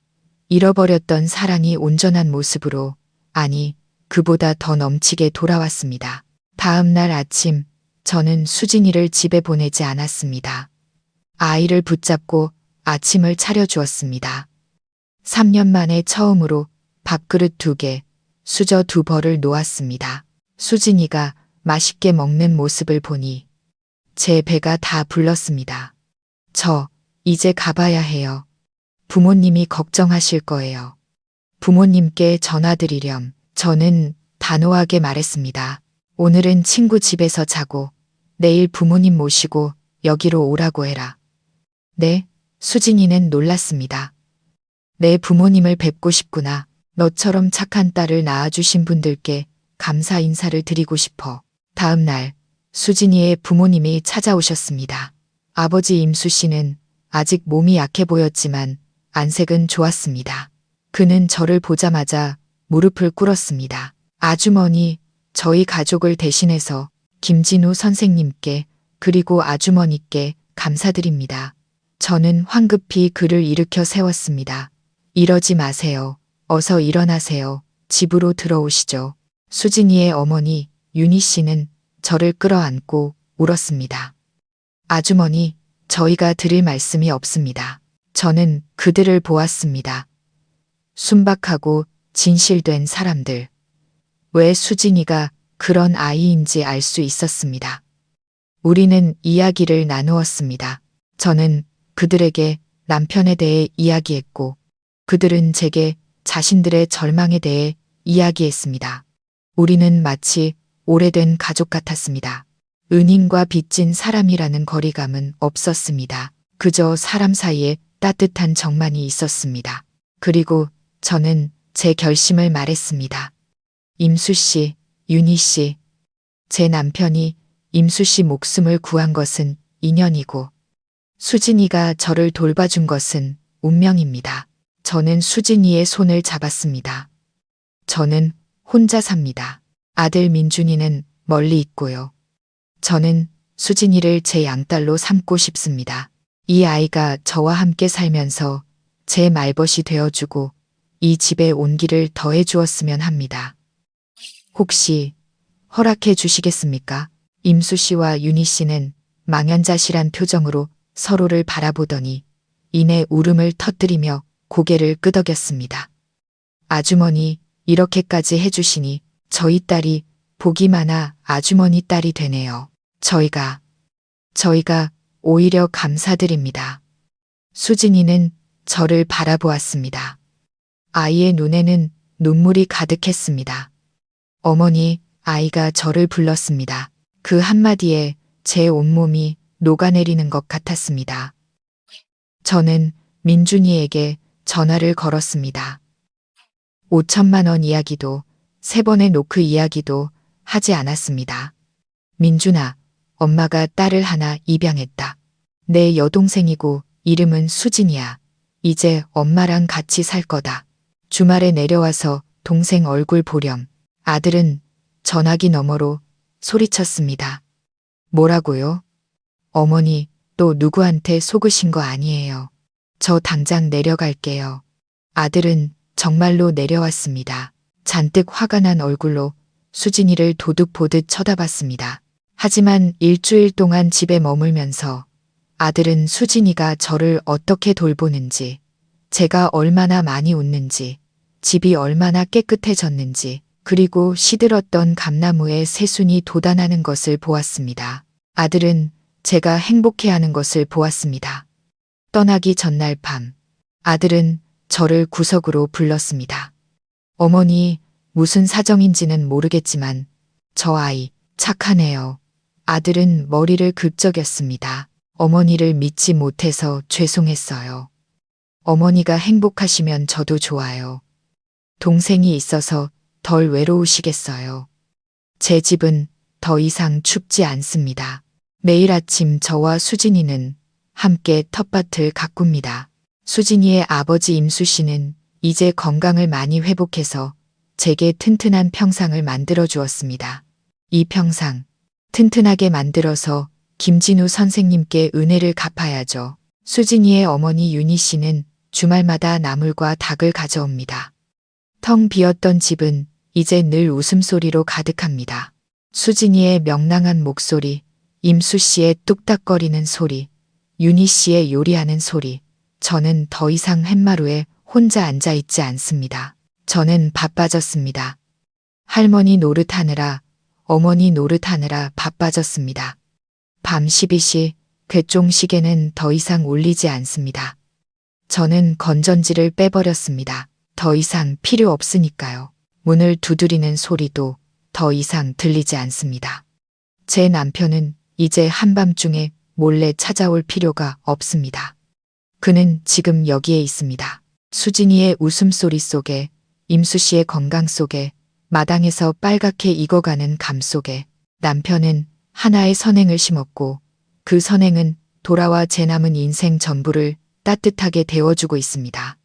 잃어버렸던 사랑이 온전한 모습으로, 아니, 그보다 더 넘치게 돌아왔습니다. 다음 날 아침, 저는 수진이를 집에 보내지 않았습니다. 아이를 붙잡고 아침을 차려주었습니다. 3년 만에 처음으로 밥그릇 2개, 수저 2벌을 놓았습니다. 수진이가 맛있게 먹는 모습을 보니 제 배가 다 불렀습니다. 저 이제 가봐야 해요. 부모님이 걱정하실 거예요. 부모님께 전화드리렴. 저는 단호하게 말했습니다. 오늘은 친구 집에서 자고 내일 부모님 모시고 여기로 오라고 해라. 네, 수진이는 놀랐습니다. 내 부모님을 뵙고 싶구나. 너처럼 착한 딸을 낳아주신 분들께 감사 인사를 드리고 싶어. 다음 날 수진이의 부모님이 찾아오셨습니다. 아버지 임수 씨는 아직 몸이 약해 보였지만 안색은 좋았습니다. 그는 저를 보자마자 무릎을 꿇었습니다. 아주머니, 저희 가족을 대신해서 김진우 선생님께 그리고 아주머니께 감사드립니다. 저는 황급히 그를 일으켜 세웠습니다. 이러지 마세요. 어서 일어나세요. 집으로 들어오시죠. 수진이의 어머니 윤희 씨는 저를 끌어안고 울었습니다. 아주머니, 저희가 드릴 말씀이 없습니다. 저는 그들을 보았습니다. 순박하고 진실된 사람들. 왜 수진이가 그런 아이인지 알 수 있었습니다. 우리는 이야기를 나누었습니다. 저는 그들에게 남편에 대해 이야기했고, 그들은 제게 자신들의 절망에 대해 이야기했습니다. 우리는 마치 오래된 가족 같았습니다. 은인과 빚진 사람이라는 거리감은 없었습니다. 그저 사람 사이에 따뜻한 정만이 있었습니다. 그리고 저는 제 결심을 말했습니다. 임수 씨, 윤희 씨, 제 남편이 임수 씨 목숨을 구한 것은 인연이고 수진이가 저를 돌봐준 것은 운명입니다. 저는 수진이의 손을 잡았습니다. 저는 혼자 삽니다. 아들 민준이는 멀리 있고요. 저는 수진이를 제 양딸로 삼고 싶습니다. 이 아이가 저와 함께 살면서 제 말벗이 되어주고 이 집에 온기를 더해 주었으면 합니다. 혹시 허락해 주시겠습니까? 임수 씨와 윤희 씨는 망연자실한 표정으로 서로를 바라보더니 이내 울음을 터뜨리며 고개를 끄덕였습니다. 아주머니, 이렇게까지 해주시니 저희 딸이 복이 많아 아주머니 딸이 되네요. 저희가 오히려 감사드립니다. 수진이는 저를 바라보았습니다. 아이의 눈에는 눈물이 가득했습니다. 어머니, 아이가 저를 불렀습니다. 그 한마디에 제 온몸이 녹아내리는 것 같았습니다. 저는 민준이에게 전화를 걸었습니다. 5천만 원 이야기도 3번의 노크 이야기도 하지 않았습니다. 민준아, 엄마가 딸을 하나 입양했다. 내 여동생이고 이름은 수진이야. 이제 엄마랑 같이 살 거다. 주말에 내려와서 동생 얼굴 보렴. 아들은 전화기 너머로 소리쳤습니다. 뭐라고요? 어머니, 또 누구한테 속으신 거 아니에요. 저 당장 내려갈게요. 아들은 정말로 내려왔습니다. 잔뜩 화가 난 얼굴로 수진이를 도둑 보듯 쳐다봤습니다. 하지만 일주일 동안 집에 머물면서 아들은 수진이가 저를 어떻게 돌보는지, 제가 얼마나 많이 웃는지, 집이 얼마나 깨끗해졌는지, 그리고 시들었던 감나무에 새순이 돋아나는 것을 보았습니다. 아들은 제가 행복해하는 것을 보았습니다. 떠나기 전날 밤, 아들은 저를 구석으로 불렀습니다. 어머니, 무슨 사정인지는 모르겠지만 저 아이 착하네요. 아들은 머리를 긁적였습니다. 어머니를 믿지 못해서 죄송했어요. 어머니가 행복하시면 저도 좋아요. 동생이 있어서 덜 외로우시겠어요. 제 집은 더 이상 춥지 않습니다. 매일 아침 저와 수진이는 함께 텃밭을 가꿉니다. 수진이의 아버지 임수 씨는 이제 건강을 많이 회복해서 제게 튼튼한 평상을 만들어 주었습니다. 이 평상, 튼튼하게 만들어서 김진우 선생님께 은혜를 갚아야죠. 수진이의 어머니 윤희 씨는 주말마다 나물과 닭을 가져옵니다. 텅 비었던 집은 이제 늘 웃음소리로 가득합니다. 수진이의 명랑한 목소리, 임수 씨의 뚝딱거리는 소리, 윤희 씨의 요리하는 소리. 저는 더 이상 햇마루에 혼자 앉아있지 않습니다. 저는 바빠졌습니다. 할머니 노릇하느라, 어머니 노릇하느라 바빠졌습니다. 밤 12시 괴종시계는 더 이상 울리지 않습니다. 저는 건전지를 빼버렸습니다. 더 이상 필요 없으니까요. 문을 두드리는 소리도 더 이상 들리지 않습니다. 제 남편은 이제 한밤중에 몰래 찾아올 필요가 없습니다. 그는 지금 여기에 있습니다. 수진이의 웃음소리 속에, 임수 씨의 건강 속에, 마당에서 빨갛게 익어가는 감 속에 남편은 하나의 선행을 심었고 그 선행은 돌아와 제 남은 인생 전부를 따뜻하게 데워주고 있습니다.